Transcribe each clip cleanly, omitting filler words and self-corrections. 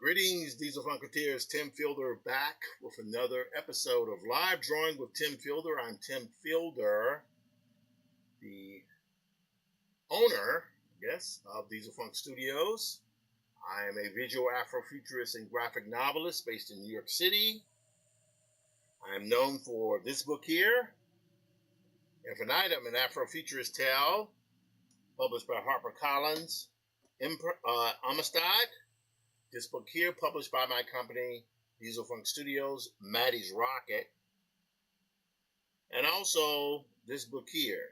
Greetings, Diesel Funketeers. Tim Fielder back with another episode of Live Drawing with Tim Fielder. I'm Tim Fielder, the owner, of Diesel Funk Studios. I am a visual Afrofuturist and graphic novelist based in New York City. I am known for this book here, Infinitum, an Afrofuturist tale, published by HarperCollins. Amistad. This book here, published by my company, Diesel Funk Studios, Maddie's Rocket. And also this book here,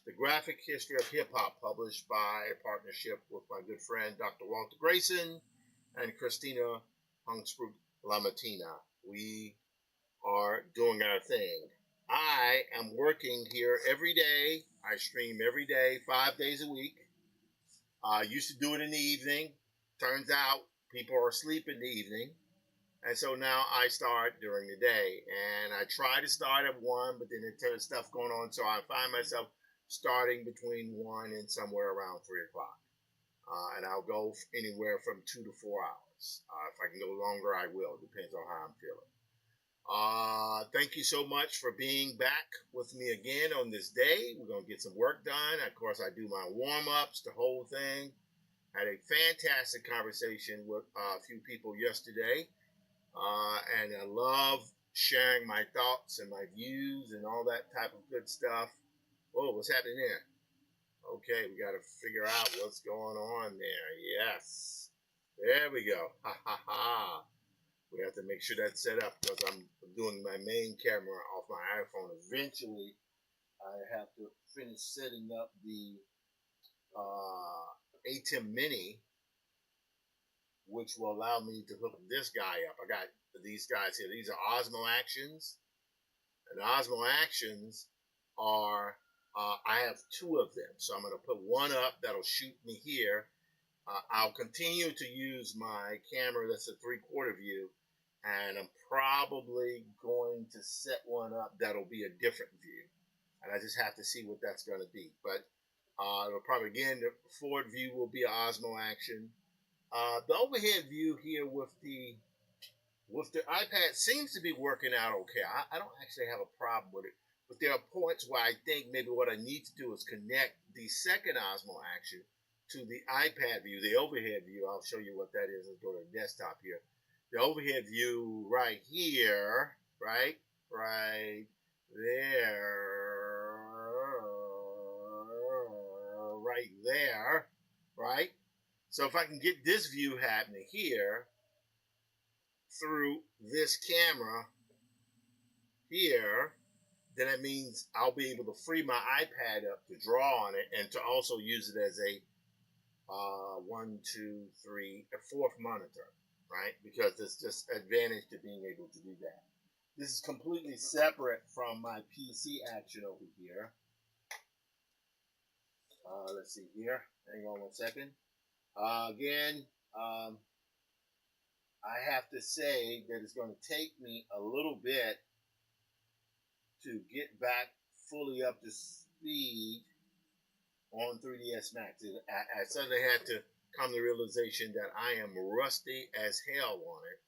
The Graphic History of Hip Hop, published by a partnership with my good friend, Dr. Walter Grayson and Christina Hungsprut Lamatina. We are doing our thing. I am working here every day. I stream every day, 5 days a week. I used to do it in the evening. Turns out people are asleep in the evening. And so now I start during the day. And I try to start at 1, but then there's stuff going on. So I find myself starting between 1 and somewhere around 3 o'clock. And I'll go anywhere from 2 to 4 hours. If I can go longer, I will. Depends on how I'm feeling. Thank you so much for being back with me again on this day. We're going to get some work done. Of course, I do my warm-ups, the whole thing. Had a fantastic conversation with a few people yesterday. And I love sharing my thoughts and my views and all that type of good stuff. Whoa, what's happening there? Okay, we got to figure out what's going on there. Yes. There we go. Ha, ha, ha. We have to make sure that's set up because I'm doing my main camera off my iPhone. Eventually, I have to finish setting up the ATEM Mini, which will allow me to hook this guy up. I got these guys here. These are Osmo Actions. And Osmo Actions are, I have 2 of them. So I'm going to put one up that'll shoot me here. I'll continue to use my camera that's a 3/4 view. And I'm probably going to set one up that'll be a different view. And I just have to see what that's going to be. But it'll probably, again, the forward view will be an Osmo Action. The overhead view here with the iPad seems to be working out okay. I don't actually have a problem with it. But there are points where I think maybe what I need to do is connect the second Osmo Action to the iPad view, the overhead view. I'll show you what that is. Let's go to the desktop here. The overhead view right here, right there, right? So if I can get this view happening here through this camera here, then that means I'll be able to free my iPad up to draw on it and to also use it as a 4th monitor. Right? Because there's just advantage to being able to do that. This is completely separate from my PC action over here. Let's see here. Hang on 1 second. Again, I have to say that it's going to take me a little bit to get back fully up to speed on 3ds Max. I suddenly had to come to the realization that I am rusty as hell on it.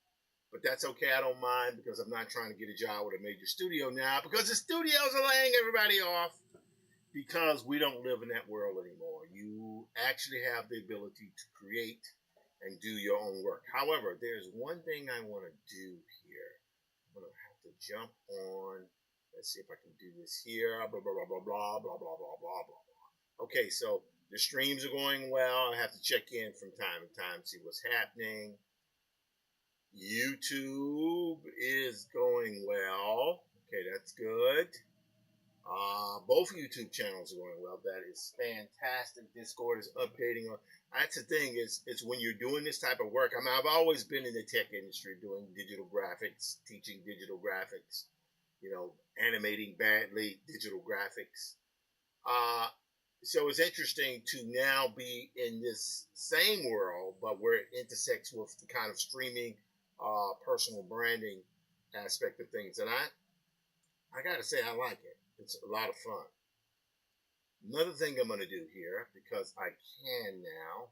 But that's okay. I don't mind because I'm not trying to get a job with a major studio now because the studios are laying everybody off because we don't live in that world anymore. You actually have the ability to create and do your own work. However, there's one thing I want to do here. I'm going to have to jump on. Let's see if I can do this here. Blah, blah, blah, blah, blah, blah, blah, blah, blah, blah. Okay, so the streams are going well. I have to check in from time to time, see what's happening. YouTube is going well. Okay, that's good. Both YouTube channels are going well. That is fantastic. Discord is updating on. That's the thing is when you're doing this type of work. I mean, I've always been in the tech industry doing digital graphics, teaching digital graphics, animating badly digital graphics. Uh, so it's interesting to now be in this same world, but where it intersects with the kind of streaming, personal branding aspect of things. And I got to say, I like it. It's a lot of fun. Another thing I'm going to do here, because I can now,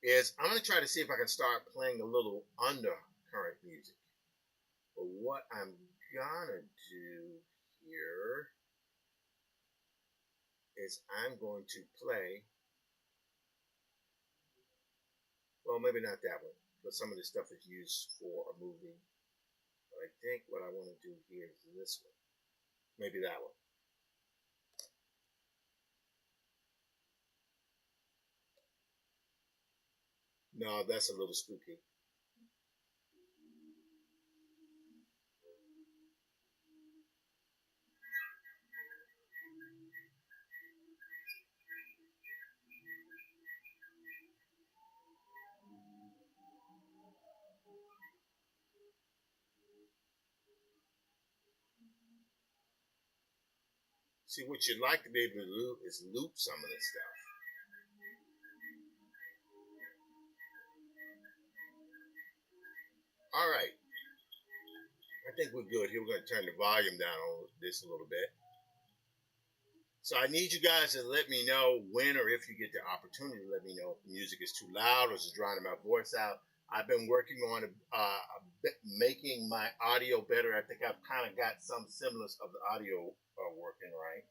is I'm going to try to see if I can start playing a little undercurrent music. But what I'm going to do here is I'm going to play, well, maybe not that one, because some of this stuff is used for a movie. But I think what I want to do here is this one. Maybe that one. No, that's a little spooky. See, what you'd like to be able to do is loop some of this stuff. All right. I think we're good here. We're going to turn the volume down on this a little bit. So I need you guys to let me know when or if you get the opportunity to let me know if the music is too loud or is drowning my voice out. I've been working on making my audio better. I think I've kind of got some semblance of the audio working right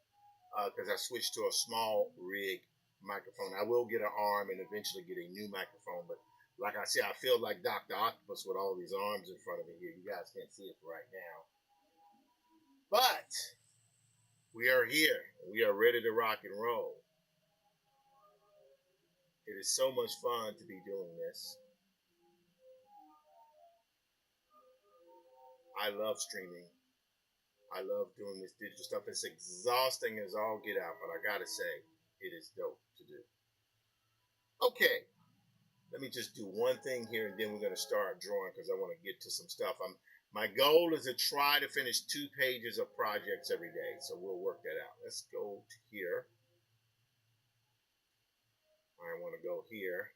because I switched to a small rig microphone. I will get an arm and eventually get a new microphone, but like I said, I feel like Dr. Octopus with all these arms in front of me here. You guys can't see it right now. But we are here. We are ready to rock and roll. It is so much fun to be doing this. I love streaming. I love doing this digital stuff. It's exhausting as all get out, but I gotta say, it is dope to do. Okay, let me just do one thing here and then we're gonna start drawing because I want to get to some stuff. My goal is to try to finish 2 pages of projects every day, so we'll work that out. Let's go to here. I want to go here.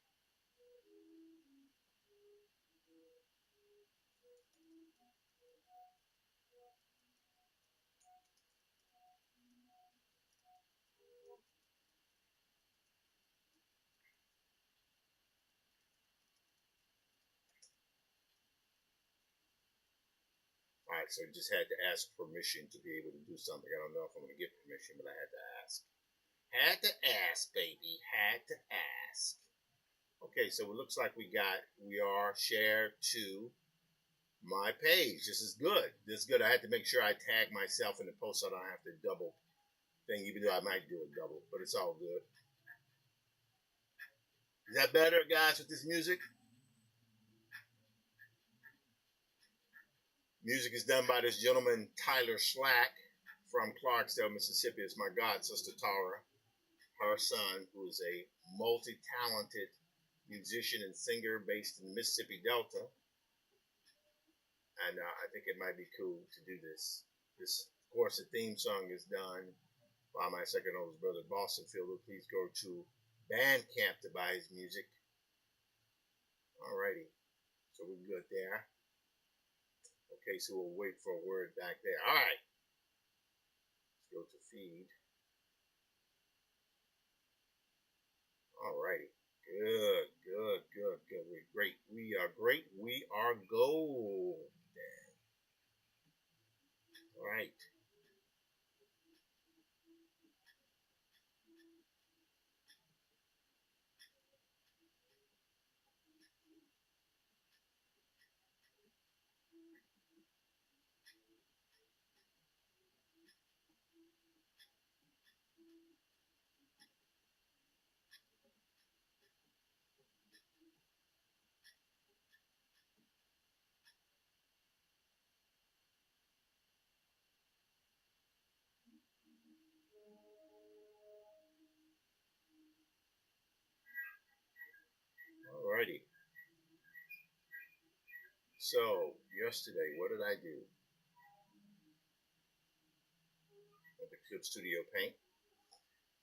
All right, so I just had to ask permission to be able to do something. I don't know if I'm going to get permission, but I had to ask. Had to ask, baby. Had to ask. Okay, so it looks like we are shared to my page. This is good. This is good. I had to make sure I tag myself in the post so I don't have to double thing, even though I might do a double, but it's all good. Is that better, guys, with this music? Music is done by this gentleman, Tyler Slack, from Clarksdale, Mississippi. It's my god sister, Tara, her son, who is a multi-talented musician and singer based in the Mississippi Delta. And I think it might be cool to do this. Of course, the theme song is done by my second oldest brother, Boston Fielder. Please go to Bandcamp to buy his music. Alrighty, so we're good there. Okay, so we'll wait for a word back there. All right, let's go to feed. Alrighty, good, good, good, good. We're great. We are great. We are golden. All right. Alrighty. So, yesterday, what did I do? At the Clip Studio Paint.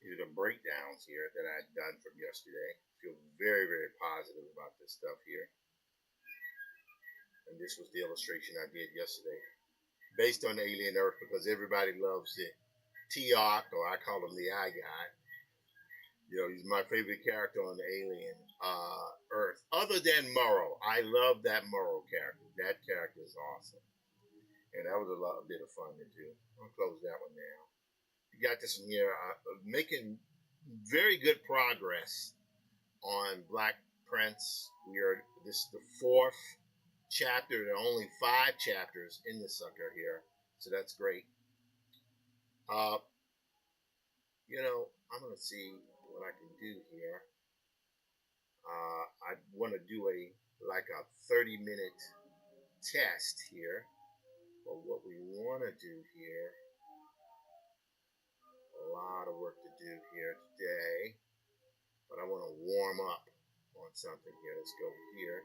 These are the breakdowns here that I had done from yesterday. Feel very, very positive about this stuff here. And this was the illustration I did yesterday. Based on Alien Earth, because everybody loves the T-Arc, or I call him the Eye Guy. You know, he's my favorite character on the Alien Earth. Other than Morrow. I love that Morrow character. That character is awesome. And that was a bit of fun to do. I'll close that one now. You got this one here. Making very good progress on Black Prince. This is the 4th chapter. There are only 5 chapters in the sucker here. So that's great. You know, I'm going to see what I can do here. I want to do a 30-minute test here. But what we want to do here, a lot of work to do here today. But I want to warm up on something here. Let's go here.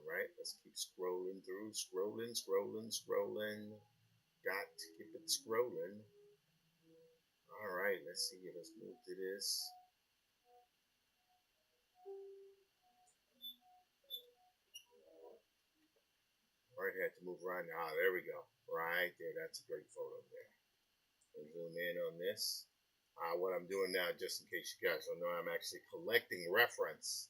Alright, let's keep scrolling through. Scrolling. Got to keep it scrolling. Alright, let's see. Let's move to this. Alright, had to move around. Ah, there we go. Right there. That's a great photo there. I'll zoom in on this. What I'm doing now, just in case you guys don't know, I'm actually collecting reference.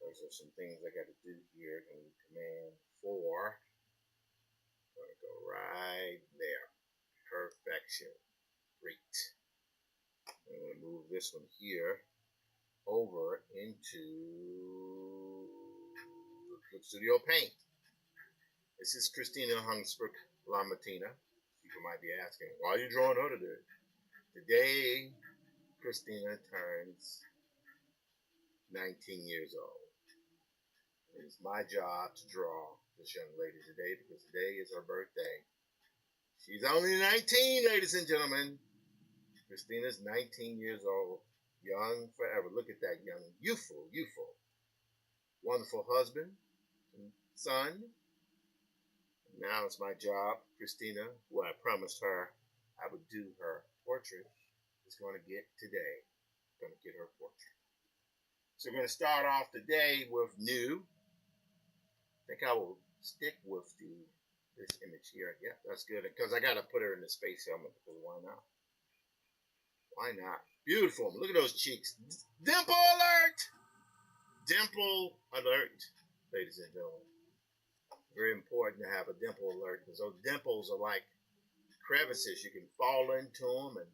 Those are some things I got to do here. Command 4. I'm going to go right there. Perfection. Great. I'm going to move this one here over into Clip Studio Paint. This is Christina Hungsberg Lamartina. People might be asking, why are you drawing her today? Today, Christina turns 19 years old. It is my job to draw this young lady today because today is her birthday. She's only 19, ladies and gentlemen. Christina's 19 years old. Young forever. Look at that young, youthful. Wonderful husband and son. Now it's my job, Christina, who I promised her I would do her portrait, is going to get today. Going to get her portrait. So we're going to start off today with new. I think I will stick with this image here. Yeah, that's good. Because I got to put her in the space helmet. Because why not? Why not? Beautiful. Look at those cheeks. Dimple alert! Dimple alert, ladies and gentlemen. Very important to have a dimple alert. Because those dimples are like crevices. You can fall into them. And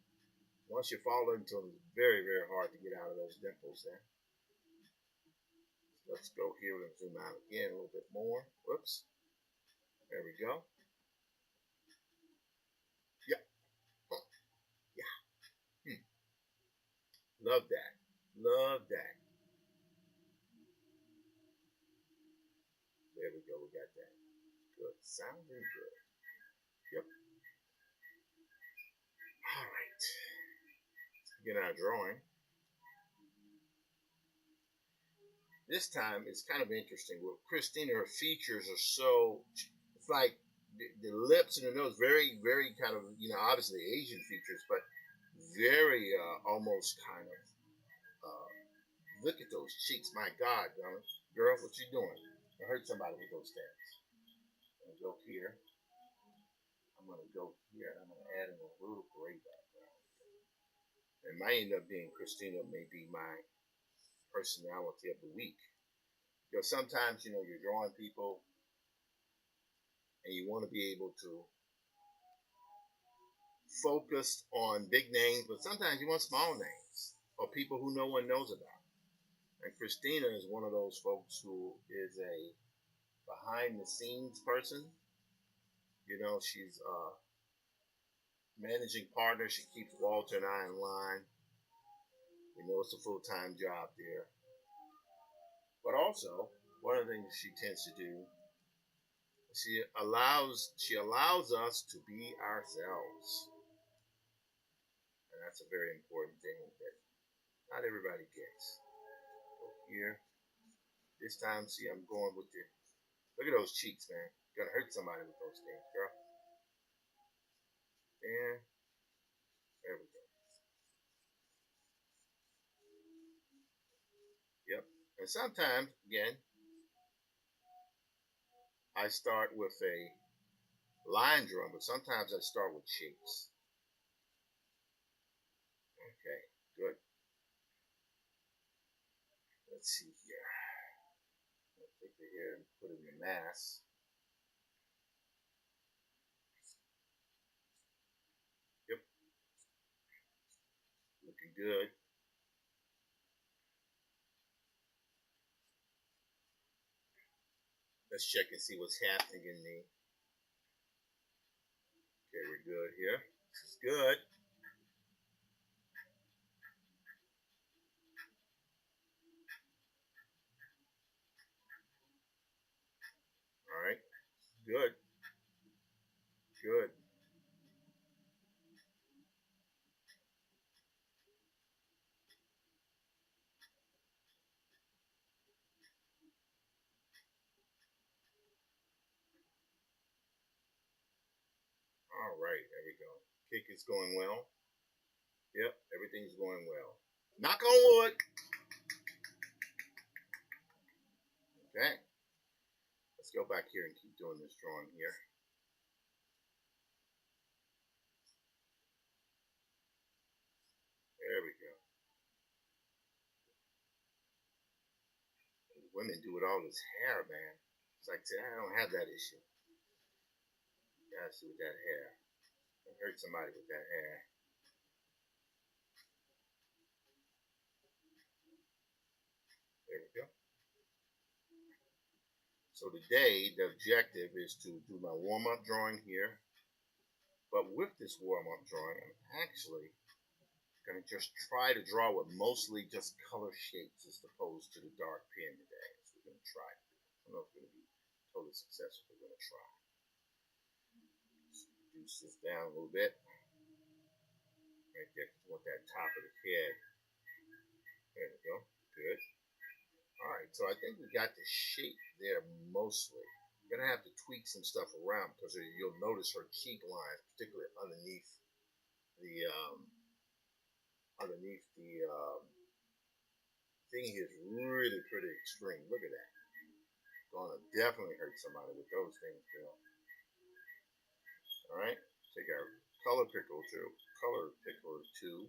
once you fall into them, it's very, very hard to get out of those dimples there. Let's go here and zoom out again a little bit more. Whoops. There we go. Yeah. Oh. Yeah. Love that. Love that. There we go. We got that. Good. Sounding good. Yep. All right. Let's begin our drawing. This time it's kind of interesting. With Christina, her features are so, it's like the lips and the nose, very, very kind of, obviously Asian features, but very almost kind of, look at those cheeks. My God, girl, what you doing? I hurt somebody with those things. I'm going to go here. I'm going to go here. I'm going to add in a little gray background. It might end up being Christina, may be my personality of the week. Because sometimes, you're drawing people and you want to be able to focus on big names, but sometimes you want small names or people who no one knows about. And Christina is one of those folks who is a behind the scenes person. She's managing partner. She keeps Walter and I in line. It's a full-time job there. But also, one of the things she tends to do, she allows us to be ourselves. And that's a very important thing that not everybody gets. So here, this time, see, I'm going with the, look at those cheeks, man. You're gonna hurt somebody with those things, girl. And there we go. Yep. And sometimes, again, I start with a line drawing, but sometimes I start with shapes. Okay, good. Let's see here. I'll take the hair and put it in the mass. Yep, looking good. Let's check and see what's happening in the. Okay, we're good here. This is good. All right, good, good. All right, there we go. Kick is going well. Yep, everything's going well. Knock on wood. Okay, let's go back here and keep doing this drawing here. There we go. Women do it all this hair, man. It's like, I don't have that issue. Gotta see with that hair. I hurt somebody with that hair. There we go. So today, the objective is to do my warm-up drawing here. But with this warm-up drawing, I'm actually going to just try to draw with mostly just color shapes as opposed to the dark pen today. So we're going to try. I don't know if it's going to be totally successful, but we're going to try. Just reduce this down a little bit. Right there, I want that top of the head. There we go. Good. All right, so I think we got the shape there mostly. We're gonna have to tweak some stuff around because you'll notice her cheek lines, particularly underneath the thing here, is really pretty extreme. Look at that. Gonna definitely hurt somebody with those things, you know. All right, take our color picker two.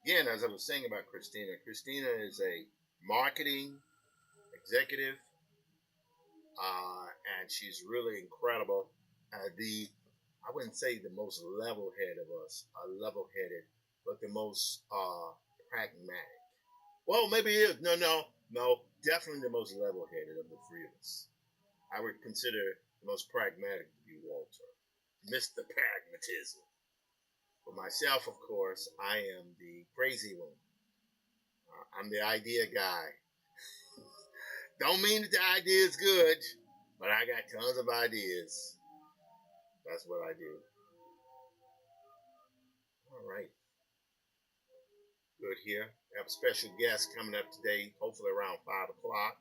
Again, as I was saying about Christina, Christina is a marketing executive, and she's really incredible. I wouldn't say the most level-headed of us, level-headed, but the most pragmatic. Well, maybe it is. No. Definitely the most level-headed of the three of us. I would consider the most pragmatic to be Walter, Mr. Pragmatism. For myself, of course, I am the crazy one. I'm the idea guy. Don't mean that the idea is good, but I got tons of ideas. That's what I do. All right. Good here. I have a special guest coming up today, hopefully around 5 o'clock.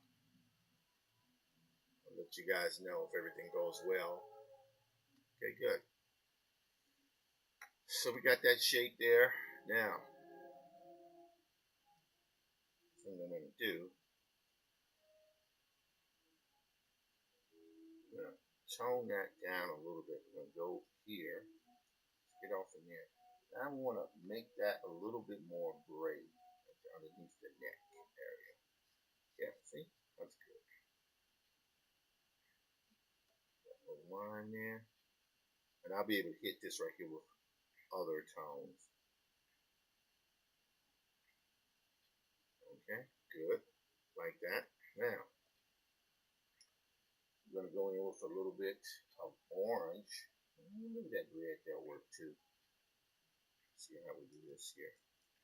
I'll let you guys know if everything goes well. Okay, good. So we got that shape there. Now, the thing I'm going to do, I'm going to tone that down a little bit. We're going to go here, get off in there. I want to make that a little bit more gray underneath the neck area. Yeah, see? That's good. Got a line there. And I'll be able to hit this right here with other tones. Okay, good. Like that. Now, I'm going to go in with a little bit of orange. Maybe that red that'll work too. See how we do this here.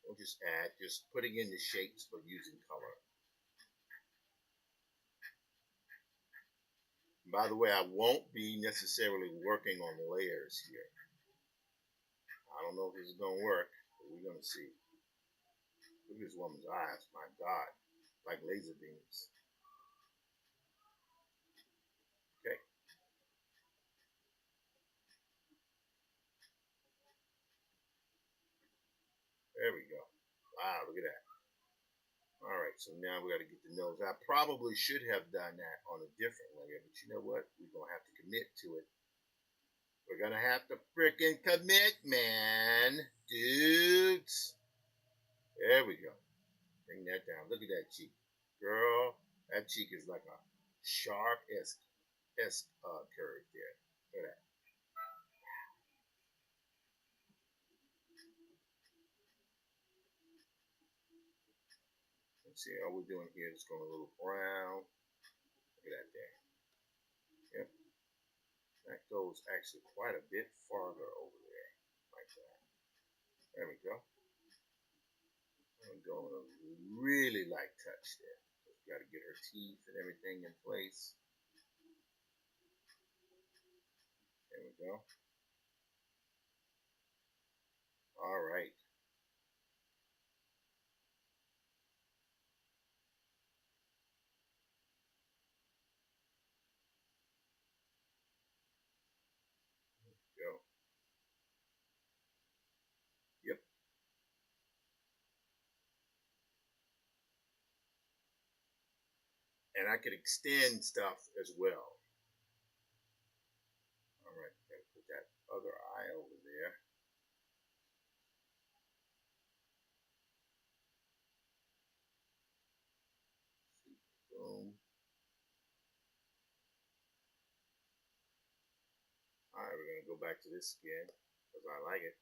We'll just add, just putting in the shapes but using color. By the way, I won't be necessarily working on layers here. I don't know if this is going to work, but we're going to see. Look at this woman's eyes. My God. Like laser beams. Okay. There we go. Wow, look at that. All right, so now we got to get the nose. I probably should have done that on a different layer, but you know what? We're going to have to commit to it. We're going to have to freaking commit, man. Dudes. There we go. Bring that down. Look at that cheek. Girl, that cheek is like a sharp S curve there. Look at that. Let's see, all we're doing here is going a little brown. Look at that there. Yep. That goes actually quite a bit farther over there. Like that. There we go. I'm going a really light touch there. Got to get her teeth and everything in place. There we go. All right. Go. Yep. And I could extend stuff as well. All right. Got to put that other eye over there. Boom. All right. We're going to go back to this again because I like it.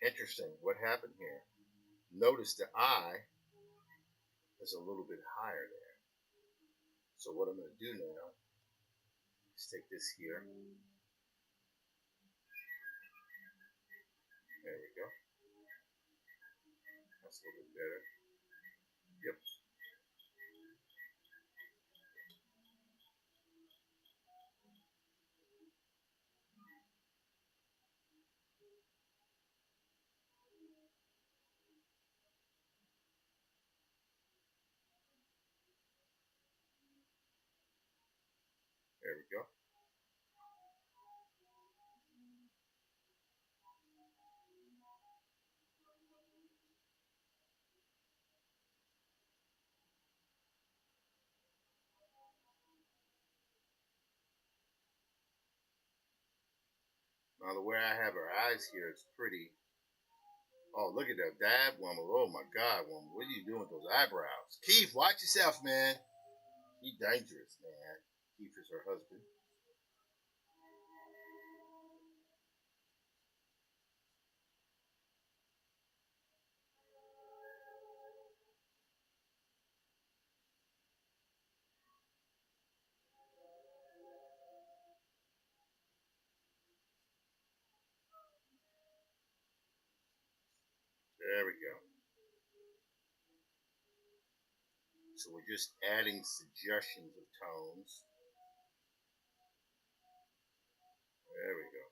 Interesting. What happened here? Notice the eye is a little bit higher there. So what I'm going to do now is take this here. There we go. That's a little bit better. Yep. There we go. Now the way I have her eyes here is pretty. Oh, look at that woman. Oh my God, woman. What are you doing with those eyebrows? Keith, watch yourself, man. He's dangerous, man. Keith is her husband. There we go. So we're just adding suggestions of tones. There we go.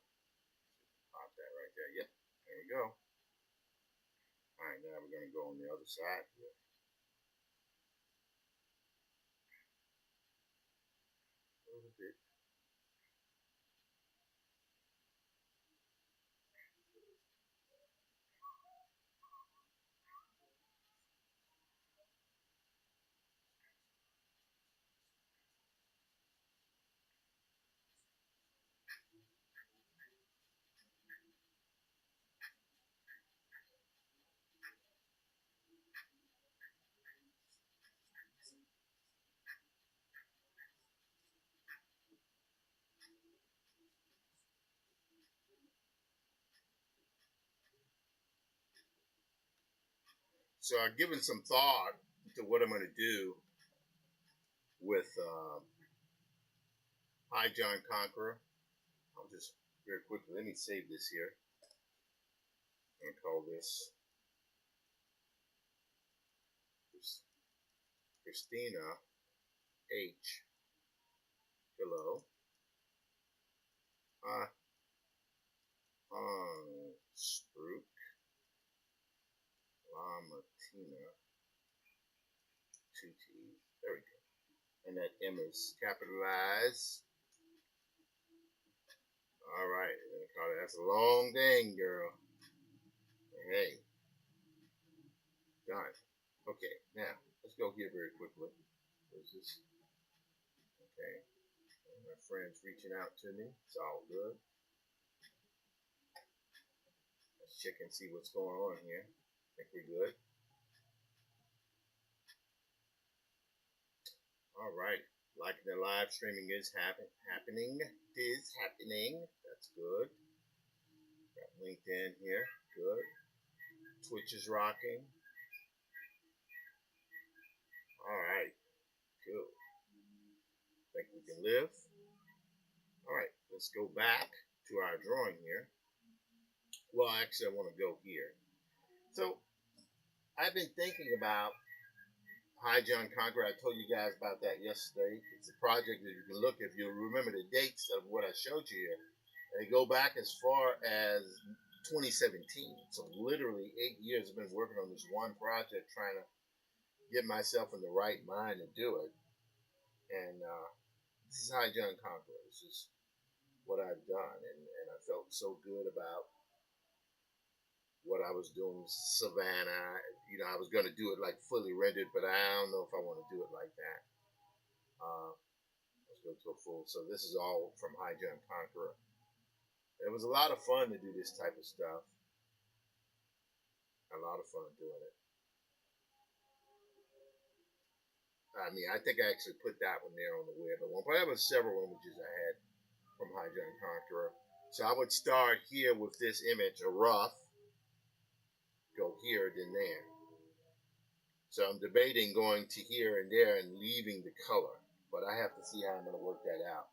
Pop that right there. Yep. There we go. All right, now we're going to go on the other side here. A little bit. So I've given some thought to what I'm going to do with High John Conqueror. I'll just very quickly. Let me save this here. I'm going to call this Christina H. Hello. Strook. Lamatina. 2T. There we go. And that M is capitalized. All right. That's a long thing, girl. Hey. Done. Okay. Now, let's go here very quickly. Where's this? Okay. My friend's reaching out to me. It's all good. Let's check and see what's going on here. I think we're good. All right. Like the live streaming is happening. That's good. Got LinkedIn here. Good. Twitch is rocking. All right. Cool. Think we can live. All right. Let's go back to our drawing here. Well, actually, I want to go here. So, I've been thinking about High John Conqueror. I told you guys about that yesterday. It's a project that you can look if you remember the dates of what I showed you here. They go back as far as 2017. So literally 8 years I've been working on this one project, trying to get myself in the right mind to do it. And this is High John Conqueror. This is what I've done, and I felt so good about what I was doing. Savannah, I was going to do it like fully rendered, but I don't know if I want to do it like that. Let's go to a full. So this is all from High John Conqueror. It was a lot of fun to do this type of stuff. A lot of fun doing it. I mean, I think I actually put that one there on the web at one point. There was several images I had from High John Conqueror. So I would start here with this image, a rough, go here, then there. So I'm debating going to here and there and leaving the color, but I have to see how I'm going to work that out.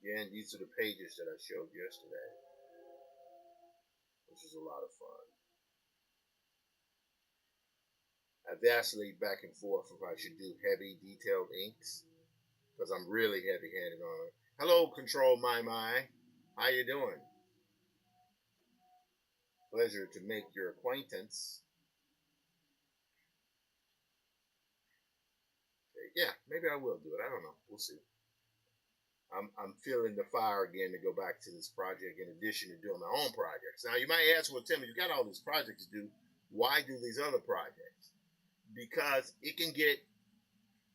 Again, these are the pages that I showed yesterday, which is a lot of fun. I vacillate back and forth if I should do heavy detailed inks, because I'm really heavy-handed on it. Hello, Control My. How you doing? Pleasure to make your acquaintance. Yeah, maybe I will do it. I don't know. We'll see. I'm feeling the fire again to go back to this project in addition to doing my own projects. Now, you might ask, well, Tim, you got all these projects to do. Why do these other projects? Because it can get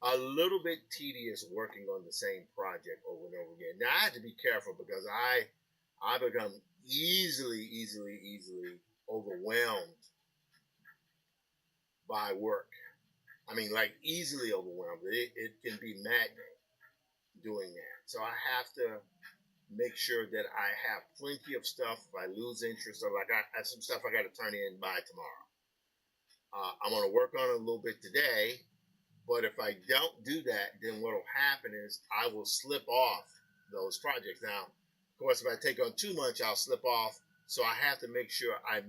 a little bit tedious working on the same project over and over again. Now, I have to be careful because I become easily overwhelmed by work. I mean, like easily overwhelmed. It can be maddening doing that. So I have to make sure that I have plenty of stuff. If I lose interest, or like I have some stuff I got to turn in by tomorrow. I'm going to work on it a little bit today, but if I don't do that, then what will happen is I will slip off those projects. Now, of course, if I take on too much, I'll slip off. So I have to make sure I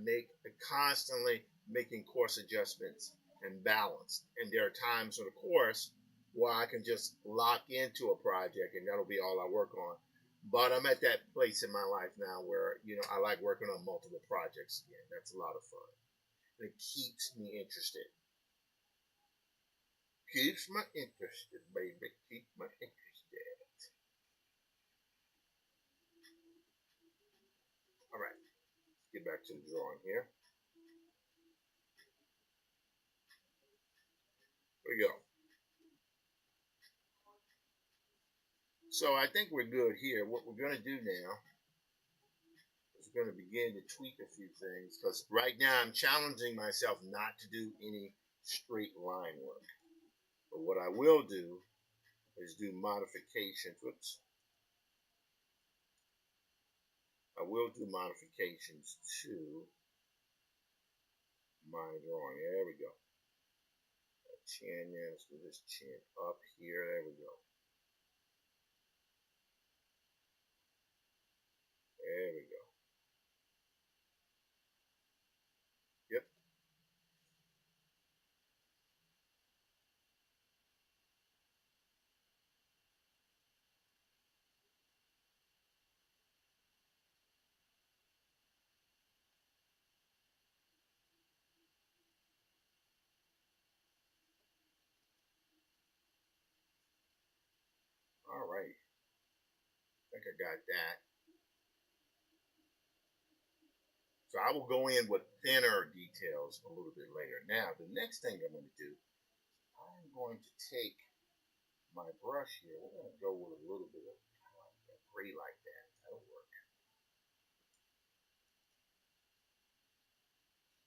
constantly making course adjustments and balance. And there are times in the course where I can just lock into a project and that'll be all I work on. But I'm at that place in my life now where, I like working on multiple projects again. That's a lot of fun. It keeps me interested. Keeps me interested, baby. Keeps me interested. All right. Let's get back to the drawing here. Here we go. So I think we're good here. What we're going to do now is we're going to begin to tweak a few things, because right now I'm challenging myself not to do any straight line work. But what I will do is do modifications. Whoops. I will do modifications to my drawing. There we go. Chin, yeah, let's do this chin up here. There we go. I got that. So I will go in with thinner details a little bit later. Now, the next thing I'm going to do, I'm going to take my brush here. We're going to go with a little bit of gray like that. That'll work.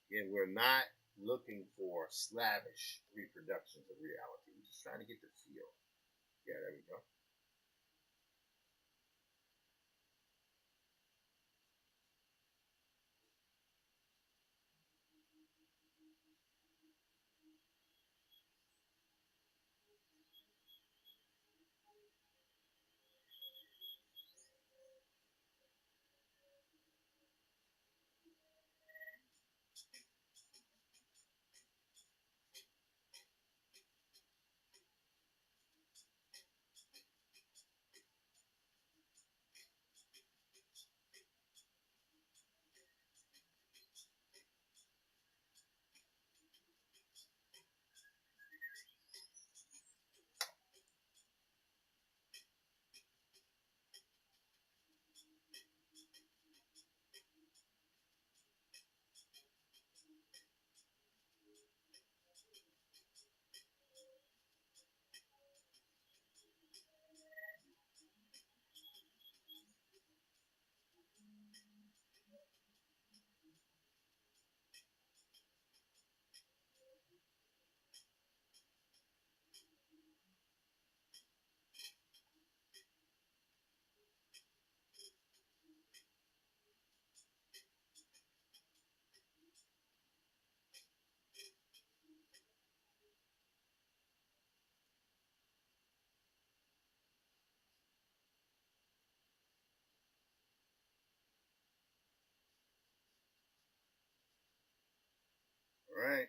Again, we're not looking for slavish reproductions of reality. We're just trying to get the feel. Yeah, there we go. All right.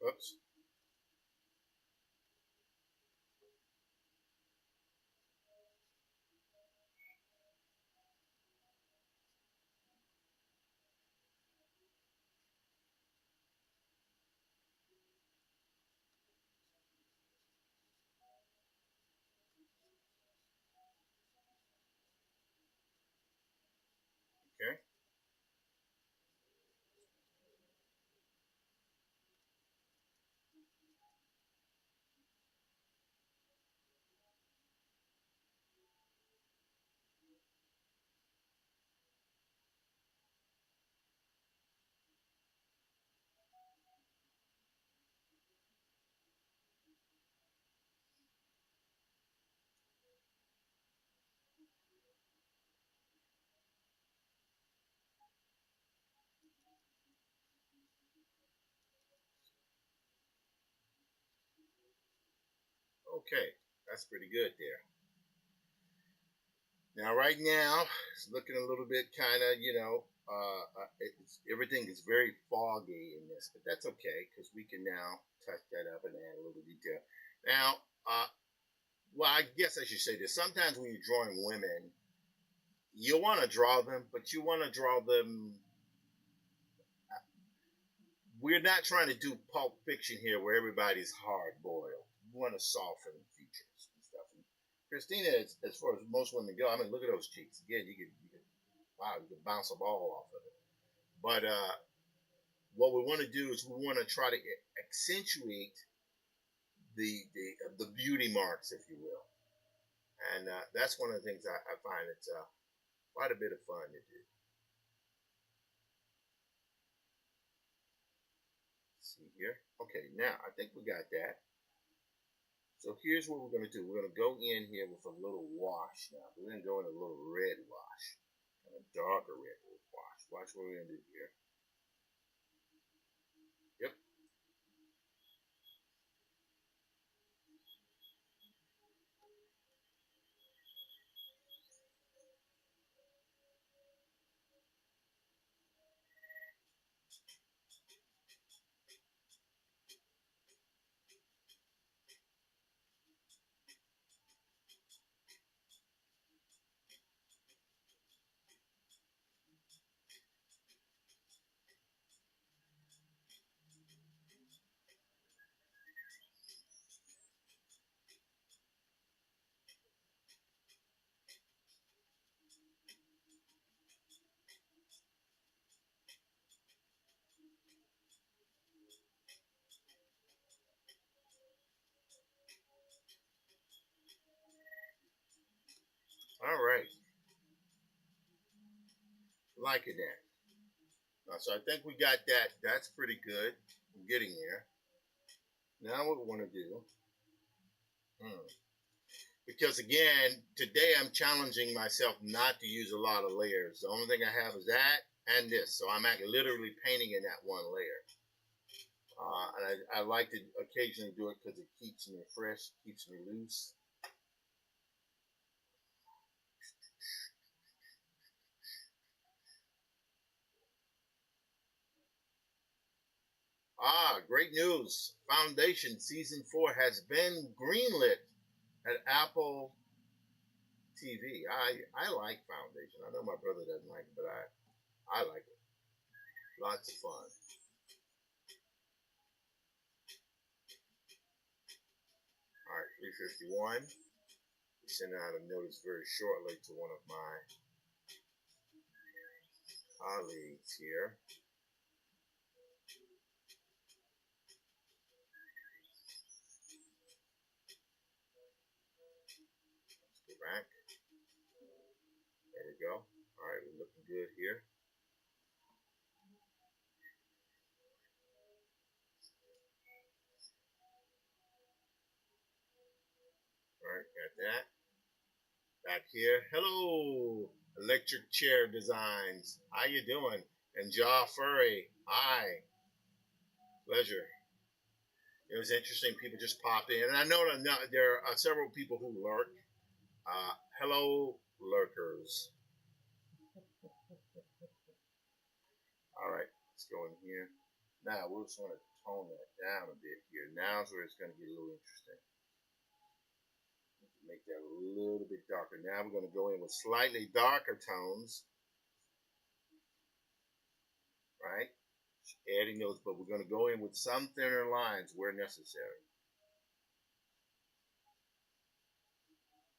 Oops. Okay. Okay. That's pretty good there. Now, right now, it's looking a little bit kind of, everything is very foggy in this, but that's okay because we can now touch that up and add a little detail. Now, well, I guess I should say this. Sometimes when you're drawing women, you want to draw them, but you want to draw them. We're not trying to do pulp fiction here where everybody's hard boiled. We want to soften features and stuff. And Christina, as far as most women go, I mean, look at those cheeks. Again, wow, you can bounce a ball off of it. But what we want to do is we want to try to accentuate the beauty marks, if you will, and that's one of the things I find it's quite a bit of fun to do. Let's see here. Okay, now I think we got that. So here's what we're going to do. We're going to go in here with a little wash now. We're going to go in a little red wash, kind of darker red wash. Watch what we're going to do here. Yep, All right. Liking that. So I think we got that. That's pretty good. I'm getting there. Now what we want to do. Because again, today I'm challenging myself not to use a lot of layers. The only thing I have is that and this. So I'm actually literally painting in that one layer. And I like to occasionally do it because it keeps me fresh, keeps me loose. Great news. Foundation Season 4 has been greenlit at Apple TV. I like Foundation. I know my brother doesn't like it, but I like it. Lots of fun. All right, 351. We send out a notice very shortly to one of my colleagues here. Let's go back. There we go. All right, we're looking good here. All right, got that. Back here. Hello, Electric Chair Designs. How you doing? And Jaw Furry. Hi. Pleasure. It was interesting. People just pop in. And I know that there are several people who lurk. Hello, lurkers. All right, let's go in here. Now, we're just going to tone that down a bit here. Now's where it's going to get a little interesting. Make that a little bit darker. Now we're going to go in with slightly darker tones. Right? Adding those, but we're going to go in with some thinner lines where necessary.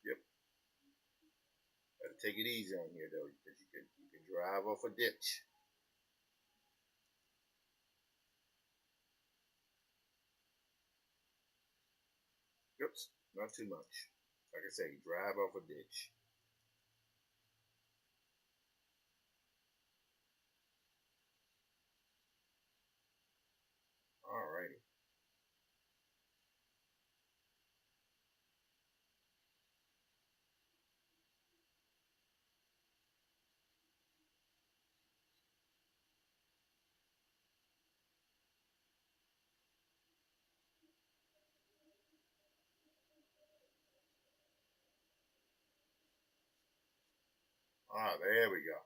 Yep. Gotta take it easy on here though, because you can drive off a ditch. Oops, not too much. Like I say, you drive off a ditch. Alrighty. There we go.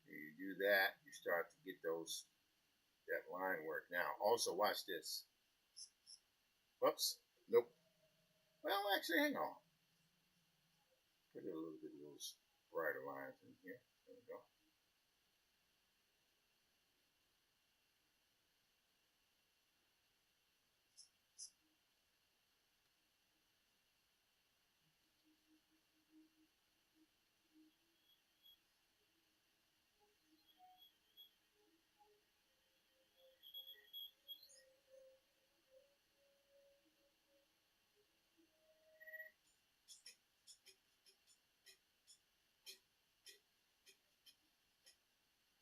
You do that, you start to get that line work. Now, also watch this. Whoops. Nope. Well, actually, hang on. Put a little bit of those brighter lines in here. There we go.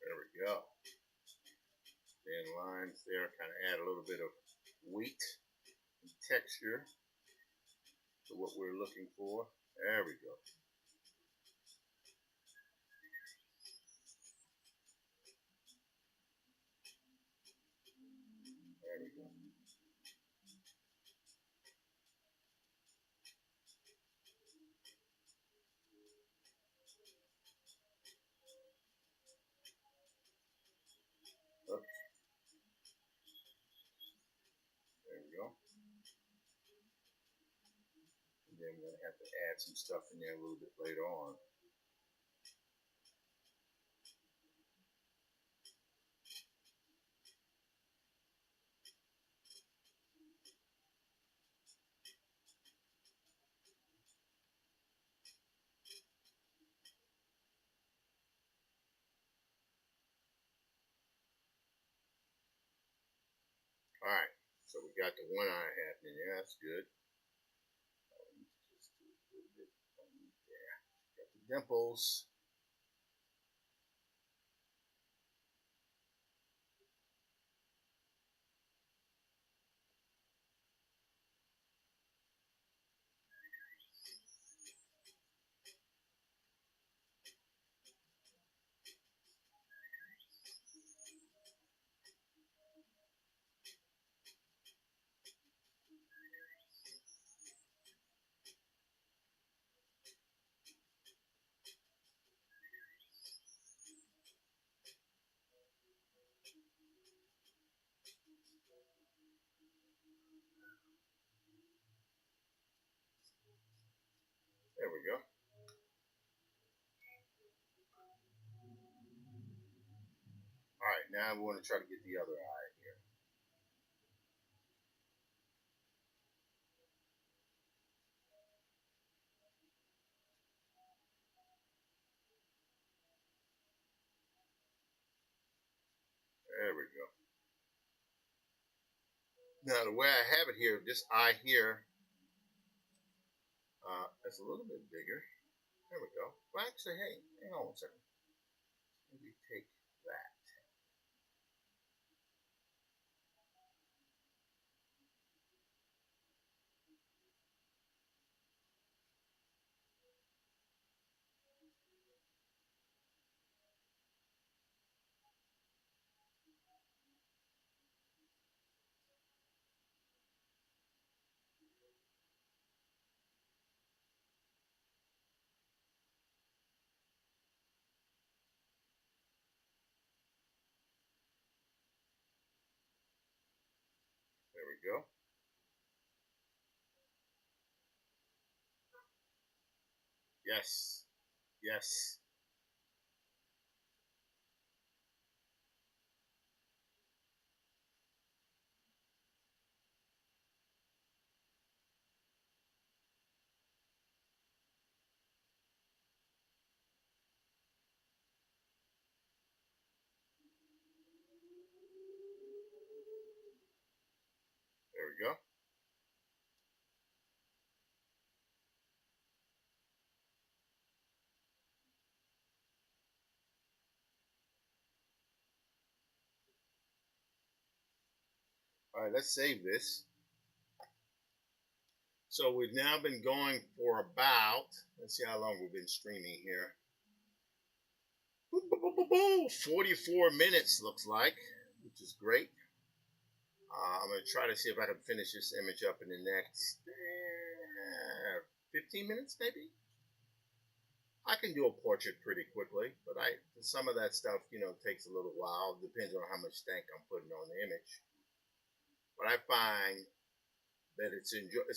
There we go. Thin lines there, kind of add a little bit of weight and texture to what we're looking for. There we go. There we go. Oops. There we go. And then we're going to have to add some stuff in there a little bit later on. All right. So we got the one eye happening there. That's good. Just do a little bit there. dimples. There we go. All right, now we want to try to get the other eye here. There we go. Now the way I have it here, this eye here, is a little bit bigger. There we go. Well, actually, hey, hang on one second. Maybe take that. There we go. Yes. Yes. There we go. All right, let's save this. So we've now been going for about, let's see how long we've been streaming here. 44 minutes looks like, which is great. I'm going to try to see if I can finish this image up in the next 15 minutes, maybe. I can do a portrait pretty quickly, but some of that stuff, takes a little while. Depends on how much stank I'm putting on the image. But I find that it's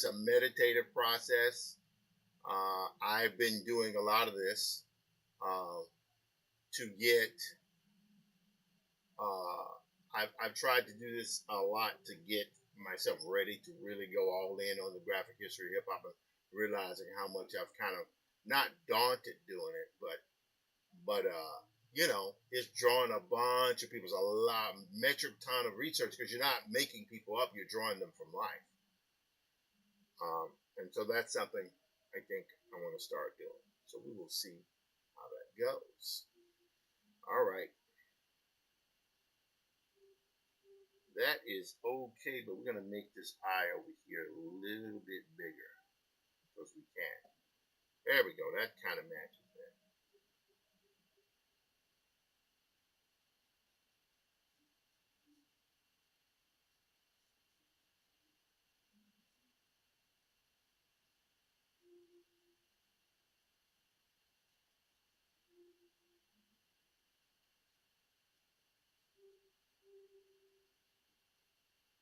a meditative process. I've been doing a lot of this uh, to get. Uh, I've tried to do this a lot to get myself ready to really go all in on the graphic history of hip hop, and realizing how much I've kind of not daunted doing it, but it's drawing a bunch of people. It's a lot metric ton of research because you're not making people up; you're drawing them from life. And so that's something I think I want to start doing. So we will see how that goes. All right. That is okay, but we're going to make this eye over here a little bit bigger because we can. There we go. That kind of matches that.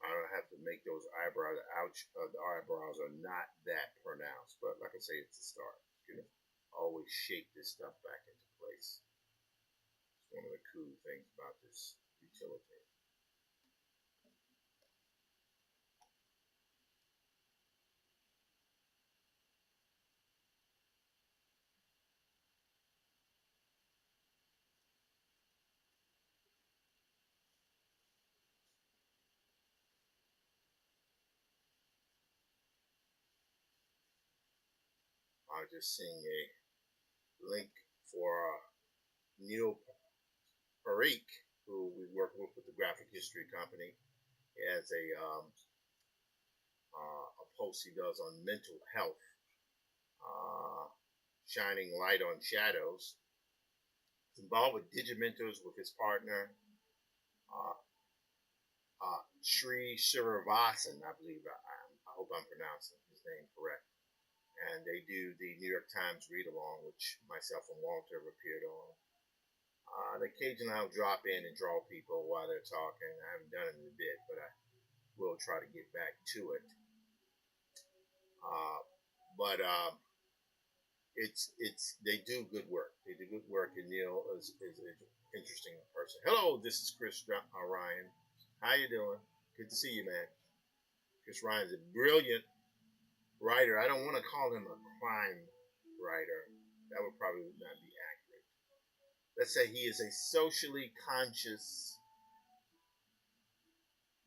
I don't have to make those eyebrows. Ouch! The eyebrows are not that pronounced, but like I say, it's a start. You can always shape this stuff back into place. It's one of the cool things about this utility. I was just seeing a link for Neil Parikh, who we work with the Graphic History Company. He has a post he does on mental health, uh, shining light on shadows. He's involved with Digimentors with his partner, uh, Sri Srinivasan, I believe. I hope I'm pronouncing his name correct. And they do the New York Times read along, which myself and Walter have appeared on. Occasionally I'll drop in and draw people while they're talking. I haven't done it in a bit, but I will try to get back to it. But it's they do good work. They do good work, and Neil is an interesting person. Hello, this is Chris Ryan. How you doing? Good to see you, man. Chris Ryan's a brilliant writer. I don't want to call him a crime writer. That would probably not be accurate. Let's say he is a socially conscious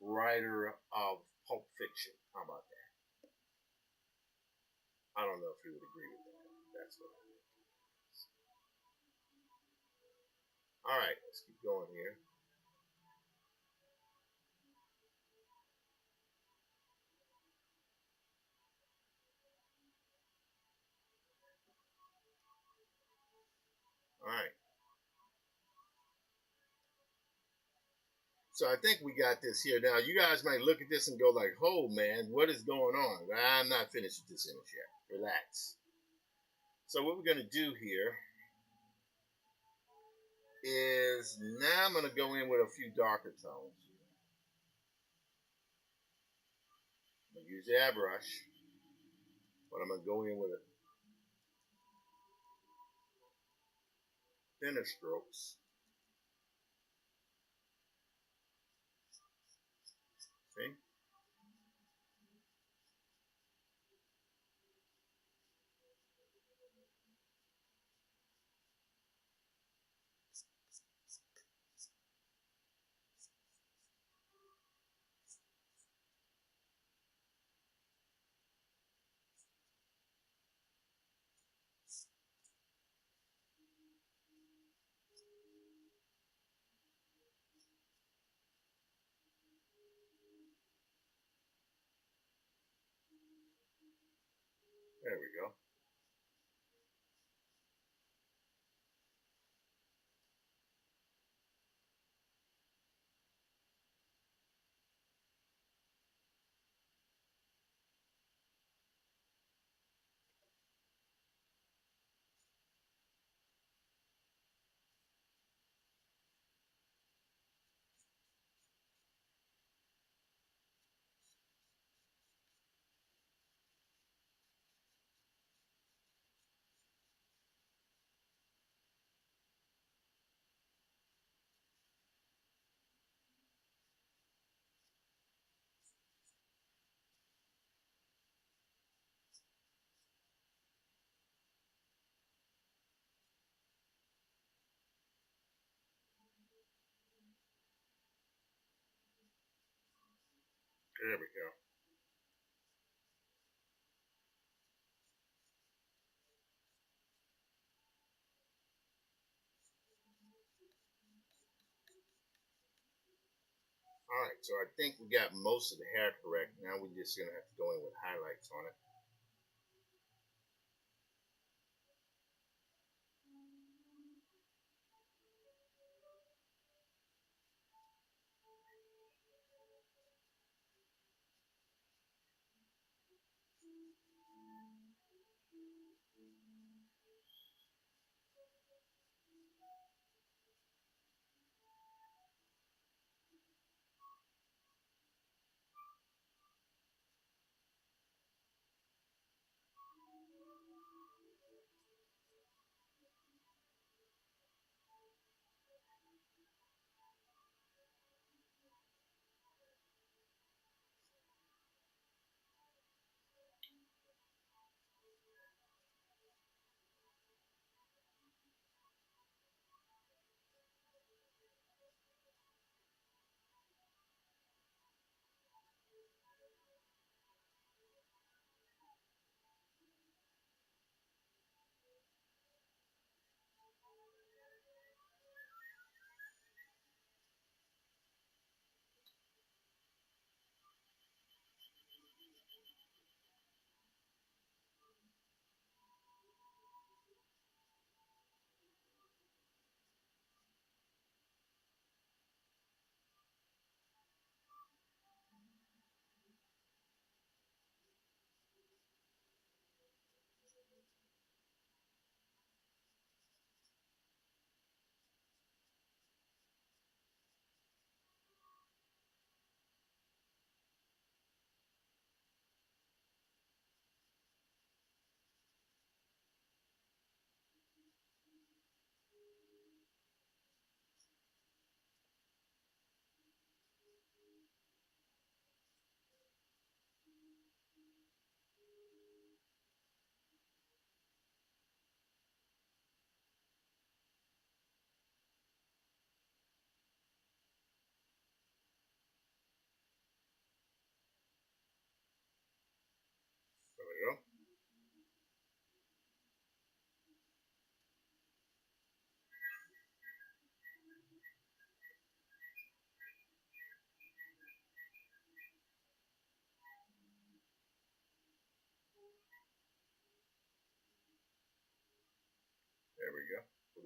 writer of pulp fiction. How about that? I don't know if you would agree with that. That's what I think. All right, let's keep going here. All right. So I think we got this here. Now, you guys might look at this and go like, oh, man, what is going on? I'm not finished with this image yet. Relax. So what we're going to do here is now I'm going to go in with a few darker tones. I'm going to use the airbrush, but I'm going to go in with a thinner strokes. See? There we go. There we go. All right, so I think we got most of the hair correct. Now we're just going to have to go in with highlights on it.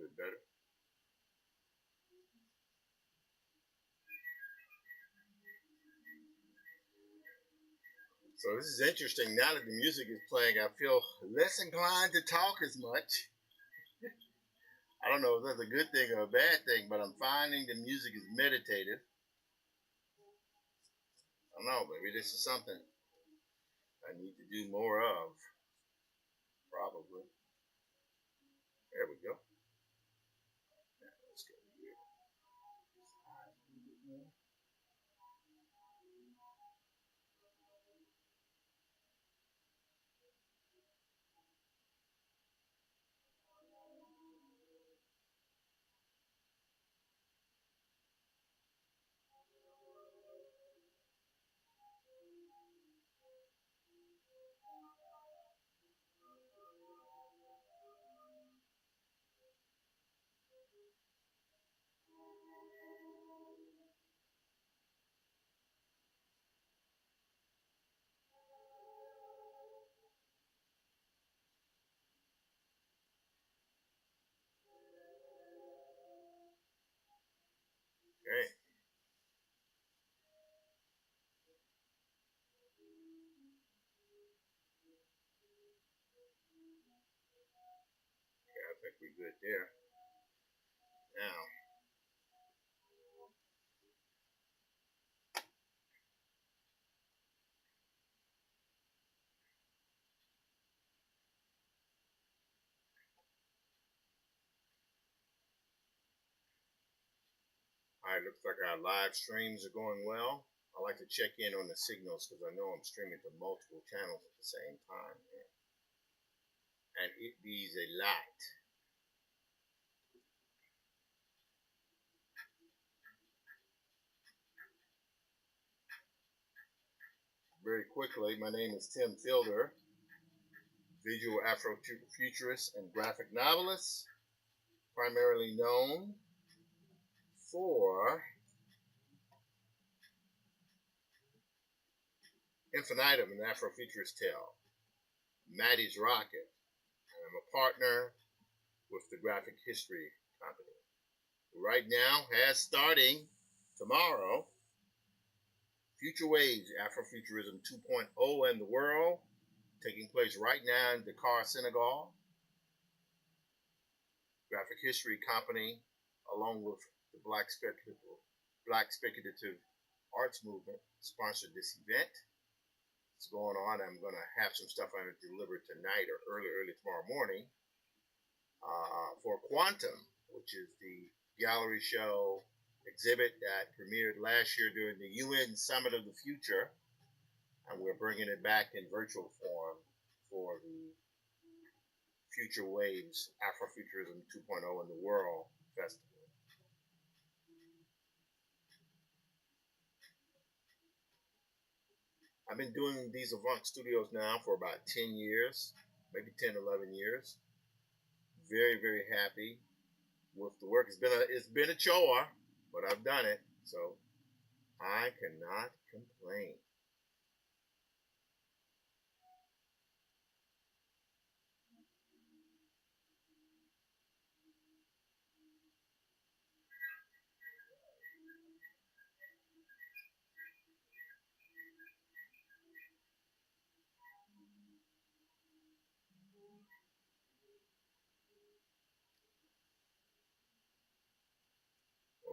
bit better. So this is interesting. Now that the music is playing, I feel less inclined to talk as much. I don't know if that's a good thing or a bad thing, but I'm finding the music is meditative. I don't know, maybe this is something I need to do more of. Probably. There we go. Now let's go here. Okay. Okay, I think we're good there. Now, all right, looks like our live streams are going well. I like to check in on the signals because I know I'm streaming to multiple channels at the same time. And it bees a lot. Very quickly, my name is Tim Fielder, visual Afrofuturist and graphic novelist, primarily known for Infinitum, an Afrofuturist tale, Maddie's Rocket, and I'm a partner with the Graphic History Company. Right now, has starting tomorrow, Future Waves, Afrofuturism 2.0 and the World, taking place right now in Dakar, Senegal. Graphic History Company, along with the Black Speculative Arts Movement, sponsored this event. It's going on. I'm going to have some stuff I'm going to deliver tonight or early tomorrow morning for Quantum, which is the gallery show exhibit that premiered last year during the UN Summit of the Future, and we're bringing it back in virtual form for the Future Waves Afrofuturism 2.0 in the World Festival. I've been doing these Avant Studios now for about 10 years, maybe 10, 11 years. Very, very happy with the work. It's been a chore, but I've done it, so I cannot complain.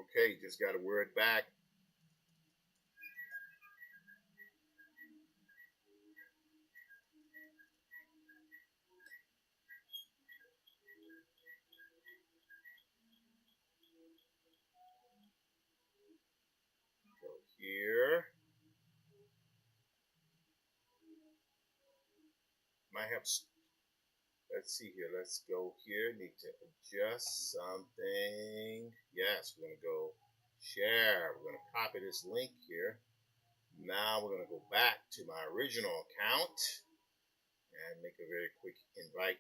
Okay, just got a word back. Go here. Might have. Let's see here. Let's go here. Need to adjust something. Yes, we're gonna go share. We're gonna copy this link here. Now we're gonna go back to my original account and make a very quick invite.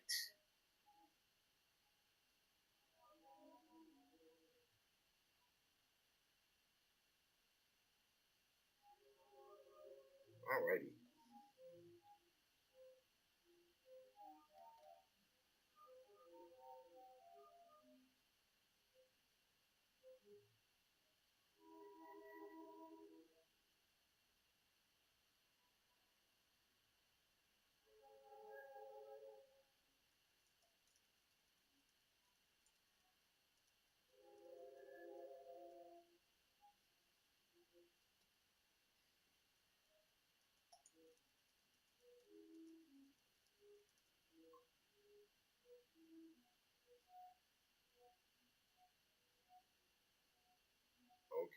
Alrighty.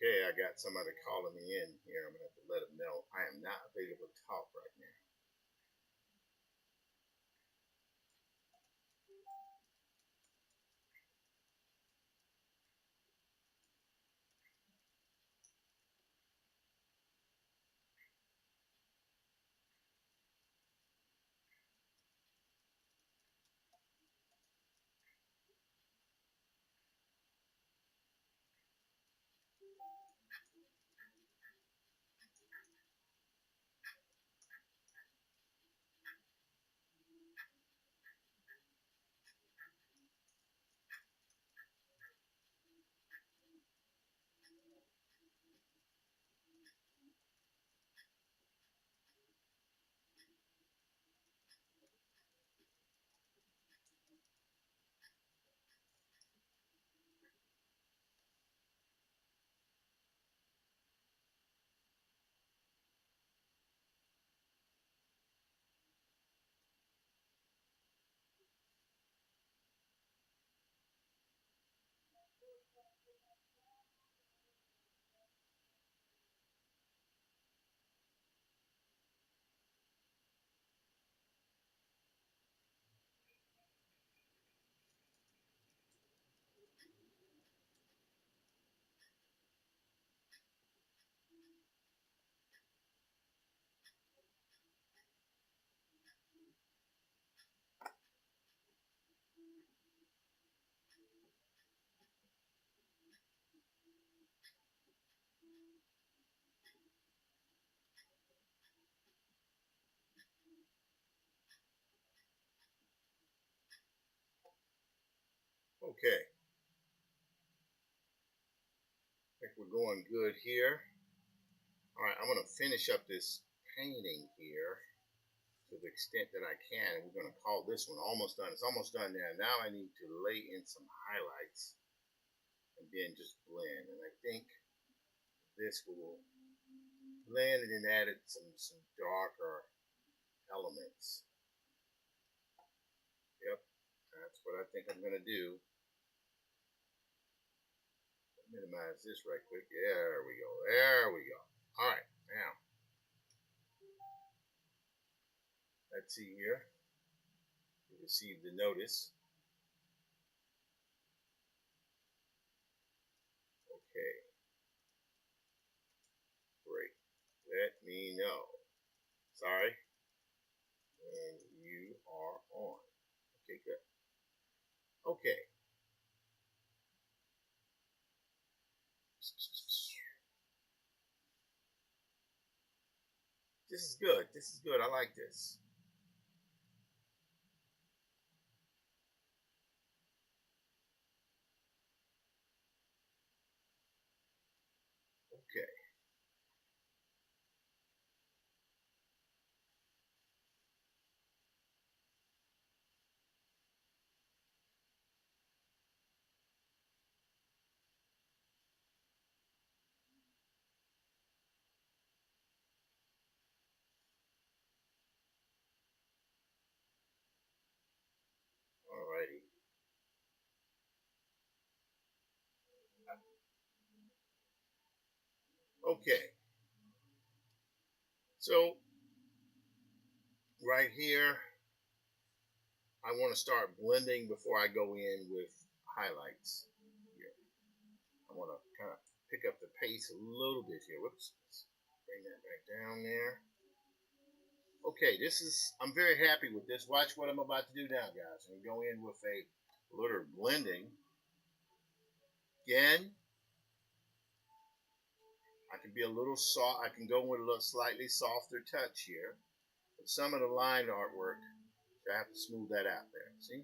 Okay, I got somebody calling me in here. I'm going to have to let them know I am not available to talk right now. Okay, I think we're going good here. All right, I'm going to finish up this painting here to the extent that I can. And we're going to call this one almost done. It's almost done now. Now I need to lay in some highlights and then just blend. And I think this will blend and then added some darker elements. Yep, that's what I think I'm going to do. Minimize this right quick. There we go. There we go. All right, now let's see here. We received the notice. Okay, great. Let me know. Sorry. And you are on. Okay, good. Okay. This is good. This is good. I like this. Okay. All righty. Okay. So right here, I want to start blending before I go in with highlights. Here. I want to kind of pick up the pace a little bit here. Whoops. Let's bring that back down there. Okay, I'm very happy with this. Watch what I'm about to do now, guys. I'm going to go in with a little blending. Again, I can be a little soft. I can go with a little slightly softer touch here. But some of the line artwork, I have to smooth that out there. See?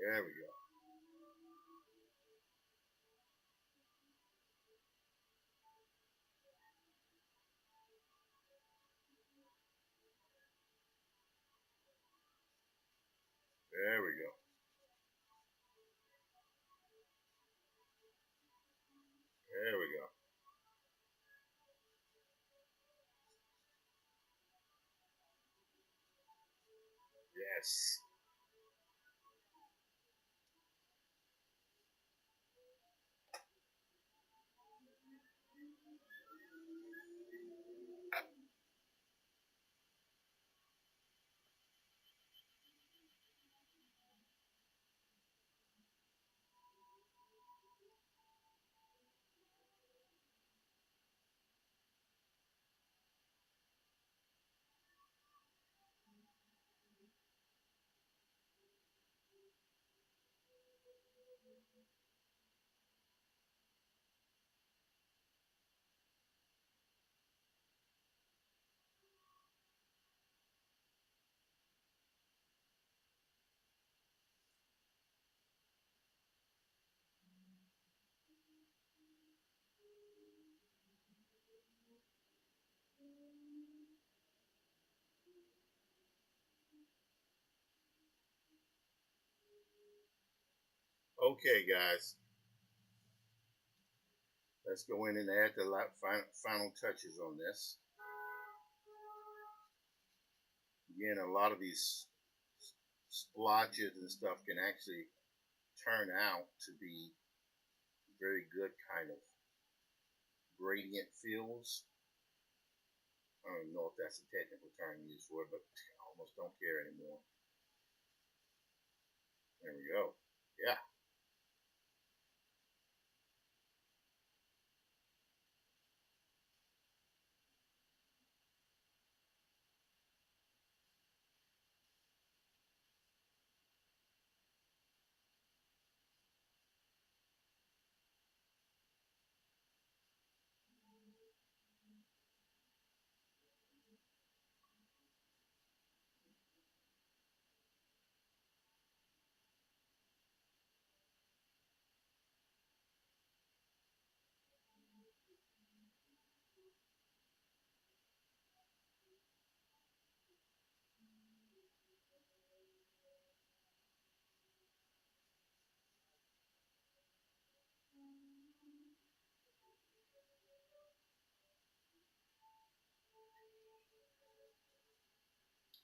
There we go. There we go. There we go. Yes. Okay, guys. Let's go in and add the final touches on this. Again, a lot of these splotches and stuff can actually turn out to be very good kind of gradient fills. I don't even know if that's a technical term used for it, but I almost don't care anymore. There we go. Yeah.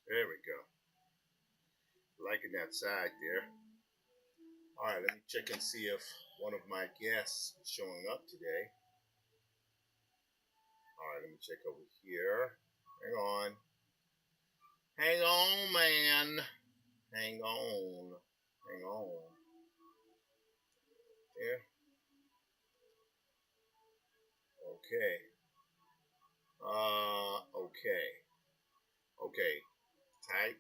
There we go. Liking that side there. All right, let me check and see if one of my guests is showing up today. All right, let me check over here. Hang on. Hang on, man. Hang on. Hang on. There. Okay. Okay. Okay. Type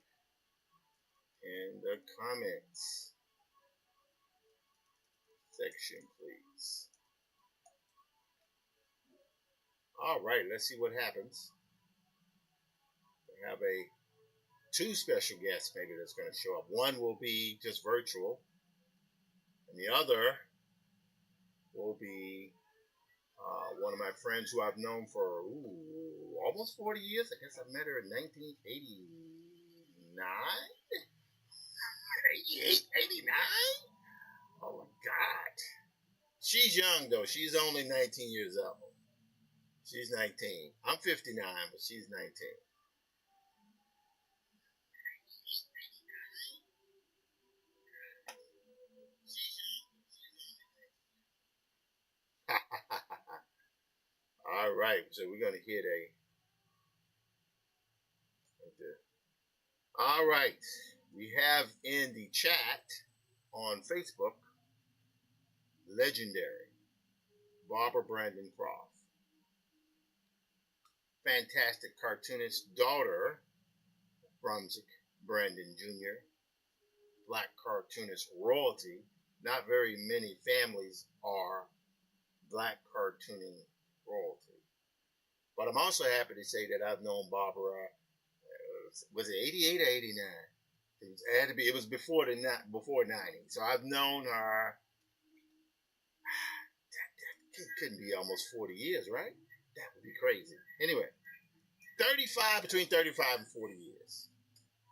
in the comments section, please. All right, let's see what happens. We have two special guests maybe that's going to show up. One will be just virtual, and the other will be one of my friends who I've known for almost 40 years. I guess I met her in 1989, 88, 89. Oh my God. She's young though. She's only 19 years old. She's 19. I'm 59, but she's 19. All right, so we're gonna hit a. All right, we have in the chat on Facebook, legendary Barbara Brandon Croft, fantastic cartoonist, daughter Brunswick Brandon Jr., black cartoonist royalty. Not very many families are black cartooning royalty. But I'm also happy to say that I've known Barbara. Was it 88 or 89? It had to be. It was before 90. So I've known her. That couldn't be almost 40 years, right? That would be crazy. Anyway, 35 between 35 and 40 years.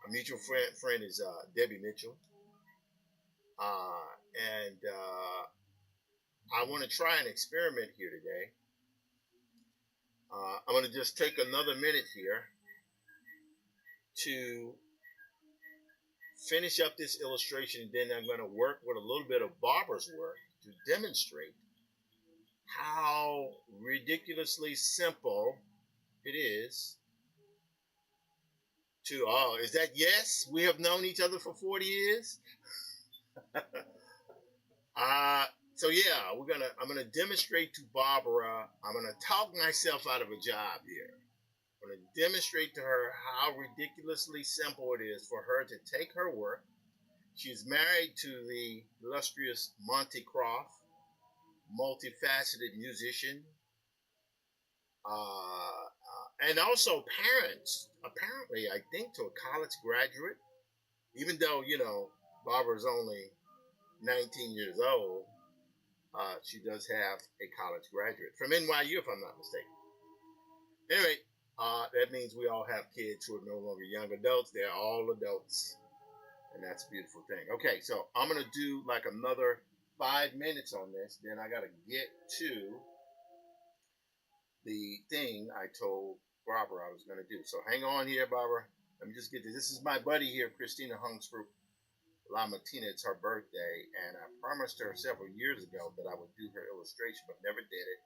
A mutual friend is Debbie Mitchell, uh, and I want to try an experiment here today. I'm going to just take another minute here to finish up this illustration, and then I'm going to work with a little bit of Barbara's work to demonstrate how ridiculously simple it is to, oh, is that yes? We have known each other for 40 years? uh, so yeah, I'm gonna demonstrate to Barbara, I'm gonna talk myself out of a job here. I'm gonna demonstrate to her how ridiculously simple it is for her to take her work. She's married to the illustrious Monty Croft, multifaceted musician, and also parents. Apparently, I think to a college graduate, even though, Barbara's only 19 years old, she does have a college graduate from NYU, if I'm not mistaken. Anyway, that means we all have kids who are no longer young adults. They're all adults. And that's a beautiful thing. Okay, so I'm going to do like another 5 minutes on this. Then I got to get to the thing I told Barbara I was going to do. So hang on here, Barbara. Let me just get this. This is my buddy here, Christina Hungsford Lamartina. It's her birthday, and I promised her several years ago that I would do her illustration, but never did it.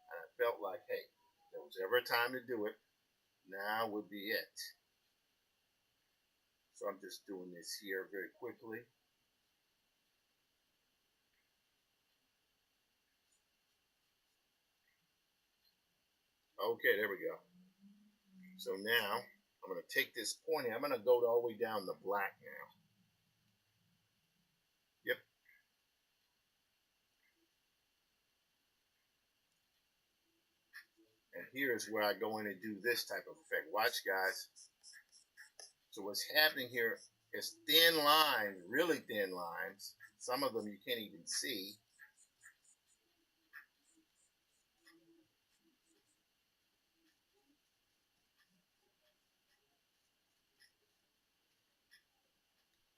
And I felt like, hey, if there was ever a time to do it, now would be it. So I'm just doing this here very quickly. Okay, there we go. So now I'm going to take this pointing. I'm going to go all the way down to black now. Yep. And here's where I go in and do this type of effect. Watch, guys. So what's happening here is thin lines, really thin lines. Some of them you can't even see.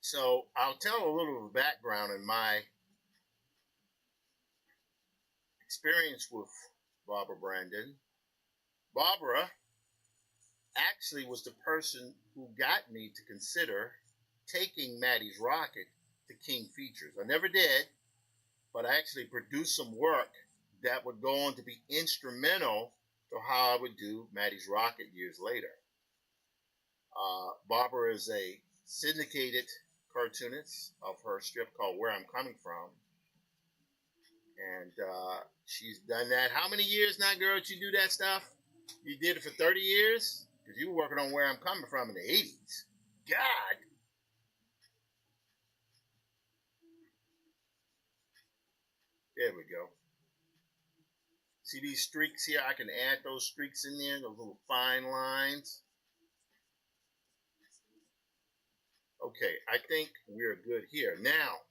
So I'll tell a little of the background in my experience with Barbara Brandon. Barbara actually was the person who got me to consider taking Maddie's Rocket to King Features. I never did, but I actually produced some work that would go on to be instrumental to how I would do Maddie's Rocket years later. Barbara is a syndicated cartoonist of her strip called Where I'm Coming From. And she's done that. How many years now, girl, did you do that stuff? You did it for 30 years? Because you were working on Where I'm Coming From in the 80s. God. There we go. See these streaks here? I can add those streaks in there, those little fine lines. Okay, I think we're good here. Now,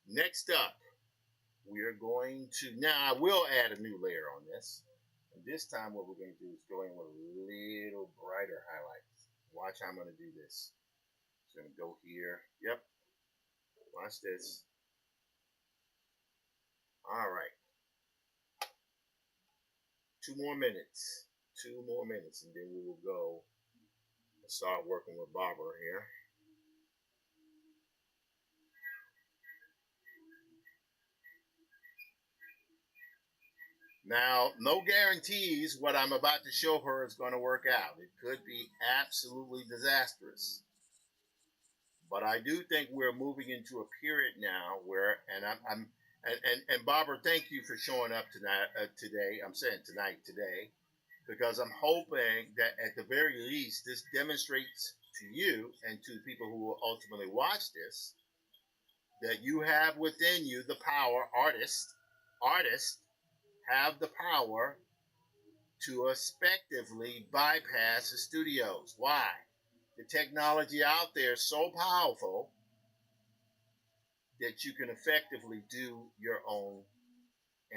next up, we're going to, now I will add a new layer on this. And this time what we're going to do is go in with a little brighter highlights. Watch how I'm going to do this. Just going to go here. Yep. Watch this. All right. 2 more minutes. 2 more minutes, and then we will go and start working with Barbara here. Now, no guarantees what I'm about to show her is going to work out. It could be absolutely disastrous. But I do think we're moving into a period now where, and Barbara, thank you for showing up tonight, today. I'm saying today, because I'm hoping that at the very least this demonstrates to you and to the people who will ultimately watch this that you have within you the power. Artists have the power to effectively bypass the studios. Why? The technology out there is so powerful that you can effectively do your own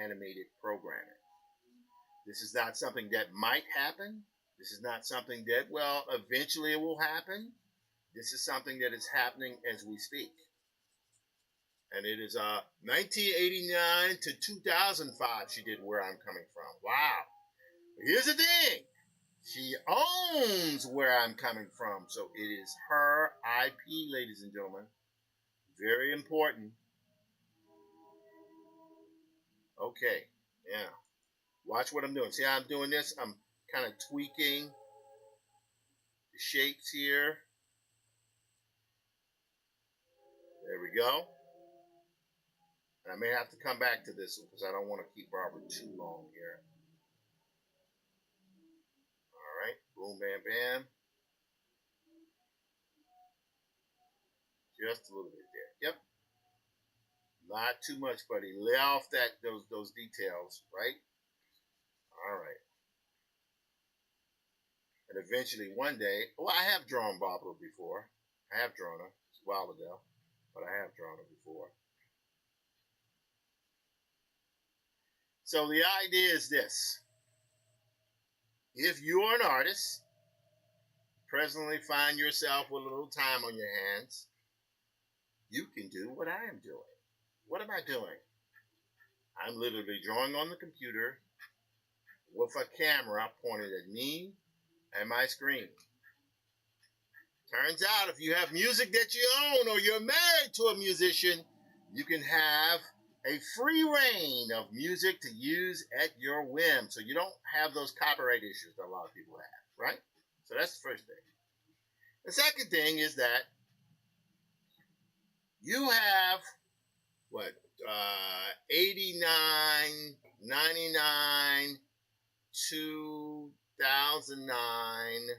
animated programming. This is not something that might happen. This is not something that, well, eventually it will happen. This is something that is happening as we speak. And it is 1989 to 2005 she did Where I'm Coming From. Wow. But here's the thing. She owns where I'm coming from. So it is her IP, ladies and gentlemen. Very important. Okay, yeah. Watch what I'm doing. See how I'm doing this? I'm kind of tweaking the shapes here. There we go. And I may have to come back to this one because I don't want to keep Barbara too long here. All right. Boom, bam, bam. Just a little bit there. Yep. Not too much, buddy. Lay off those details, right? All right. And eventually one day, well, I have drawn Barbara before. I have drawn her. It's a while ago, but I have drawn her before. So the idea is this. If you're an artist, presently find yourself with a little time on your hands, you can do what I am doing. What am I doing? I'm literally drawing on the computer with a camera pointed at me and my screen. Turns out if you have music that you own or you're married to a musician, you can have a free reign of music to use at your whim. So you don't have those copyright issues that a lot of people have, right? So that's the first thing. The second thing is that you have, 89, 99, 2009.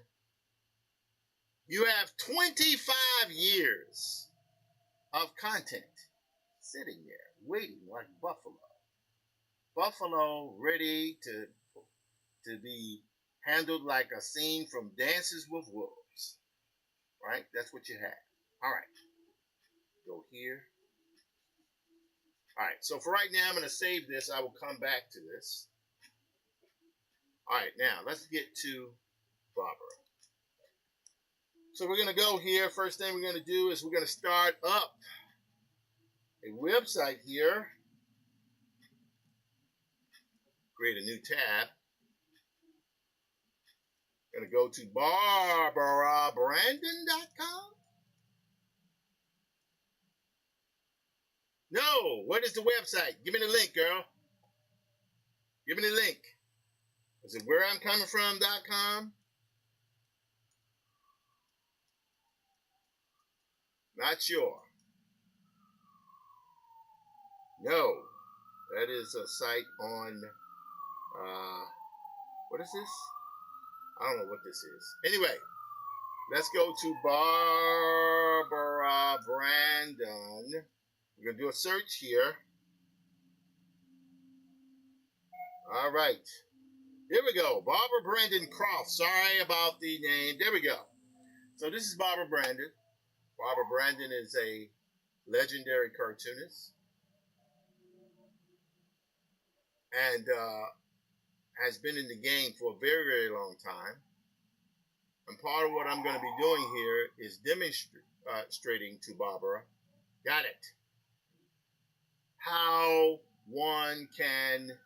You have 25 years of content sitting there, waiting like Buffalo. Buffalo ready to be handled like a scene from Dances with Wolves. Right? That's what you have. All right. Go here. All right. So for right now, I'm going to save this. I will come back to this. All right. Now, let's get to Barbara. So we're going to go here. First thing we're going to do is we're going to start up a website here. Create a new tab. Going to go to barbarabrandon.com. No, what is the website? Give me the link, girl. Give me the link. Is it whereimcomingfrom.com? Not sure. No, that is a site on, what is this? I don't know what this is. Anyway, let's go to Barbara Brandon. We're going to do a search here. All right. Here we go. Barbara Brandon Croft. Sorry about the name. There we go. So this is Barbara Brandon. Barbara Brandon is a legendary cartoonist. And has been in the game for a very, very long time. And part of what I'm going to be doing here is demonstrating to Barbara, got it, how one can,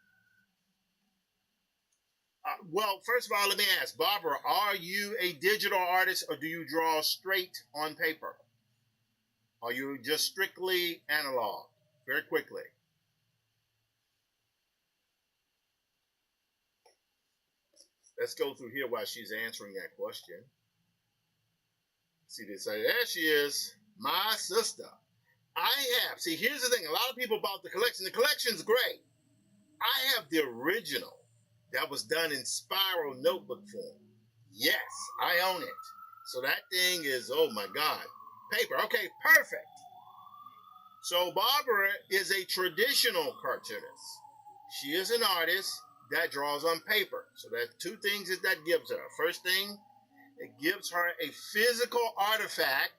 well, first of all, let me ask, Barbara, are you a digital artist or do you draw straight on paper? Are you just strictly analog? Very quickly. Let's go through here while she's answering that question. See this? There she is, my sister. I have. See, here's the thing. A lot of people bought the collection. The collection's great. I have the original that was done in spiral notebook form. Yes, I own it. So that thing is, oh my God, paper. Okay, perfect. So Barbara is a traditional cartoonist. She is an artist that draws on paper. So there's two things that gives her. First thing, it gives her a physical artifact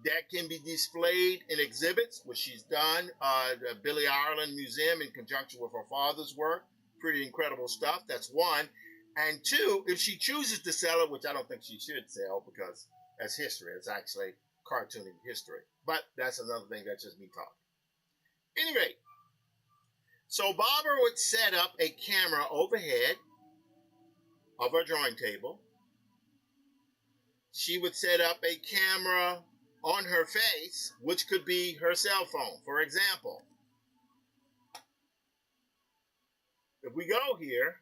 that can be displayed in exhibits, which she's done. The Billy Ireland Museum in conjunction with her father's work. Pretty incredible stuff. That's one. And two, if she chooses to sell it, which I don't think she should sell because that's history. It's actually cartooning history. But that's another thing. That's just me talking. Anyway, so Barbara would set up a camera overhead of her drawing table. She would set up a camera on her face, which could be her cell phone, for example. If we go here,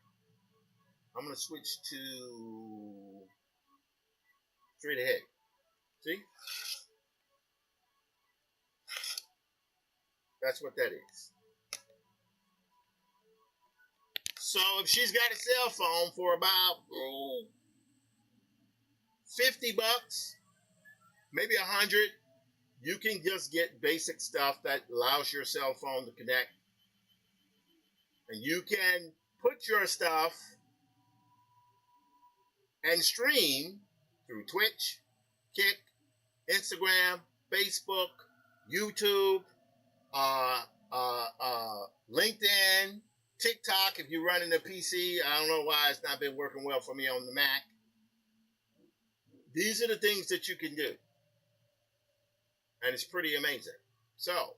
I'm going to switch to straight ahead. See? That's what that is. So if she's got a cell phone for about $50, maybe $100, you can just get basic stuff that allows your cell phone to connect. And you can put your stuff and stream through Twitch, Kick, Instagram, Facebook, YouTube, LinkedIn, TikTok if you're running a PC. I don't know why it's not been working well for me on the Mac. These are the things that you can do. And it's pretty amazing. So,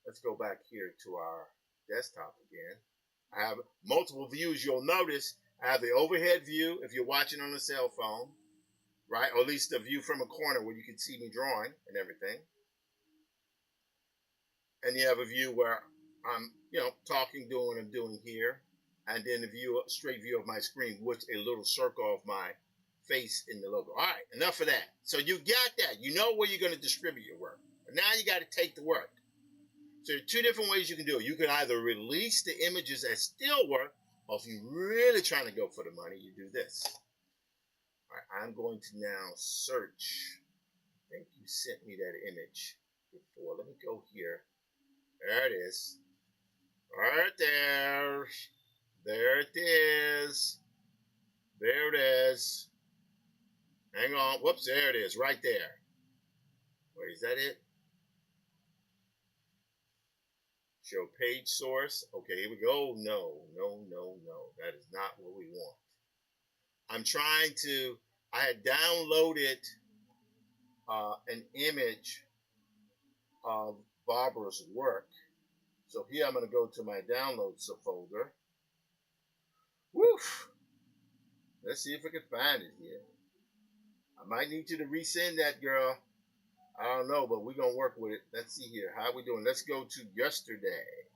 let's go back here to our desktop again. I have multiple views. You'll notice I have the overhead view if you're watching on a cell phone, right? Or at least a view from a corner where you can see me drawing and everything. And you have a view where I'm, talking, doing what I'm doing here. And then a straight view of my screen with a little circle of my face in the logo. All right, enough of that. So you got that. You know where you're going to distribute your work. But now you got to take the work. So there are two different ways you can do it. You can either release the images as still work, or if you're really trying to go for the money, you do this. All right, I'm going to now search. I think you sent me that image before. Let me go here. There it is. Right there. There it is. There it is. Hang on. Whoops, there it is. Right there. Wait, is that it? Show page source. Okay, here we go. No. That is not what we want. I'm trying to, I had downloaded an image of Barbara's work. So here I'm going to go to my downloads folder. Woof! Let's see if I can find it here. I might need you to resend that, girl. I don't know, but we're going to work with it. Let's see here. How are we doing? Let's go to yesterday.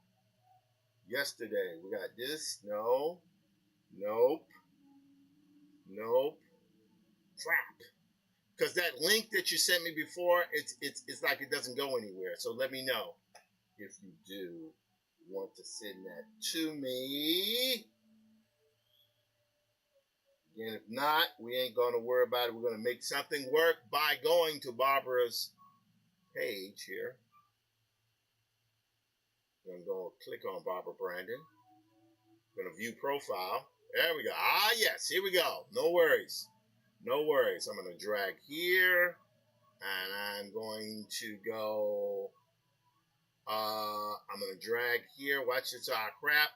Yesterday. We got this. No. Nope. Crap. Because that link that you sent me before, it's like it doesn't go anywhere. So let me know if you do want to send that to me. Again, if not, we ain't going to worry about it. We're going to make something work by going to Barbara's page here. I'm going to go click on Barbara Brandon. I'm going to view profile. There we go. Ah, yes. Here we go. No worries. I'm going to drag here. And I'm going to go. I'm going to drag here. Watch this. Crap.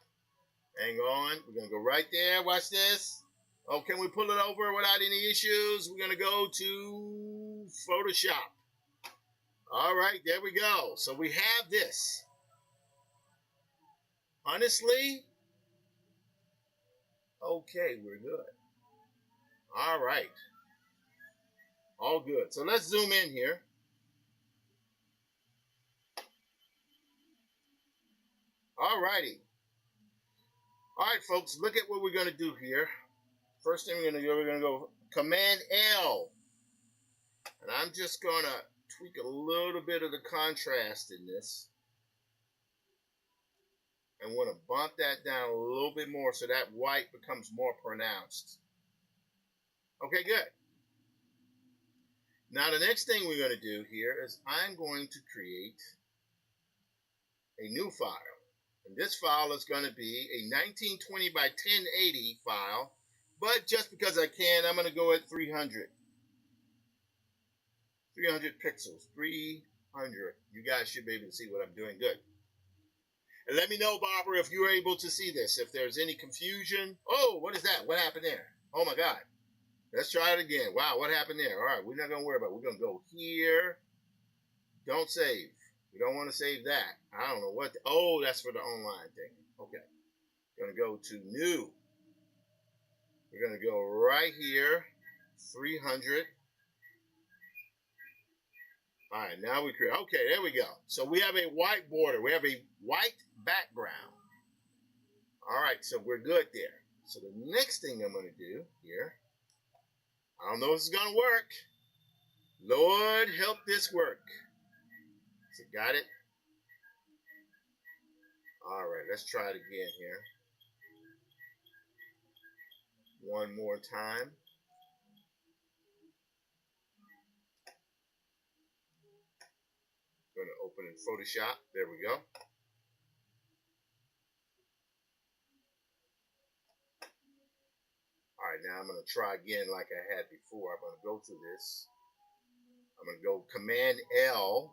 Hang on. We're going to go right there. Watch this. Oh, can we pull it over without any issues? We're going to go to Photoshop. All right, there we go. So we have this. Honestly, okay, we're good. All right. All good. So let's zoom in here. All righty. All right, folks, look at what we're going to do here. First thing we're going to go Command L. And I'm just going to tweak a little bit of the contrast in this. And want to bump that down a little bit more so that white becomes more pronounced. Okay, good. Now the next thing we're going to do here is I'm going to create a new file. And this file is going to be a 1920 by 1080 file. But just because I can, I'm going to go at 300. 300 pixels. 300. You guys should be able to see what I'm doing. Good. And let me know, Barbara, if you're able to see this. If there's any confusion. Oh, what is that? What happened there? Oh, my God. Let's try it again. Wow, what happened there? All right, we're not going to worry about it. We're going to go here. Don't save. We don't want to save that. I don't know what. Oh, that's for the online thing. Okay. Going to go to new. We're going to go right here, 300. All right, now we create. Okay, there we go. So we have a white border. We have a white background. All right, so we're good there. So the next thing I'm going to do here, I don't know if this is going to work. Lord, help this work. So got it? All right, let's try it again here. One more time. Going to open in Photoshop. There we go. All right, now I'm going to try again like I had before. I'm going to go through this. I'm going to go Command L.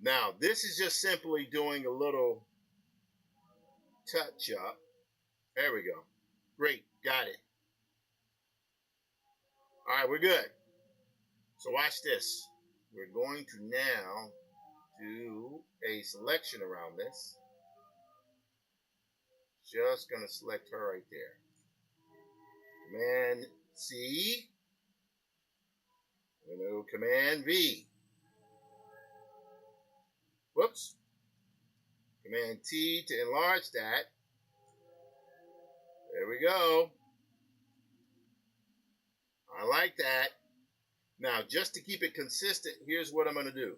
Now, this is just simply doing a little touch up. There we go. Great, got it. All right, we're good. So watch this. We're going to now do a selection around this. Just going to select her right there. Command C. I'm going to go Command V. Whoops. Command T to enlarge that. There we go. I like that. Now, just to keep it consistent, here's what I'm going to do.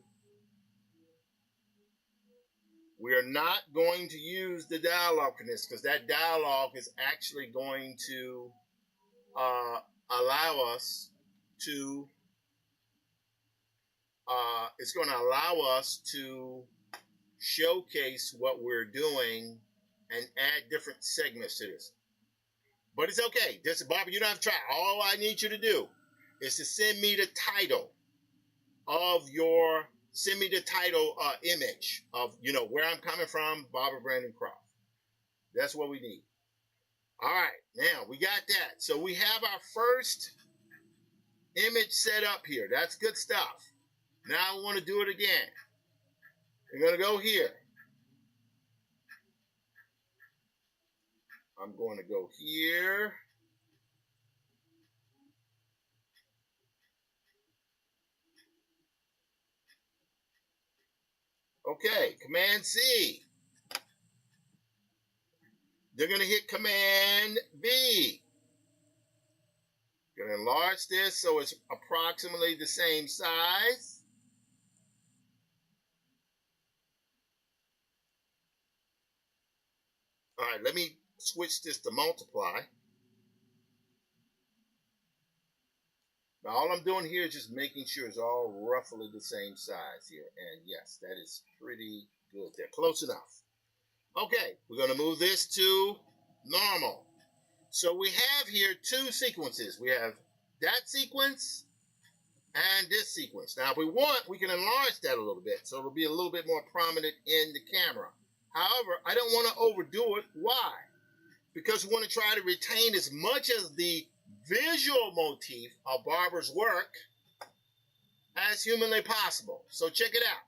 We are not going to use the dialogue for this because that dialogue is actually going to allow us to it's going to allow us to showcase what we're doing and add different segments to this. But it's okay. This, Barbara, you don't have to try. All I need you to do is to send me the title of your, send me the title image of, where I'm coming from, Barbara Brandon Croft. That's what we need. All right, now we got that. So we have our first image set up here. That's good stuff. Now I want to do it again. We're going to go here. I'm going to go here. Okay, Command C. They're going to hit Command B. Going to enlarge this so it's approximately the same size. All right, let me switch this to multiply. Now, all I'm doing here is just making sure it's all roughly the same size here. And yes, that is pretty good there. Close enough. Okay, we're going to move this to normal. So we have here two sequences. We have that sequence and this sequence. Now, if we want, we can enlarge that a little bit so it'll be a little bit more prominent in the camera. However, I don't want to overdo it. Why? Because we want to try to retain as much as the visual motif of Barbara's work as humanly possible. So check it out.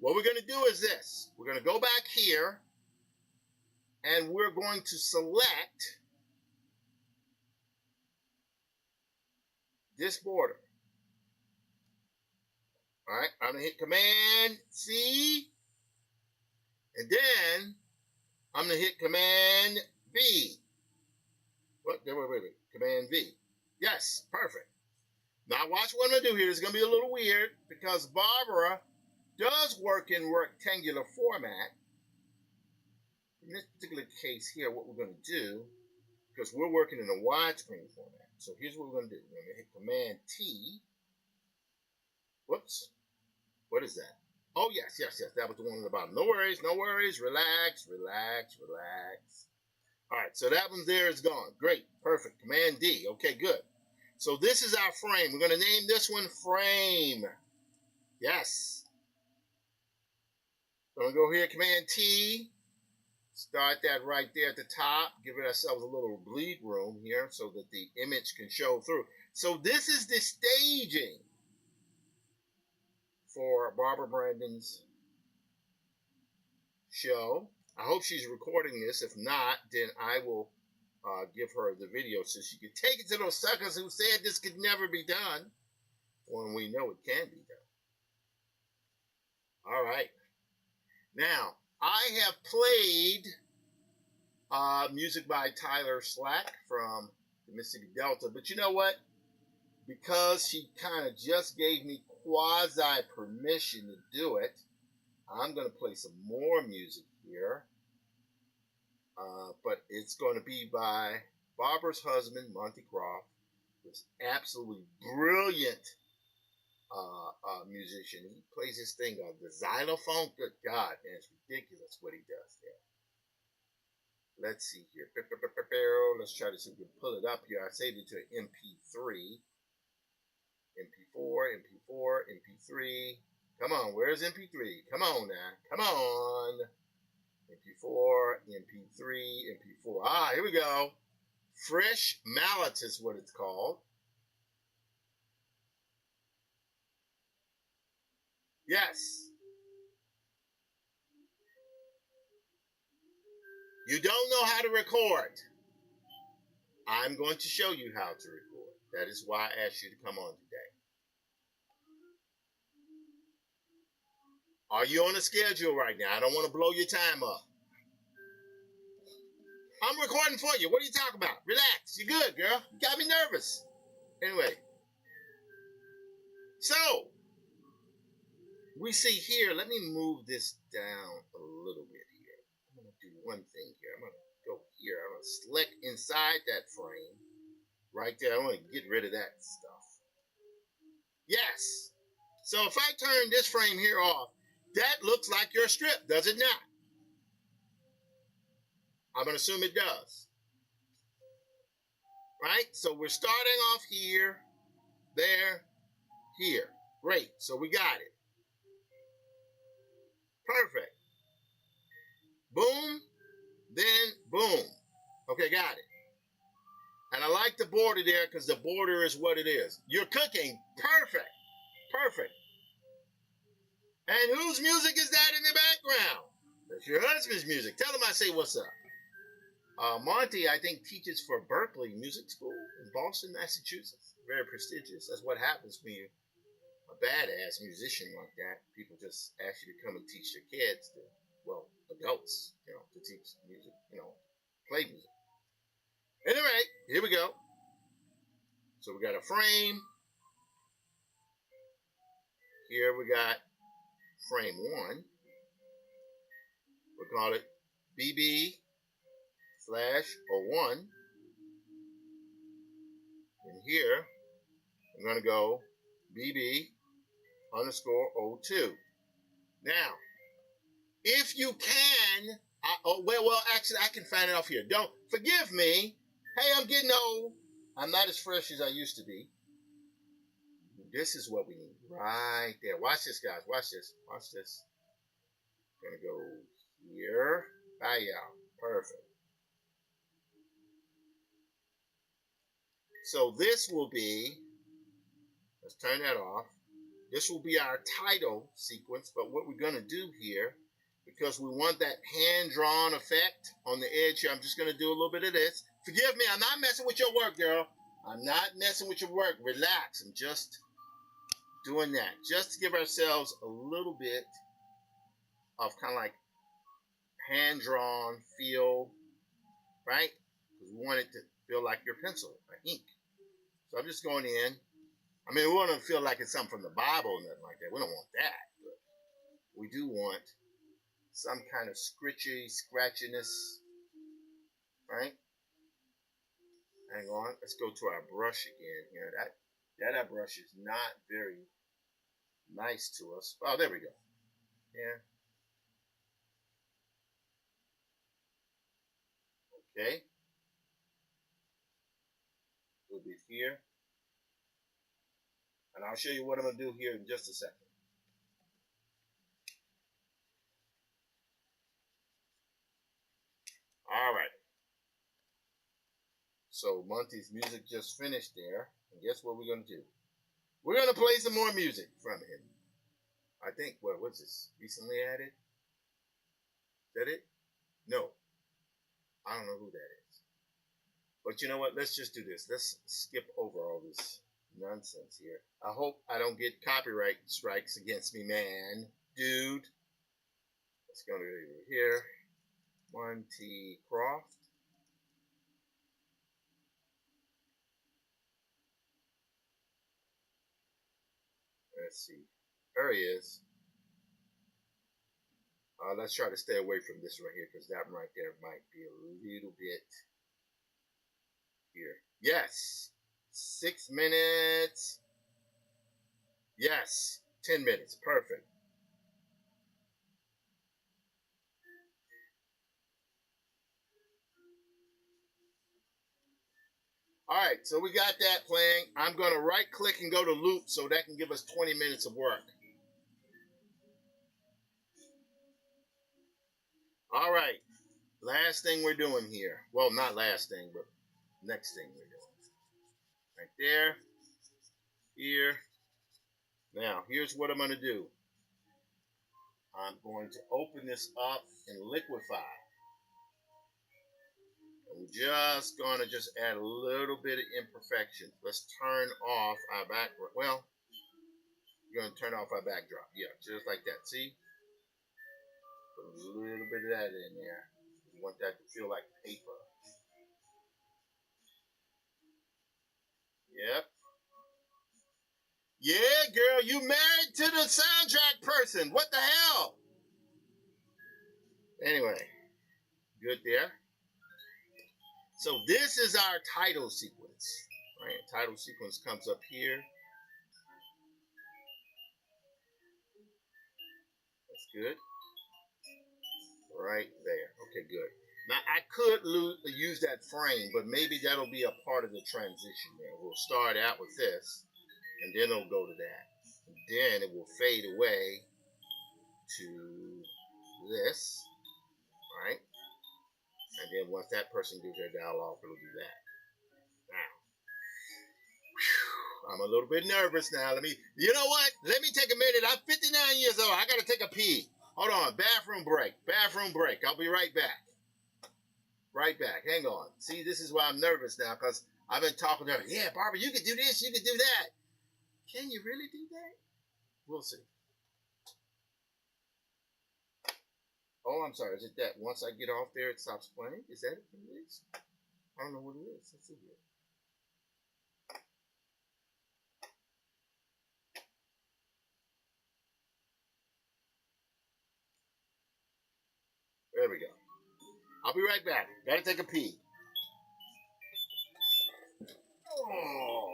What we're going to do is this. We're going to go back here and we're going to select this border. All right, I'm going to hit Command C, and then I'm going to hit Command V. What? Wait. Command V. Yes, perfect. Now watch what I'm going to do here. It's going to be a little weird because Barbara does work in rectangular format. In this particular case here, what we're going to do, because we're working in a widescreen format. So here's what we're going to do. We're going to hit Command T. Whoops. What is that? Oh, yes. That was the one on the bottom. No worries. Relax. All right, so that one there is gone. Great. Perfect. Command D. Okay, good. So this is our frame. We're going to name this one Frame. Yes. So I'm going to go here, Command T. Start that right there at the top. Give ourselves a little bleed room here so that the image can show through. So this is the staging for Barbara Brandon's show. I hope she's recording this. If not, then I will give her the video so she can take it to those suckers who said this could never be done when we know it can be done. All right. Now, I have played music by Tyler Slack from the Mississippi Delta, but you know what? Because she kind of just gave me quasi permission to do it, I'm going to play some more music here. But it's going to be by Barbara's husband, Monty Croft, who's absolutely brilliant musician. He plays this thing on the xylophone. Good God, man, it's ridiculous what he does there. Let's see here. Let's try to see if we can pull it up here. I saved it to an MP3. MP4, MP4, MP3. Come on, where's MP3? Come on now. Come on. MP4, MP3, MP4. Ah, here we go. Fresh Mallet is what it's called. Yes. You don't know how to record. I'm going to show you how to record. That is why I asked you to come on today. Are you on a schedule right now? I don't want to blow your time up. I'm recording for you. What are you talking about? Relax. You're good, girl. You got me nervous. Anyway. So, we see here, let me move this down a little bit here. I'm going to do one thing here. I'm going to go here. I'm going to select inside that frame. Right there. I want to get rid of that stuff. Yes. So if I turn this frame here off, that looks like your strip, does it not? I'm going to assume it does. Right? So we're starting off here, there, here. Great. So we got it. Perfect. Boom, then boom. Okay, got it. And I like the border there because the border is what it is. You're cooking. Perfect. Perfect. And whose music is that in the background? That's your husband's music. Tell him I say what's up. Monty, I think, teaches for Berkeley Music School in Boston, Massachusetts. Very prestigious. That's what happens when you're a badass musician like that. People just ask you to come and teach their kids, adults, to teach music, play music. Anyway, here we go. So we got a frame. Here we got frame 1. We'll call it BB/01. And here, I'm going to go BB_02. Now, if you can, actually, I can find it off here. Don't forgive me. Hey, I'm getting old. I'm not as fresh as I used to be. This is what we need right there. Watch this, guys. Watch this. Watch this. I'm going to go here. Bye, y'all. Perfect. So this will be, let's turn that off. This will be our title sequence, but what we're going to do here, because we want that hand-drawn effect on the edge here, I'm just going to do a little bit of this. Forgive me, I'm not messing with your work, girl. I'm not messing with your work. Relax. I'm just doing that. Just to give ourselves a little bit of kind of like hand-drawn feel, right? Because we want it to feel like your pencil, like ink. So I'm just going in. I mean, we want to feel like it's something from the Bible or nothing like that. We don't want that. But we do want some kind of scratchiness, right? Hang on. Let's go to our brush again here. That brush is not very nice to us. Oh, there we go. Yeah. Okay. A little bit here. And I'll show you what I'm going to do here in just a second. All right. So Monty's music just finished there. And guess what we're going to do? We're going to play some more music from him. I think, what's this? Recently added? Is that it? No, I don't know who that is. But you know what? Let's just do this. Let's skip over all this nonsense here. I hope I don't get copyright strikes against me, man. Dude. Let's go to here. 1T Croft. Let's see. There he is. Let's try to stay away from this right here because that one right there might be a little bit here. Yes. 6 minutes. Yes. 10 minutes. Perfect. All right, so we got that playing. I'm going to right click and go to loop so that can give us 20 minutes of work. All right, last thing we're doing here. Well, not last thing, but next thing we're doing. Right there, here. Now, here's what I'm going to do. I'm going to open this up in Liquify. I'm just going to add a little bit of imperfection. Let's turn off our background. Well, we're going to turn off our backdrop. Yeah, just like that. See? Put a little bit of that in there. We want that to feel like paper. Yep. Yeah, girl, you married to the soundtrack person. What the hell? Anyway, good there. So this is our title sequence. Right? Title sequence comes up here. That's good. Right there. Okay, good. Now I could use that frame, but maybe that'll be a part of the transition there. We'll start out with this, and then it'll go to that. And then it will fade away to this, right? And then once that person gives their dial off, it'll do that. Now, I'm a little bit nervous now. You know what? Let me take a minute. I'm 59 years old. I got to take a pee. Hold on. Bathroom break. Bathroom break. I'll be right back. Right back. Hang on. See, this is why I'm nervous now because I've been talking to her. Yeah, Barbara, you can do this. You can do that. Can you really do that? We'll see. Oh, I'm sorry. Is it that once I get off there, it stops playing? Is that what it is? I don't know what it is. Let's see here. There we go. I'll be right back. Gotta take a pee. Oh.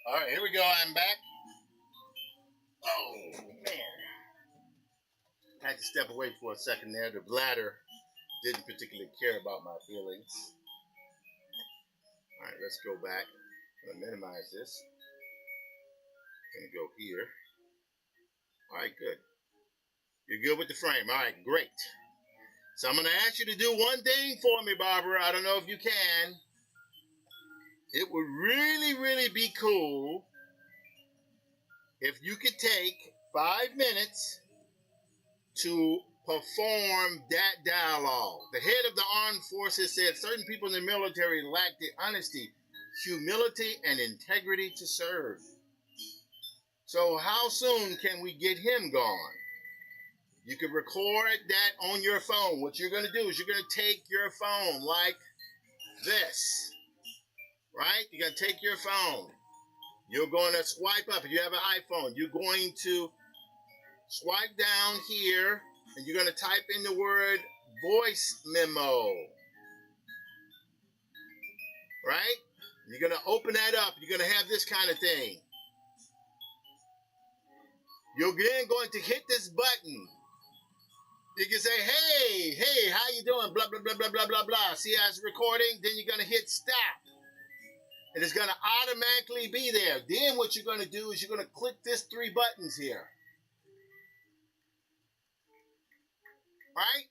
All right, here we go. I'm back. Oh, man. I had to step away for a second there. The bladder didn't particularly care about my feelings. All right, let's go back. I'm going to minimize this. I'm going to go here. All right, good. You're good with the frame. All right, great. So I'm going to ask you to do one thing for me, Barbara. I don't know if you can. It would really, really be cool if you could take 5 minutes to perform that dialogue. The head of the armed forces said certain people in the military lack the honesty, humility, and integrity to serve. So how soon can we get him gone? You can record that on your phone. What you're going to do is you're going to take your phone like this, right? You're going to take your phone. You're going to swipe up. If you have an iPhone, you're going to swipe down here, and you're going to type in the word voice memo, right? You're going to open that up. You're going to have this kind of thing. You're then going to hit this button. You can say, hey, how you doing? Blah, blah, blah, blah, blah, blah, blah. See how it's recording? Then you're going to hit stop. And it's going to automatically be there. Then what you're going to do is you're going to click this 3 buttons here. Right?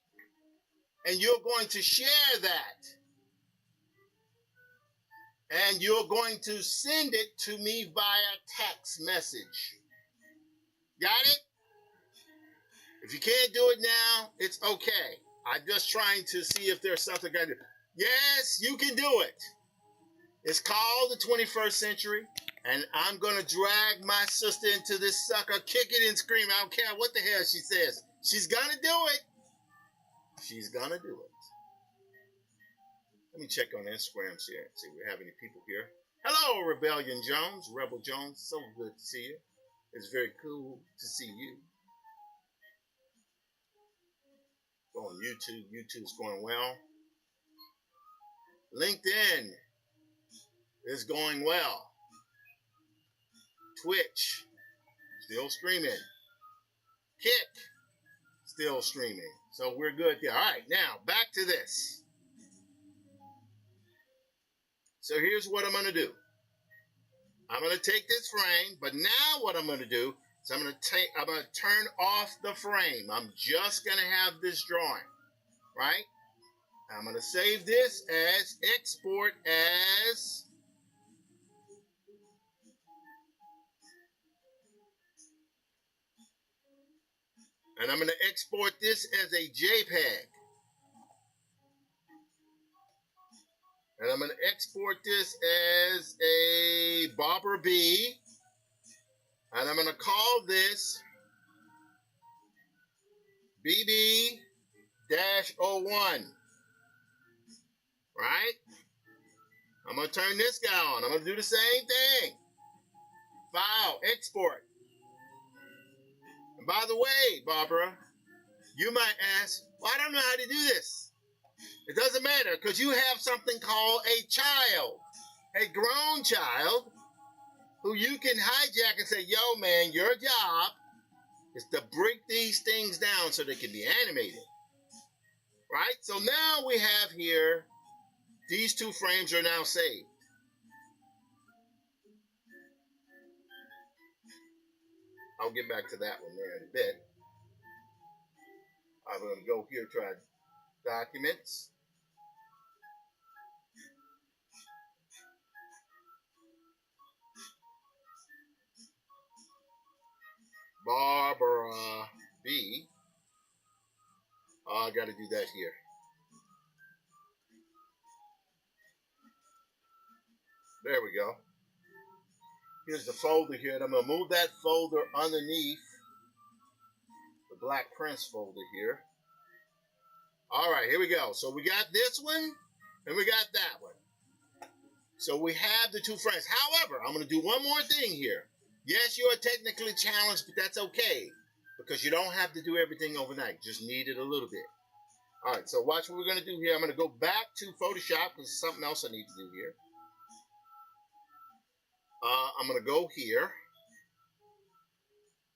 And you're going to share that. And you're going to send it to me via text message. Got it? If you can't do it now, it's okay. I'm just trying to see if there's something I can do. Yes, you can do it. It's called the 21st century, and I'm going to drag my sister into this sucker, kick it and scream. I don't care what the hell she says. She's going to do it. She's going to do it. Let me check on Instagram here, see if we have any people here. Hello, Rebellion Jones, Rebel Jones. So good to see you. It's very cool to see you. Go on YouTube. YouTube's going well. LinkedIn is going well. Twitch, still streaming. Kick, still streaming. So we're good there. All right, now back to this. So here's what I'm going to do. I'm going to take this frame, but now what I'm going to do is I'm going to turn off the frame. I'm just going to have this drawing, right? I'm going to save this as export as and I'm going to export this as a JPEG. And I'm going to export this as a Bobber B. And I'm going to call this BB-01. Right? I'm going to turn this guy on. I'm going to do the same thing. File, export. And by the way, Barbara, you might ask, well, I don't know how to do this. It doesn't matter because you have something called a child, a grown child, who you can hijack and say, yo, man, your job is to break these things down so they can be animated. Right? So now we have here, these 2 frames are now saved. I'll get back to that one there in a bit. I'm going to go here to our documents. Barbara B. I got to do that here. There we go. Here's the folder here, and I'm going to move that folder underneath the Black Prince folder here. All right, here we go. So we got this one, and we got that one. So we have the 2 frames. However, I'm going to do one more thing here. Yes, you are technically challenged, but that's okay, because you don't have to do everything overnight. Just need it a little bit. All right, so watch what we're going to do here. I'm going to go back to Photoshop, because there's something else I need to do here. I'm going to go here.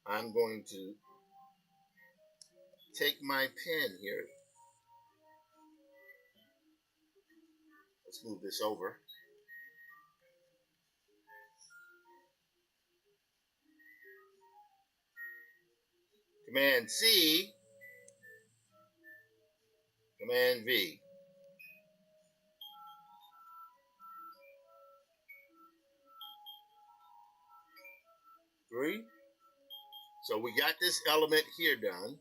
I'm going to take my pen here. Let's move this over. Command C, Command V. Three, So we got this element here done.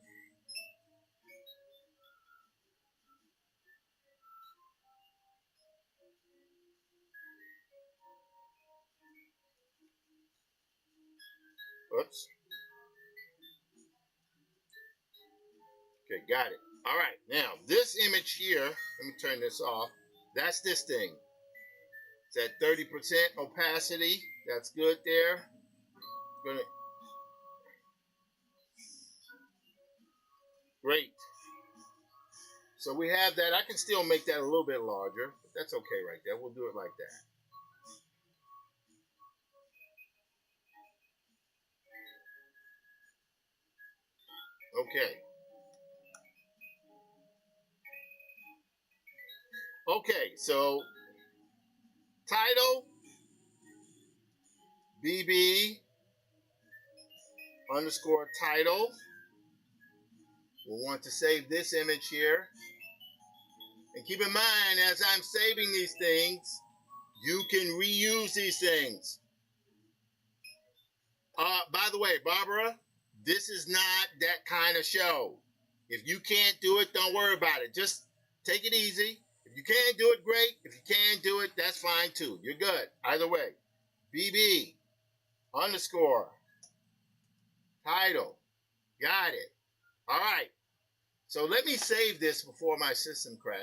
Oops. Okay, got it. All right, now this image here, let me turn this off. That's this thing. It's at 30% opacity. That's good there. Great. So we have that. I can still make that a little bit larger, but that's okay right there. We'll do it like that. Okay. Okay, so title, BB underscore title. We'll want to save this image here. And keep in mind, as I'm saving these things, you can reuse these things. By the way, Barbara, this is not that kind of show. If you can't do it, don't worry about it. Just take it easy. If you can't do it, great. If you can't do it, that's fine too. You're good. Either way. BB underscore title. Got it. All right. So let me save this before my system crash.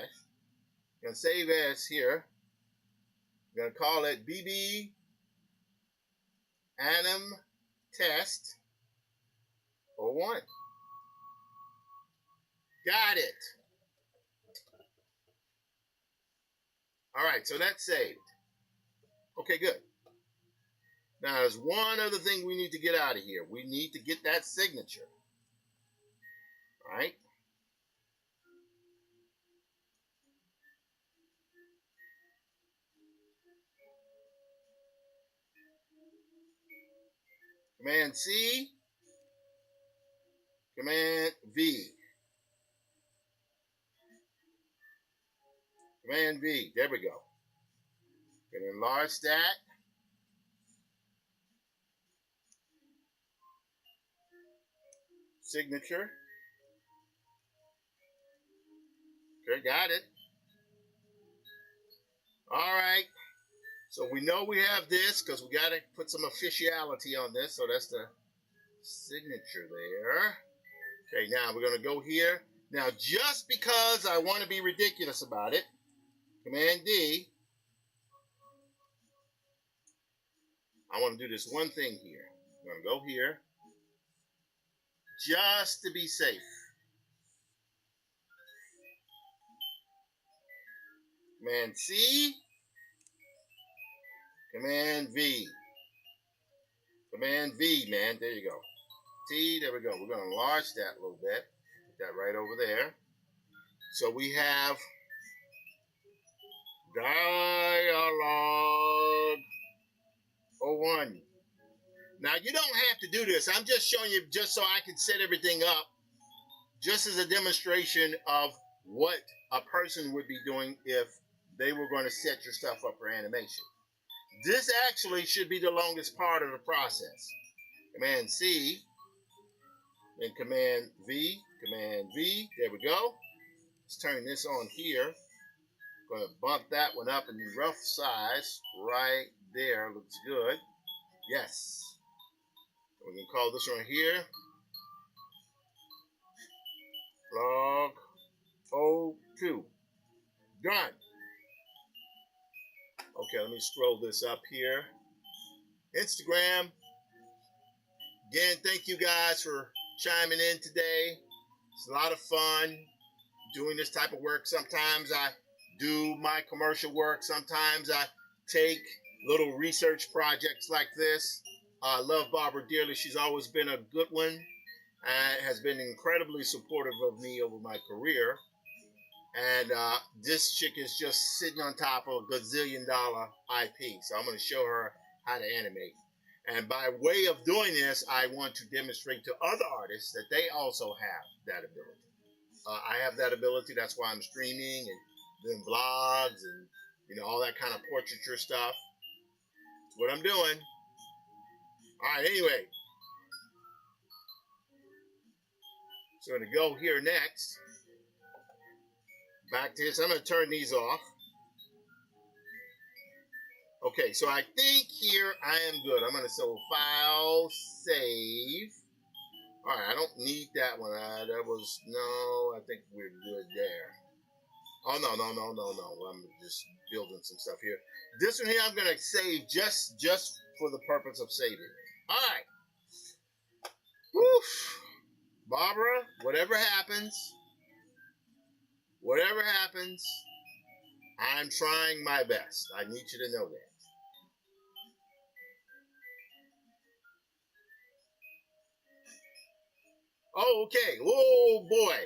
I'm going to save as here. I'm going to call it BB Anim Test 01. Got it. All right, so that's saved. Okay, good. Now, there's one other thing we need to get out of here. We need to get that signature. All right? Command C, Command V. Command V. There we go. Gonna enlarge that. Signature. Okay, got it. All right. So we know we have this because we got to put some officiality on this. So that's the signature there. Okay, now we're going to go here. Now, just because I want to be ridiculous about it, Command D, I want to do this one thing here. I'm going to go here just to be safe. Command C, Command V. Command V, man. There you go. T, there we go. We're going to enlarge that a little bit. Put that right over there. So we have Dialog 01. Now, you don't have to do this. I'm just showing you just so I can set everything up, just as a demonstration of what a person would be doing if they were going to set your stuff up for animation. This actually should be the longest part of the process. Command C, then Command V, there we go. Let's turn this on here. Going to bump that one up in the rough size right there. Looks good. Yes. We're going to call this one here log 02. Done. Okay, let me scroll this up here. Instagram. Again, thank you guys for chiming in today. It's a lot of fun doing this type of work. Sometimes I do my commercial work. Sometimes I take little research projects like this. I love Barbara dearly. She's always been a good one and has been incredibly supportive of me over my career. And this chick is just sitting on top of a gazillion-dollar IP. So I'm going to show her how to animate. And by way of doing this, I want to demonstrate to other artists that they also have that ability. I have that ability. That's why I'm streaming and doing vlogs and all that kind of portraiture stuff. That's what I'm doing. All right, anyway. So I'm going to go here next. Back to this. I'm going to turn these off. Okay, so I think here I am good. I'm going to so file, save. All right, I don't need that one. That was, no, I think we're good there. Oh, no. I'm just building some stuff here. This one here I'm going to save just for the purpose of saving. All right. Whew. Barbara, whatever happens, I'm trying my best. I need you to know that. Oh, okay. Oh, boy.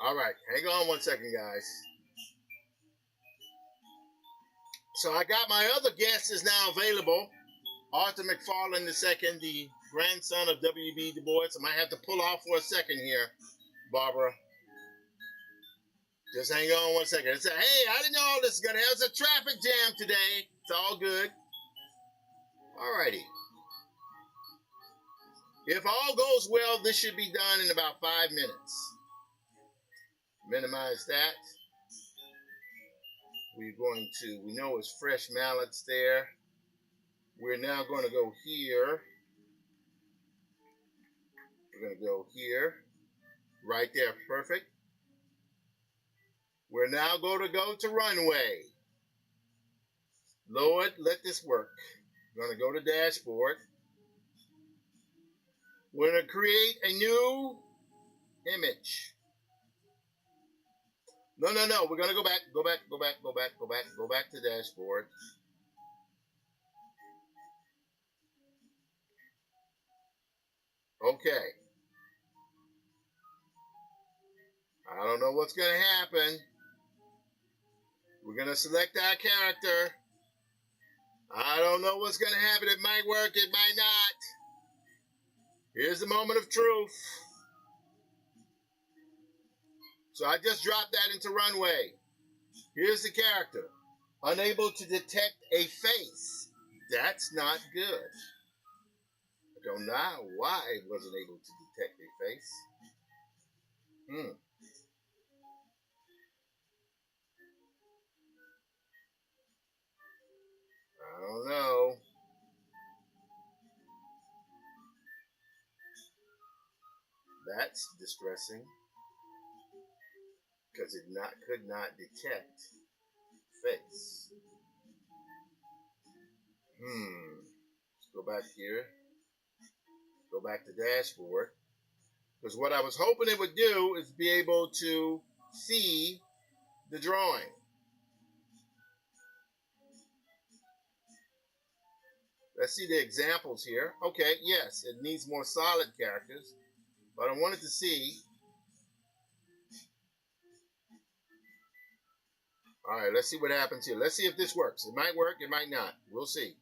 All right. Hang on one second, guys. So I got my other guest is now available. Arthur McFarlane II, the grandson of W.B. Du Bois. I might have to pull off for a second here, Barbara. Just hang on one second. It's hey, I didn't know all this is going to happen. It's a traffic jam today. It's all good. All righty. If all goes well, this should be done in about 5 minutes. Minimize that. We're going to, we know it's fresh mallets there. We're now going to go here. We're going to go here. Right there, perfect. We're now going to go to runway. Lord, let this work. We're going to go to dashboard. We're going to create a new image. No. We're going to go back to dashboard. Okay. I don't know what's going to happen. We're going to select our character. I don't know what's going to happen. It might work. It might not. Here's the moment of truth. So I just dropped that into runway. Here's the character. Unable to detect a face. That's not good. I don't know why it wasn't able to detect a face. I don't know. That's distressing. Because it could not detect face. Let's go back here. Go back to dashboard. Because what I was hoping it would do is be able to see the drawing. Let's see the examples here. Okay, yes, it needs more solid characters, but I wanted to see. All right, let's see what happens here. Let's see if this works. It might work, it might not. We'll see.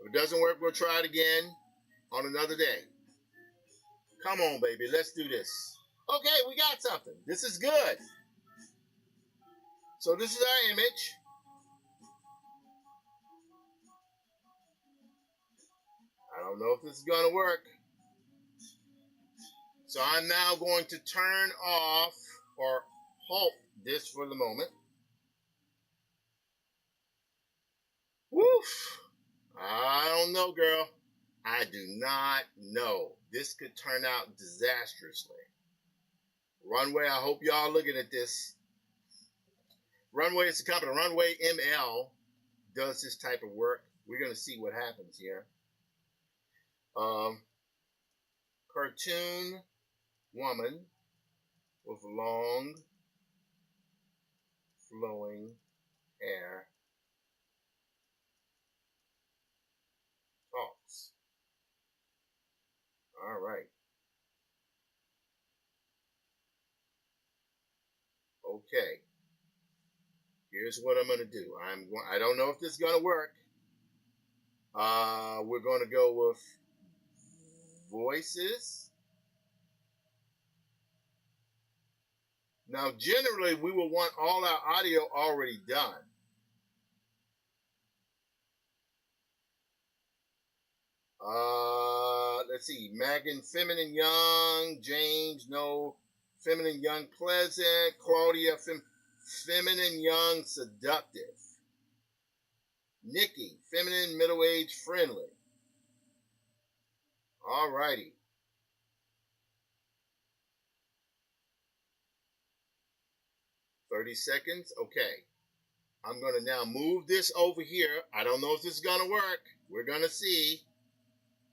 If it doesn't work, we'll try it again on another day. Come on, baby, let's do this. Okay, we got something. This is good. So this is our image. I don't know if this is going to work. So I'm now going to turn off or halt this for the moment. Woof. I don't know, girl. I do not know. This could turn out disastrously. Runway, I hope y'all looking at this. Runway is the company. Runway ML does this type of work. We're going to see what happens here. Cartoon woman with long flowing hair talks. All right. Okay. Here's what I'm going to do. I don't know if this is going to work. We're going to go with voices. Now, generally, we will want all our audio already done. Let's see. Megan, Feminine Young. James, no. Feminine Young, Pleasant. Claudia, Feminine Young, Seductive. Nikki, Feminine, Middle-aged, Friendly. All righty. 30 seconds. Okay. I'm going to now move this over here. I don't know if this is going to work. We're going to see.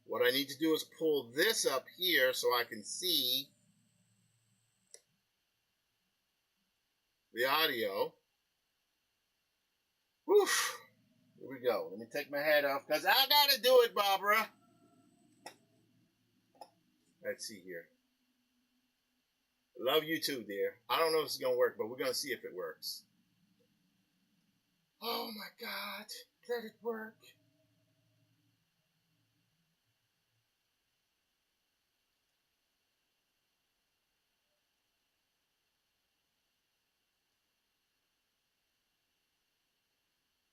What I need to do is pull this up here so I can see the audio. Whew. Here we go. Let me take my hat off because I got to do it, Barbara. Let's see here. Love you too, dear. I don't know if it's going to work, but we're going to see if it works. Oh, my God. Let it work.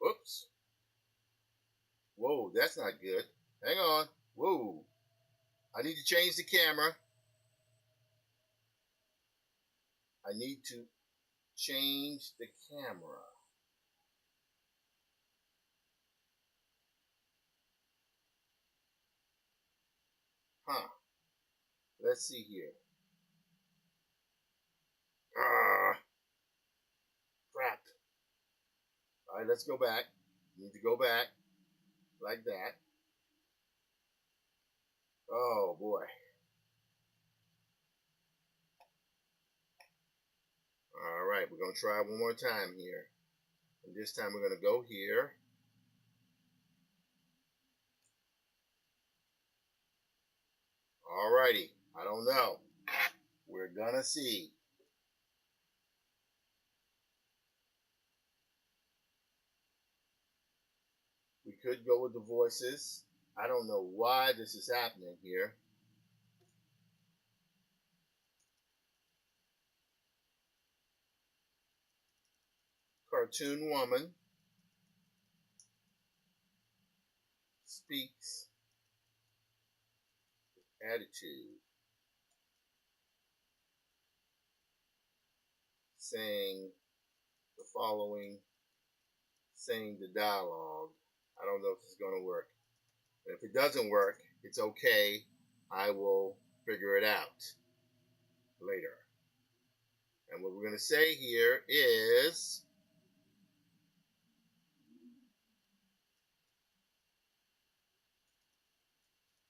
Oops. Whoa, that's not good. Hang on. Whoa. I need to change the camera. I need to change the camera. Huh. Let's see here. Crap. All right, let's go back. Need to go back like that. Oh, boy. All right, we're going to try one more time here. And this time we're going to go here. All righty. I don't know. We're going to see. We could go with the voices. I don't know why this is happening here. Cartoon woman speaks attitude, saying the following, saying the dialogue. I don't know if it's going to work. And if it doesn't work, it's okay. I will figure it out later. And what we're going to say here is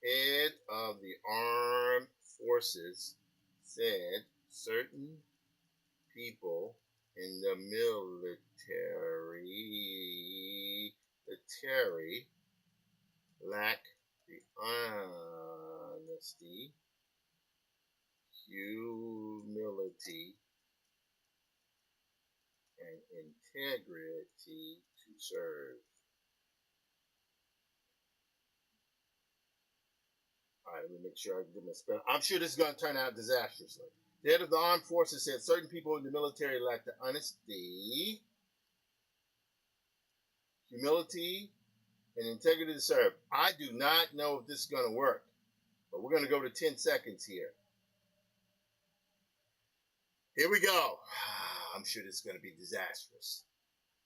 head of the armed forces said certain people in the military lack the honesty, humility, and integrity to serve. All right, let me make sure I get my spell. I'm sure this is going to turn out disastrously. The head of the armed forces said certain people in the military lack the honesty, humility, and integrity to serve. I do not know if this is going to work, but we're going to go to 10 seconds here. Here we go. I'm sure this is going to be disastrous.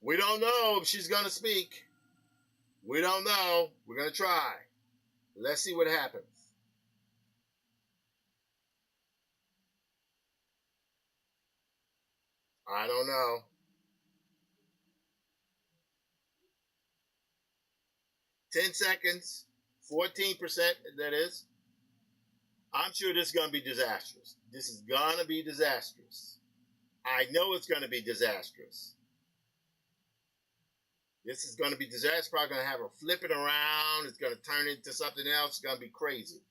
We don't know if she's going to speak. We don't know. We're going to try. Let's see what happens. I don't know. 10 seconds. 14%, that is. I'm sure this is going to be disastrous. This is going to be disastrous. I know it's going to be disastrous. This is going to be disastrous. Probably going to have her flipping around. It's going to turn into something else. It's going to be crazy.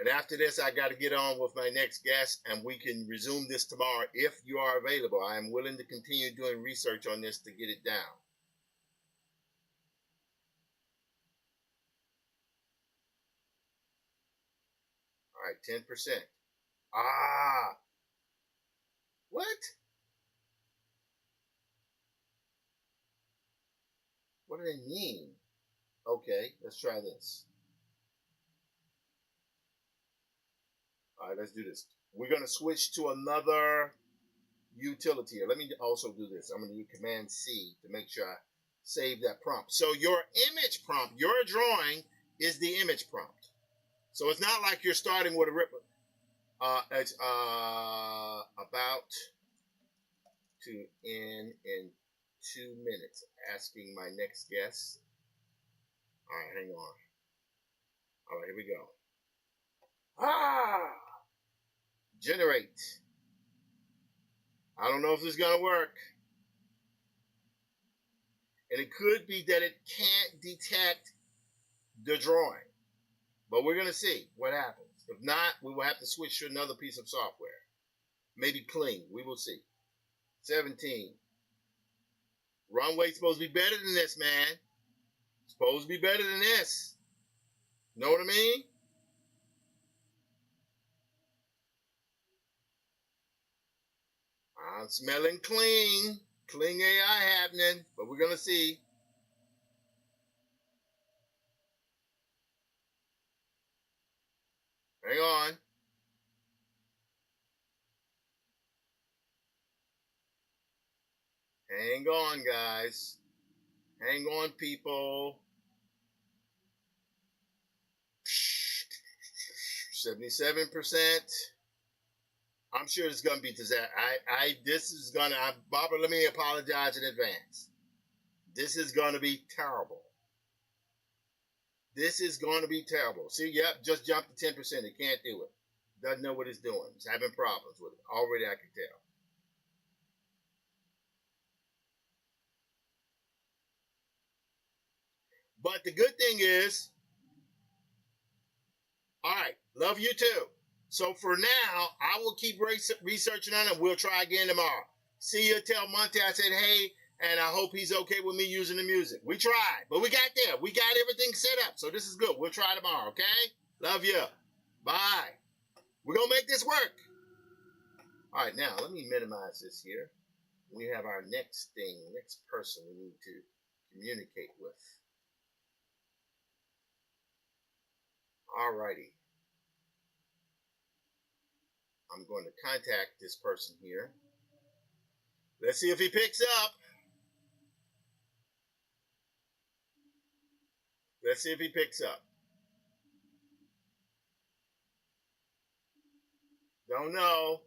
And after this, I got to get on with my next guest, and we can resume this tomorrow if you are available. I am willing to continue doing research on this to get it down. All right, 10%. Ah, what? What do they mean? Okay, let's try this. All right, let's do this. We're going to switch to another utility here. Let me also do this. I'm going to do Command C to make sure I save that prompt. So your image prompt, your drawing is the image prompt. So it's not like you're starting with a rip. It's about to end in 2 minutes. Asking my next guest. All right, hang on. All right, here we go. Generate. I don't know if this is going to work. And it could be that it can't detect the drawing. But we're going to see what happens. If not, we will have to switch to another piece of software. Maybe Kling. We will see. 17. Runway's supposed to be better than this, man. Supposed to be better than this. Know what I mean? I'm smelling Kling. Kling AI happening. But we're going to see. Hang on. Hang on, guys. Hang on, people. 77%. I'm sure it's gonna be disaster. Barbara, let me apologize in advance. This is gonna be terrible. This is gonna be terrible. See, yep, just jumped to 10%. It can't do it. Doesn't know what it's doing. It's having problems with it. Already I can tell. But the good thing is, all right, love you too. So for now, I will keep researching on it. We'll try again tomorrow. See you. Tell Monte I said hey, and I hope he's okay with me using the music. We tried, but we got there. We got everything set up, so this is good. We'll try tomorrow, okay? Love you. Bye. We're going to make this work. All right, now let me minimize this here. We have our next person we need to communicate with. All righty. I'm going to contact this person here. Let's see if he picks up. Let's see if he picks up. Don't know.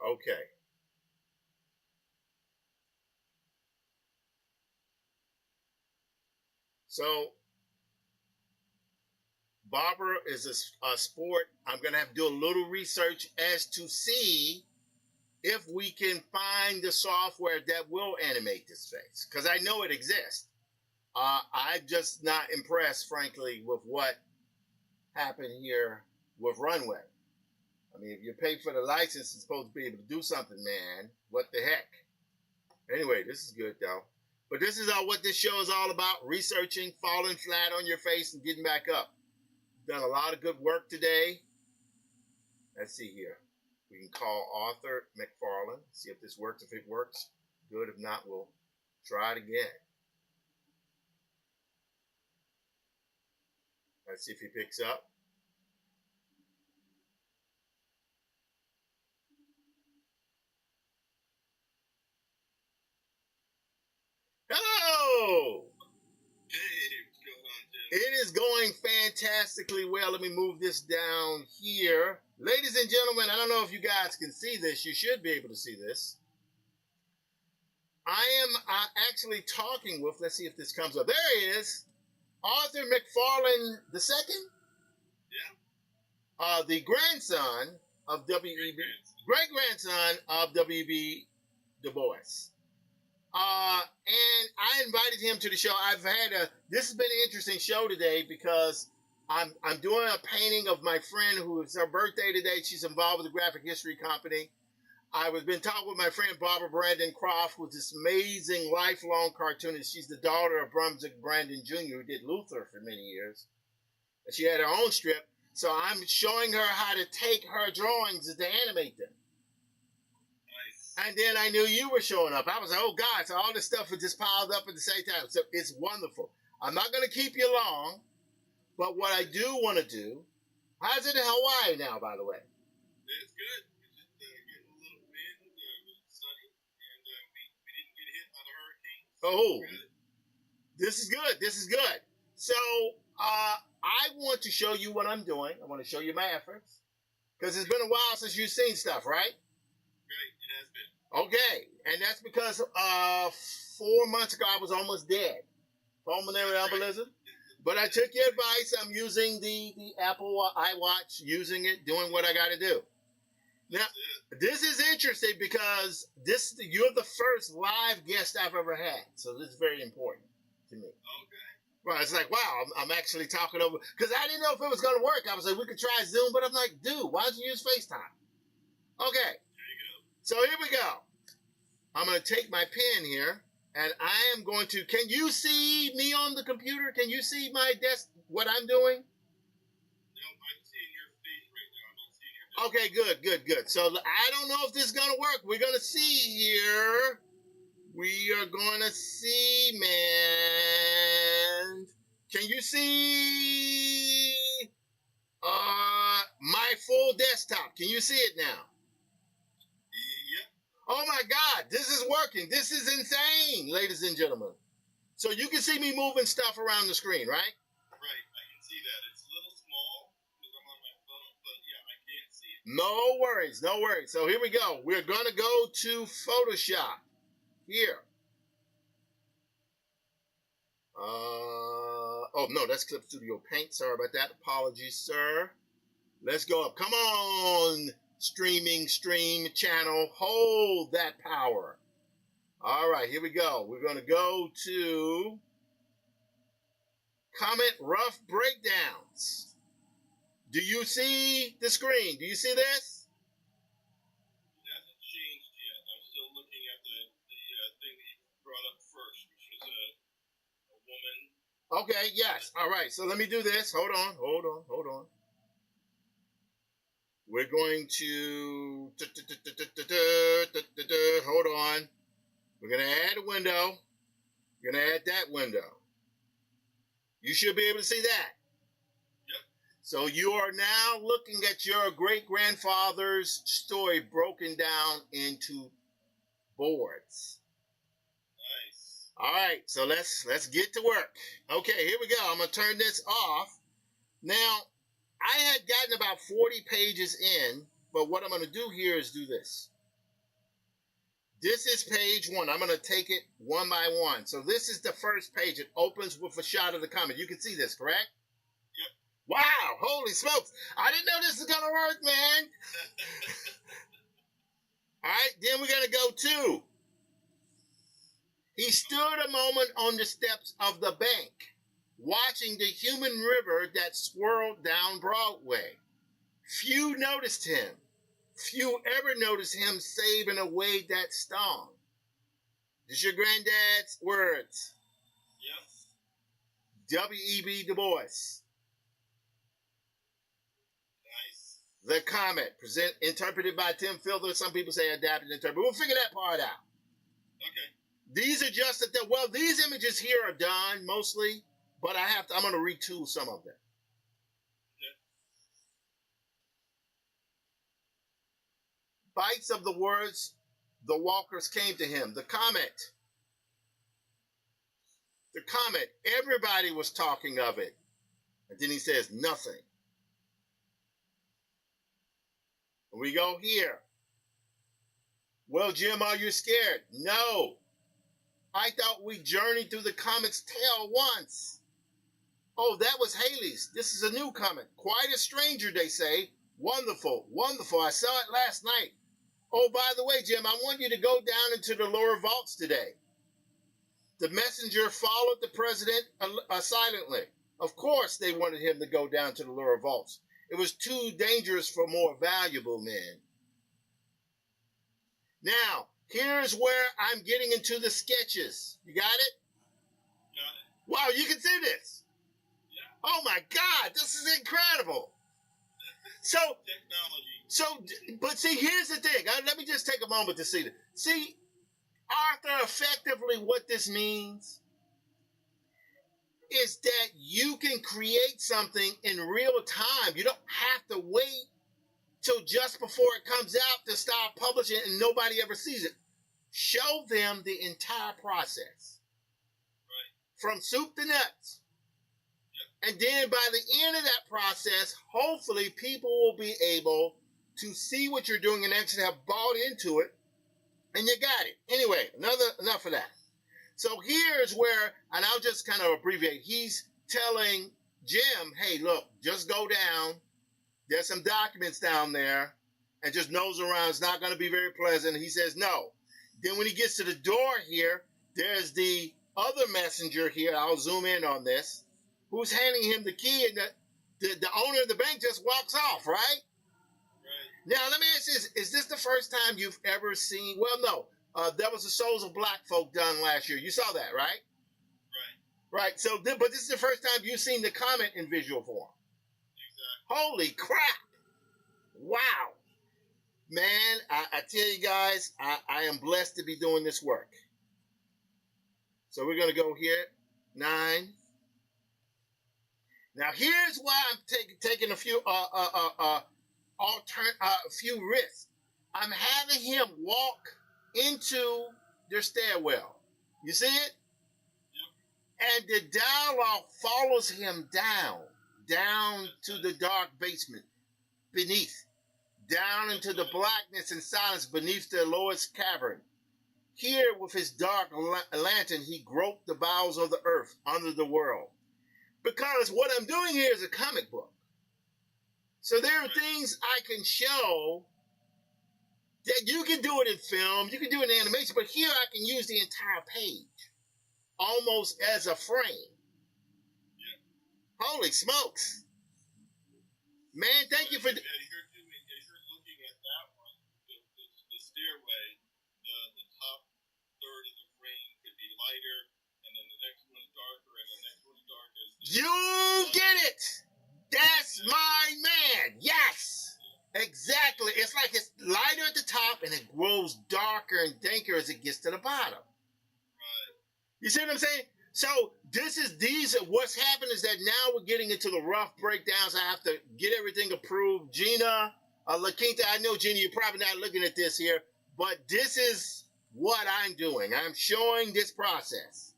Okay. So, Barbara is a sport. I'm going to have to do a little research as to see if we can find the software that will animate this face. Because I know it exists. I'm just not impressed, frankly, with what happened here with Runway. I mean, if you pay for the license, it's supposed to be able to do something, man. What the heck? Anyway, this is good, though. But this is what this show is all about, researching, falling flat on your face, and getting back up. Done a lot of good work today. Let's see here. We can call Arthur McFarlane, see if this works. If it works, good. If not, we'll try it again. Let's see if he picks up. Hello! Hey, what's going on, Jim? It is going fantastically well. Let me move this down here. Ladies and gentlemen, I don't know if you guys can see this. You should be able to see this. I am actually talking with, let's see if this comes up. There he is, Arthur McFarlane II. Yeah. the grandson of great-grandson of W.E.B. Du Bois. And I invited him to the show. This has been an interesting show today because I'm doing a painting of my friend who is her birthday today. She's involved with the graphic history company. I've been talking with my friend Barbara Brandon Croft, who's this amazing lifelong cartoonist. She's the daughter of Brunswick Brandon Jr., who did Luther for many years. And she had her own strip. So I'm showing her how to take her drawings and to animate them. And then I knew you were showing up. I was like, oh, God, so all this stuff was just piled up at the same time. So it's wonderful. I'm not going to keep you long, but what I do want to do, how's it in Hawaii now, by the way? It's good. It's just getting a little wind, sunny, and we didn't get hit by the hurricane. Oh, this is good. This is good. So I want to show you what I'm doing. I want to show you my efforts because it's been a while since you've seen stuff, right? Right, it has been. Okay, and that's because 4 months ago I was almost dead, pulmonary embolism. But I took your advice. I'm using the Apple iWatch, using it, doing what I got to do. Now, this is interesting because you're the first live guest I've ever had, so this is very important to me. Okay. Well, it's like, wow, I'm actually talking over, because I didn't know if it was going to work. I was like, we could try Zoom, but I'm like, dude, why don't you use FaceTime? Okay. So here we go. I'm going to take my pen here, and I am going to, can you see me on the computer? Can you see my desk, what I'm doing? No, I'm seeing your face right now. I'm not seeing your desk. Okay, good. So I don't know if this is going to work. We're going to see here. We are going to see, man. Can you see my full desktop? Can you see it now? Oh my God, this is working. This is insane, ladies and gentlemen. So you can see me moving stuff around the screen, right? Right, I can see that. It's a little small because I'm on my phone, but yeah, I can't see it. No worries. So here we go. We're going to go to Photoshop. Here. Oh, no, that's Clip Studio Paint. Sorry about that. Apologies, sir. Let's go up. Come on, stream channel. Hold that power. All right, here we go. We're going to go to Comment Rough Breakdowns. Do you see the screen? Do you see this? It hasn't changed yet. I'm still looking at the thing that you brought up first, which is a woman. Okay, yes. All right, so let me do this. Hold on. We're going to, hold on. We're going to add a window. We're going to add that window. You should be able to see that. Yep. So you are now looking at your great-grandfather's story broken down into boards. Nice. All right, so let's get to work. Okay, here we go. I'm going to turn this off. Now, I had gotten about 40 pages in, but what I'm going to do here is do this. This is page 1. I'm going to take it one by one. So this is the first page. It opens with a shot of the comet. You can see this, correct? Yep. Wow, holy smokes. I didn't know this was going to work, man. All right, then we're going to go to. He stood a moment on the steps of the bank, watching the human river that swirled down Broadway. Few noticed him. Few ever noticed him save in a way that stung. This is your granddad's words. Yep. W.E.B. Du Bois. Nice. The Comet, interpreted by Tim Fielder. Some people say adapted, interpreted. We'll figure that part out. Okay. These are just these images here are done mostly, but I'm going to retool some of them. Bites of the words the walkers came to him. The comet. Everybody was talking of it. And then he says nothing. We go here. Well, Jim, are you scared? No. I thought we journeyed through the comet's tail once. Oh, that was Haley's. This is a new comment. Quite a stranger, they say. Wonderful, wonderful. I saw it last night. Oh, by the way, Jim, I want you to go down into the lower vaults today. The messenger followed the president silently. Of course, they wanted him to go down to the lower vaults. It was too dangerous for more valuable men. Now, here's where I'm getting into the sketches. You got it? Got it. Wow, you can see this. Yeah. Oh my God, this is incredible. Technology. But see, here's the thing. Let me just take a moment to see this. See, Arthur, effectively what this means is that you can create something in real time. You don't have to wait till just before it comes out to start publishing and nobody ever sees it. Show them the entire process. Right. From soup to nuts. Yep. And then by the end of that process, hopefully people will be able to see what you're doing and actually have bought into it. And you got it. Anyway, enough of that. So here's where, and I'll just kind of abbreviate. He's telling Jim, hey, look, just go down. There's some documents down there, and just nose around. It's not going to be very pleasant. He says no. Then when he gets to the door here, there's the other messenger here. I'll zoom in on this, who's handing him the key, and the owner of the bank just walks off, right? Now, let me ask you this. Is this the first time you've ever seen, well, no, that was the Souls of Black Folk done last year. You saw that, right? Right. So, but this is the first time you've seen the comet in visual form. Exactly. Holy crap. Wow. Man, I tell you guys, I am blessed to be doing this work. So we're going to go here, 9. Now, here's why I'm taking a few few risks. I'm having him walk into their stairwell. You see it? Yep. And the dialogue follows him down to the dark basement beneath, down into the blackness and silence beneath the lowest cavern. Here, with his dark lantern, he groped the bowels of the earth under the world. Because what I'm doing here is a comic book. So there are things I can show that you can do it in film, you can do it in animation, but here I can use the entire page, almost as a frame. Yeah. Holy smokes. Man, thank you for... As you're looking at that one, the stairway, the top third of the frame could be lighter, and then the next one's darker, and the next one's darker. You get it! That's my man. Yes, exactly. It's like it's lighter at the top and it grows darker and danker as it gets to the bottom. Right. You see what I'm saying? So what's happened is that now we're getting into the rough breakdowns. I have to get everything approved. Gina, La Quinta, I know, Gina, you're probably not looking at this here, but this is what I'm doing. I'm showing this process.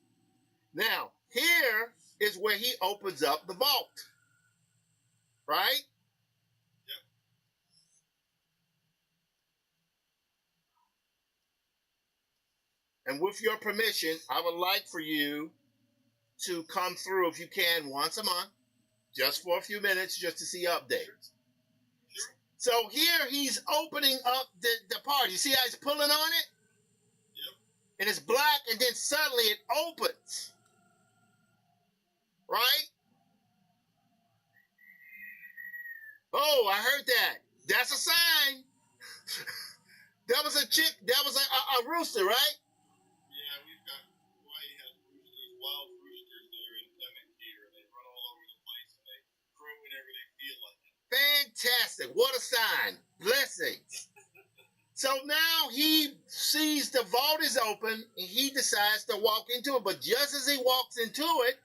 Now, here is where he opens up the vault. Right? Yep. And with your permission, I would like for you to come through, if you can, once a month, just for a few minutes, just to see updates. Sure. So here he's opening up the part. You see how he's pulling on it? Yep. And it's black, and then suddenly it opens. Right? Oh, I heard that. That's a sign. That was a chick. That was a rooster, right? Yeah, we've got Hawaii has roosters, wild roosters that are endemic here. They run all over the place and they crow whenever they feel like it. Fantastic. What a sign. Blessings. So now he sees the vault is open and he decides to walk into it. But just as he walks into it,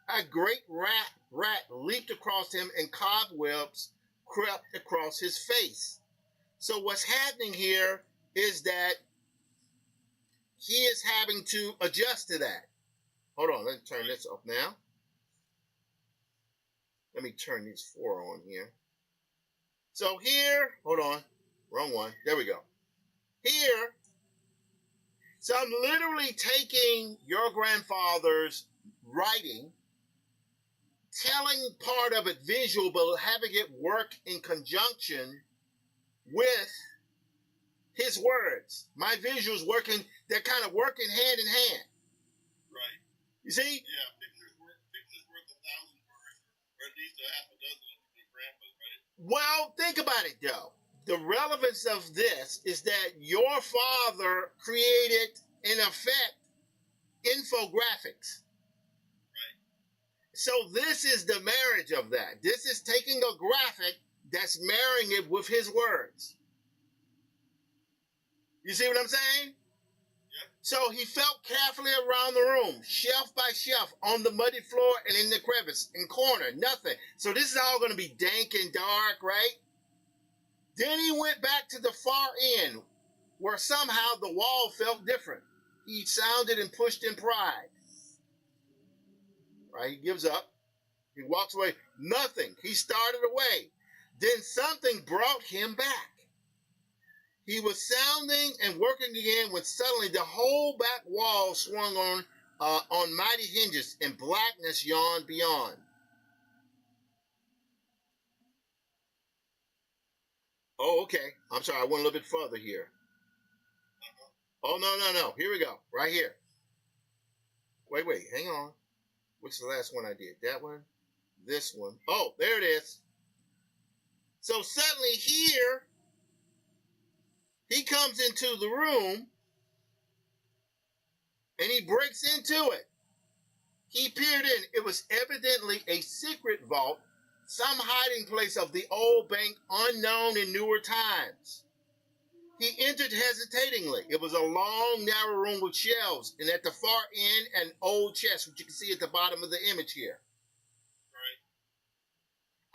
a great rat leaped across him and cobwebs crept across his face. So what's happening here is that he is having to adjust to that. Hold on, let me turn this off now. Let me turn these 4 on here. So here, hold on, wrong one. There we go. Here, so I'm literally taking your grandfather's writing telling part of it visual, but having it work in conjunction with his words. My visuals working, they're kind of working hand in hand. Right. You see? Yeah, pictures worth 1,000 words, or at least a half a dozen if you grandpa's, right? Well, think about it though. The relevance of this is that your father created, in effect, infographics. Right. So this is the marriage of that. This is taking a graphic that's marrying it with his words. You see what I'm saying? Yep. So he felt carefully around the room, shelf by shelf, on the muddy floor and in the crevice, in corner, nothing. So this is all going to be dank and dark, right? Then he went back to the far end, where somehow the wall felt different. He sounded and pushed in pride. Right? He gives up. He walks away. Nothing. He started away. Then something brought him back. He was sounding and working again when suddenly the whole back wall swung on mighty hinges and blackness yawned beyond. Oh, okay. I'm sorry. I went a little bit further here. Oh, no. Here we go. Right here. Wait. Hang on. Which is the last one I did? That one? This one. Oh, there it is. So suddenly here, he comes into the room and he breaks into it. He peered in. It was evidently a secret vault, some hiding place of the old bank unknown in newer times. He entered hesitatingly. It was a long, narrow room with shelves, and at the far end, an old chest, which you can see at the bottom of the image here. Right.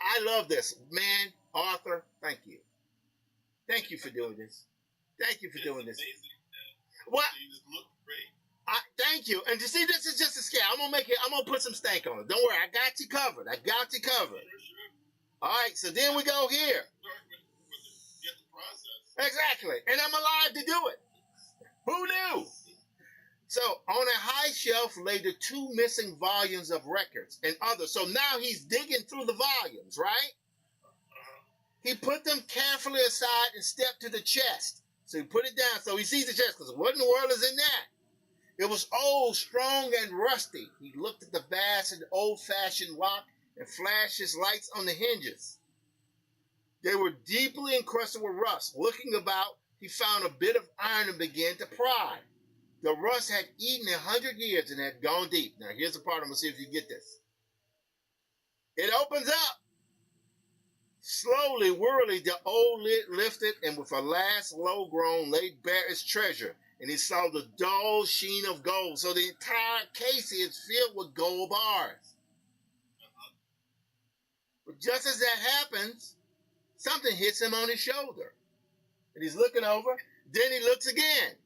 I love this. Man, Arthur, thank you. Thank you for doing this. Thank you for doing this. What? You just look great. Thank you. And you see, this is just a scale. I'm gonna put some stank on it. Don't worry, I got you covered. Sure. All right, so then we go here. Get the process. Exactly. And I'm alive to do it. Who knew? So on a high shelf lay the 2 missing volumes of records and others. So now he's digging through the volumes, right? He put them carefully aside and stepped to the chest. So he put it down. So he sees the chest because what in the world is in that? It was old, strong, and rusty. He looked at the vast and old-fashioned lock and flashed his lights on the hinges. They were deeply encrusted with rust. Looking about, he found a bit of iron and began to pry. The rust had eaten 100 years and had gone deep. Now, here's the part I'm going to see if you get this. It opens up. Slowly, wearily, the old lid lifted, and with a last low groan, laid bare its treasure. And he saw the dull sheen of gold. So the entire case is filled with gold bars. But just as that happens, something hits him on his shoulder. And he's looking over. Then he looks again.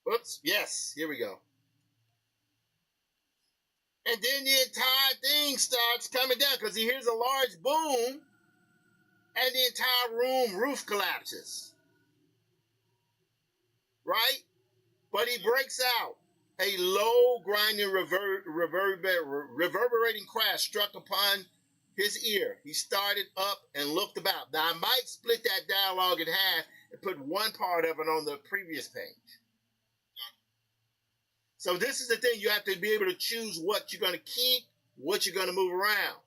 Whoops. Yes, here we go. And then the entire thing starts coming down because he hears a large boom and the entire roof collapses. Right? But he breaks out. A low, grinding, reverberating crash struck upon his ear. He started up and looked about. Now, I might split that dialogue in half and put one part of it on the previous page. So this is the thing. You have to be able to choose what you're going to keep, what you're going to move around.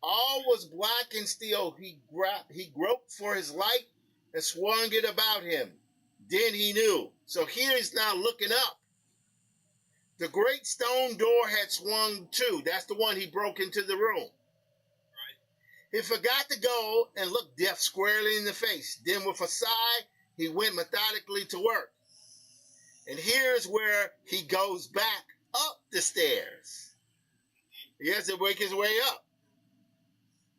All was black and still. He groped for his light and swung it about him. Then he knew. So here he's now looking up. The great stone door had swung too. That's the one he broke into the room. Right. He forgot to go and look death squarely in the face. Then with a sigh, he went methodically to work. And here's where he goes back up the stairs. He has to work his way up.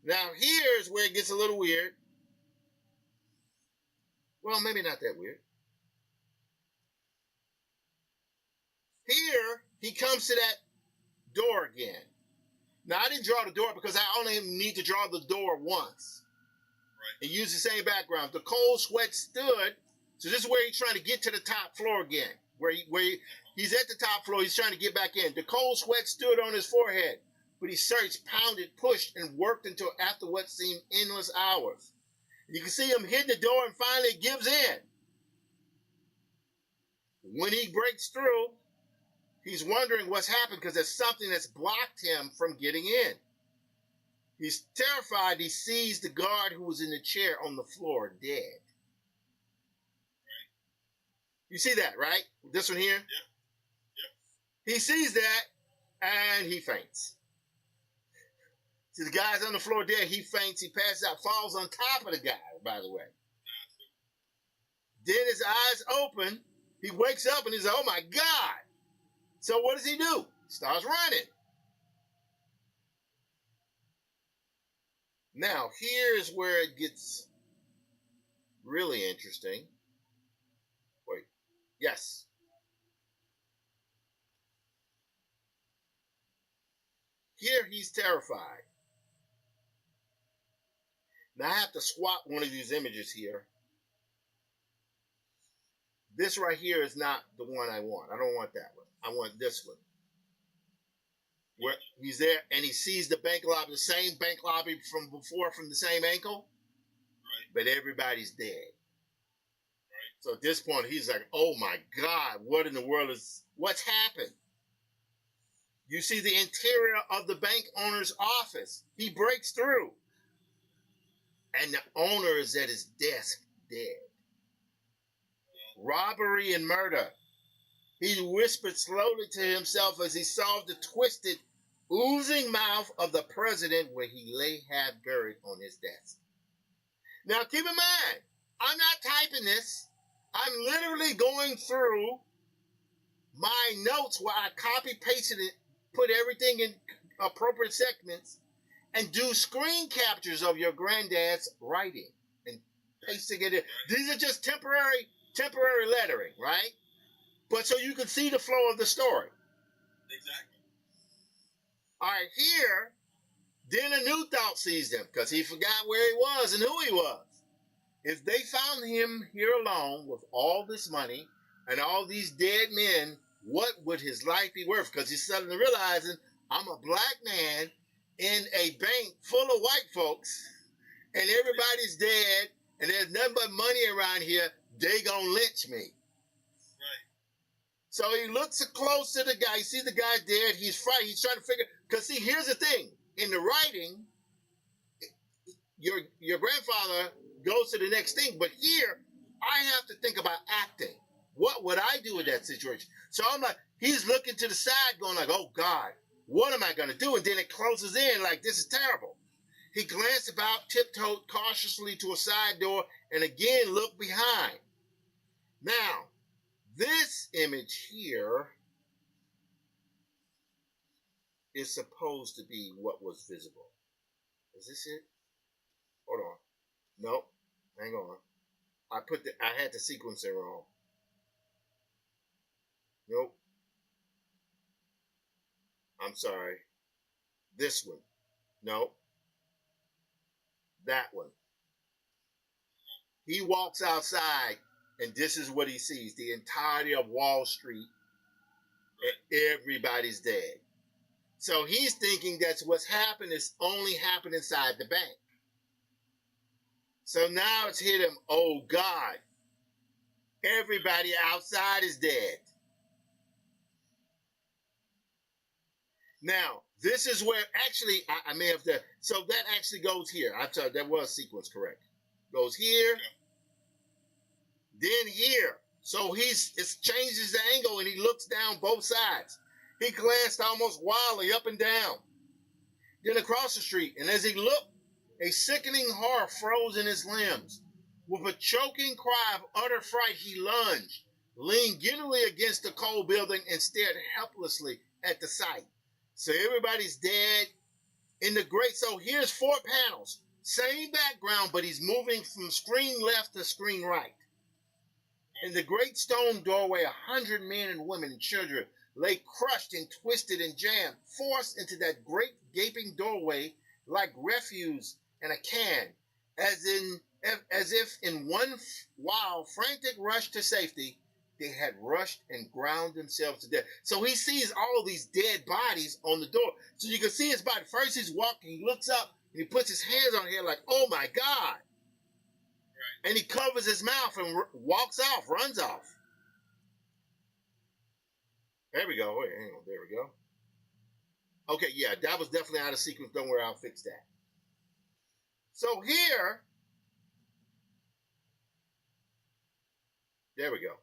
Now here's where it gets a little weird. Well, maybe not that weird. Here, he comes to that door again. Now, I didn't draw the door because I only need to draw the door once. Right. And use the same background. The cold sweat stood. So this is where he's trying to get to the top floor again. Where He's at the top floor. He's trying to get back in. The cold sweat stood on his forehead, but he searched, pounded, pushed, and worked until after what seemed endless hours. You can see him hitting the door and finally gives in. When he breaks through, he's wondering what's happened because there's something that's blocked him from getting in. He's terrified. He sees the guard who was in the chair on the floor dead. You see that, right? This one here? Yeah. He sees that and he faints. See, the guy's on the floor dead. He faints. He passes out, falls on top of the guy, by the way. Then his eyes open. He wakes up and he's like, oh my God. So what does he do? He starts running. Now, here's where it gets really interesting. Wait. Yes. Here he's terrified. Now I have to swap one of these images here. This right here is not the one I want. I don't want that one. I want this one. Where he's there and he sees the bank lobby, the same bank lobby from before from the same angle. Right. But everybody's dead. Right. So at this point, he's like, oh my God, what in the world what's happened? You see the interior of the bank owner's office. He breaks through. And the owner is at his desk, dead. Robbery and murder. He whispered slowly to himself as he saw the twisted, oozing mouth of the president where he lay half buried on his desk. Now keep in mind, I'm not typing this. I'm literally going through my notes where I copy pasted it, put everything in appropriate segments, and do screen captures of your granddad's writing and pasting it in. These are just temporary lettering, right? But so you can see the flow of the story. Exactly. All right, here, then a new thought seized him because he forgot where he was and who he was. If they found him here alone with all this money and all these dead men, what would his life be worth? Because he's suddenly realizing, I'm a black man in a bank full of white folks, and everybody's dead, and there's nothing but money around here. They gonna lynch me. Right. So he looks close to the guy. He sees the guy dead. He's frightened. He's trying to figure. Because see, here's the thing. In the writing, your grandfather goes to the next thing. But here, I have to think about acting. What would I do in that situation? So I'm like, he's looking to the side, going like, oh God, what am I gonna do? And then it closes in like, this is terrible. He glanced about, tiptoed cautiously to a side door, and again looked behind. Now, this image here is supposed to be what was visible. Is this it? Hold on. Nope. Hang on. I had the sequencing wrong. Nope. I'm sorry. This one. Nope. That one. He walks outside, and this is what he sees. The entirety of Wall Street, and everybody's dead. So he's thinking that's what's happened is only happened inside the bank. So now it's hit him, oh God, everybody outside is dead. Now, this is where actually, I may have to, so that actually goes here. I'm sorry, that was sequence correct. Goes here, then here. So it changes the angle and he looks down both sides. He glanced almost wildly up and down. Then across the street, and as he looked, a sickening horror froze in his limbs. With a choking cry of utter fright, he lunged, leaned giddily against the cold building, and stared helplessly at the sight. So everybody's dead in the great. So here's 4 panels, same background, but he's moving from screen left to screen right. In the great stone doorway, 100 men and women and children lay crushed and twisted and jammed, forced into that great gaping doorway like refuse in a can, as if in one wild, frantic rush to safety, they had rushed and ground themselves to death. So he sees all these dead bodies on the door. So you can see his body. First he's walking, he looks up, and he puts his hands on here like, oh my God. Right. And he covers his mouth and walks off, runs off. There we go. Wait, hang on. There we go. Okay, yeah, that was definitely out of sequence. Don't worry, I'll fix that. So here, there we go.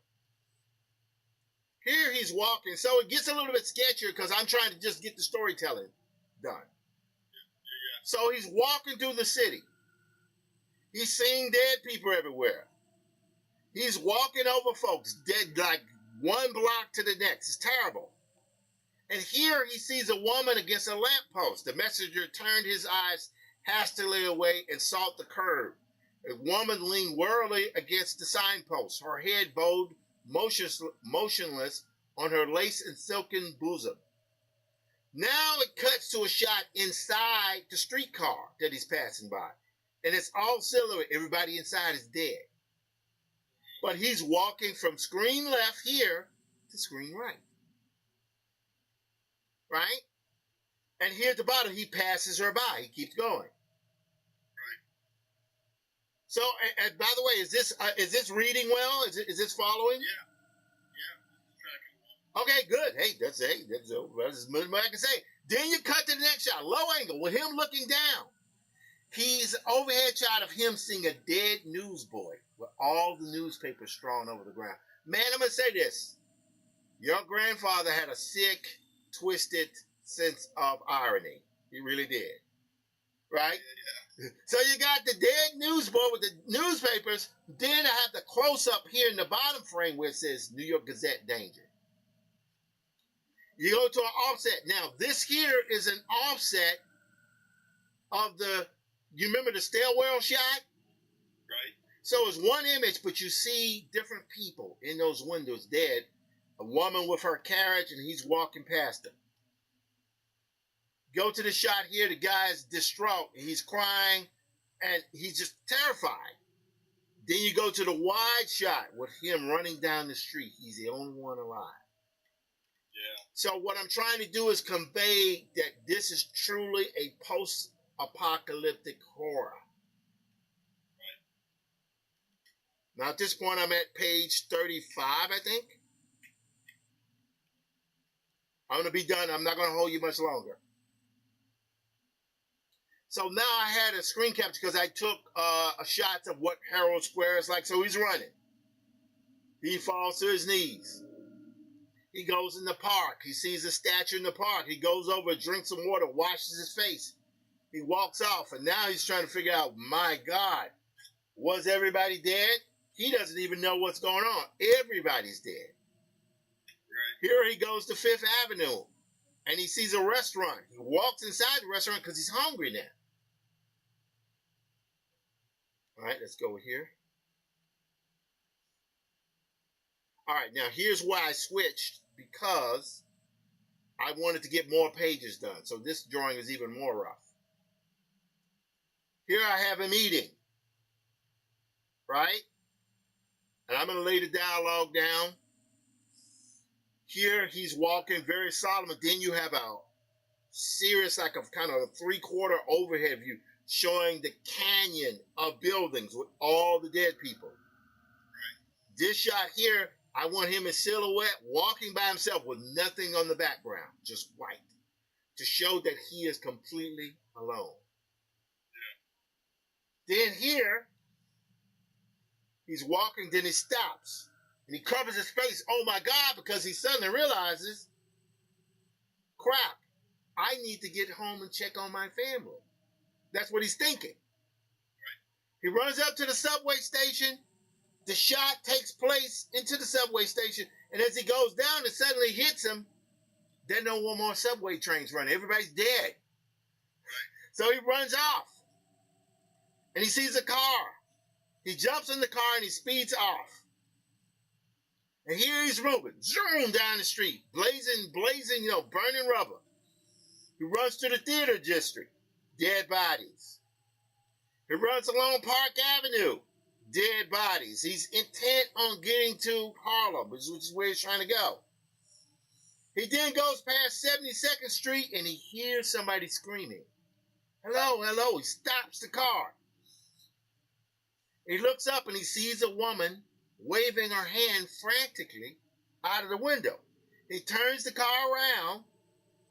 Here he's walking. So it gets a little bit sketchier because I'm trying to just get the storytelling done. Yeah. So he's walking through the city. He's seeing dead people everywhere. He's walking over folks, dead like one block to the next. It's terrible. And here he sees a woman against a lamppost. The messenger turned his eyes hastily away and sought the curb. A woman leaned wearily against the signpost, her head bowed motionless on her lace and silken bosom. Now it cuts to a shot inside the streetcar that he's passing by. And it's all silhouette. Everybody inside is dead. But he's walking from screen left here to screen right. Right? And here at the bottom, he passes her by. He keeps going. Right. So, and by the way, is this reading well? Is this following? Yeah. Tracking well. Okay, good. Hey, that's as much as I can say. Then you cut to the next shot, low angle, with him looking down. He's overhead shot of him seeing a dead newsboy with all the newspapers strewn over the ground. Man, I'm going to say this. Your grandfather had a sick, twisted sense of irony. He really did. Right? Yeah. So you got the dead newsboy with the newspapers. Then I have the close-up here in the bottom frame where it says New York Gazette danger. You go to an offset. Now, this here is an offset of the, you remember the stairwell shot? Right. So it's one image, but you see different people in those windows dead. A woman with her carriage, and he's walking past them. Go to the shot here. The guy is distraught. He's crying, and he's just terrified. Then you go to the wide shot with him running down the street. He's the only one alive. Yeah. So what I'm trying to do is convey that this is truly a post-apocalyptic horror. Right. Now, at this point, I'm at page 35, I think. I'm going to be done. I'm not going to hold you much longer. So now I had a screen capture because I took a shot of what Herald Square is like. So he's running. He falls to his knees. He goes in the park. He sees a statue in the park. He goes over, drinks some water, washes his face. He walks off, and now he's trying to figure out, my God, was everybody dead? He doesn't even know what's going on. Everybody's dead. Right. Here he goes to Fifth Avenue, and he sees a restaurant. He walks inside the restaurant because he's hungry now. All right, let's go here. All right, now here's why I switched, because I wanted to get more pages done. So this drawing is even more rough. Here I have him eating, right? And I'm going to lay the dialogue down. Here he's walking very solemn. Then you have a serious, like a kind of a 3/4 overhead view showing the canyon of buildings with all the dead people. Right. This shot here, I want him in silhouette walking by himself with nothing on the background, just white, to show that he is completely alone. Yeah. Then here, he's walking, then he stops. And he covers his face, oh my God, because he suddenly realizes, crap, I need to get home and check on my family. That's what he's thinking. Right. He runs up to the subway station. The shot takes place into the subway station. And as he goes down, it suddenly hits him. There are no more subway trains running. Everybody's dead. Right. So he runs off. And he sees a car. He jumps in the car and he speeds off. And here he's moving, zoom down the street, blazing, burning rubber. He runs to the theater district, dead bodies. He runs along Park Avenue, dead bodies. He's intent on getting to Harlem, which is where he's trying to go. He then goes past 72nd Street and he hears somebody screaming. Hello, hello. He stops the car. He looks up and he sees a woman waving her hand frantically out of the window. He turns the car around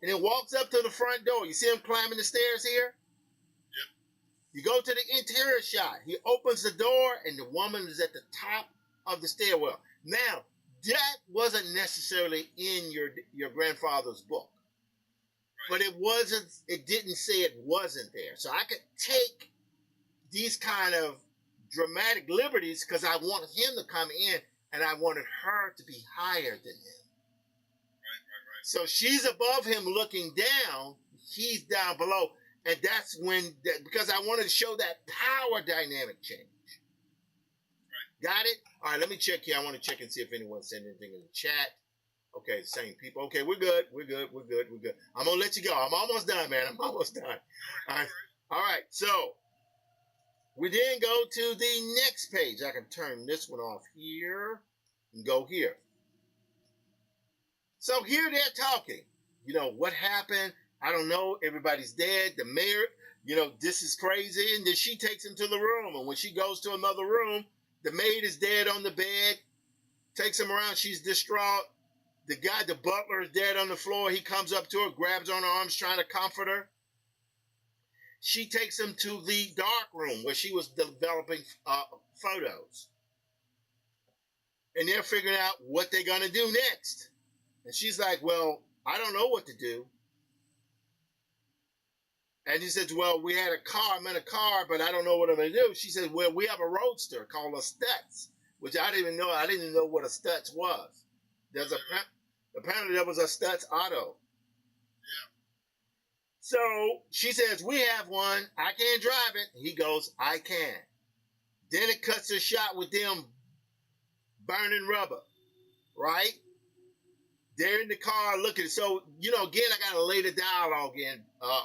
and then walks up to the front door. You see him climbing the stairs here? Yep. You go to the interior shot. He opens the door and the woman is at the top of the stairwell. Now, that wasn't necessarily in your grandfather's book. But it didn't say it wasn't there. So I could take these kind of dramatic liberties because I wanted him to come in and I wanted her to be higher than him. Right. So she's above him looking down, he's down below. And that's because I wanted to show that power dynamic change. Right. Got it? All right, let me check here. I want to check and see if anyone sent anything in the chat. Okay, same people. Okay, we're good. I'm going to let you go. I'm almost done, man. I'm almost done. All right, so we then go to the next page. I can turn this one off here and go here. So here they're talking. What happened? I don't know. Everybody's dead. The mayor, this is crazy. And then she takes him to the room. And when she goes to another room, the maid is dead on the bed. Takes him around. She's distraught. The butler is dead on the floor. He comes up to her, grabs her arms, trying to comfort her. She takes him to the dark room where she was developing photos. And they're figuring out what they're going to do next. And she's like, well, I don't know what to do. And he says, well, we had a car. I'm in a car, but I don't know what I'm going to do. She says, well, we have a roadster called a Stutz, which I didn't even know. I didn't know what a Stutz was. Apparently there was a Stutz auto. Yeah. So she says, we have one. I can't drive it. He goes, I can. Then it cuts a shot with them burning rubber, right? They're in the car looking. So, again, I got to lay the dialogue in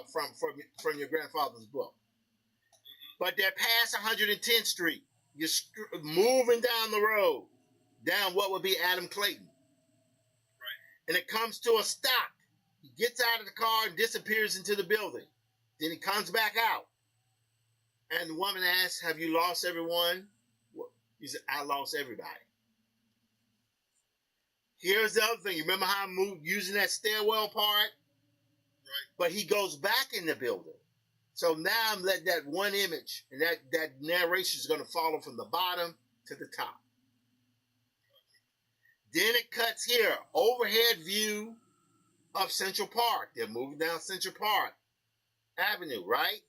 from your grandfather's book. But they're past 110th Street. You're moving down the road, down what would be Adam Clayton. Right. And it comes to a stop. He gets out of the car and disappears into the building. Then he comes back out. And the woman asks, have you lost everyone? He said, I lost everybody. Here's the other thing. You remember how I moved using that stairwell part? Right. But he goes back in the building. So now I'm letting that one image and that narration is going to follow from the bottom to the top. Then it cuts here. Overhead view of Central Park. They're moving down Central Park Avenue, right?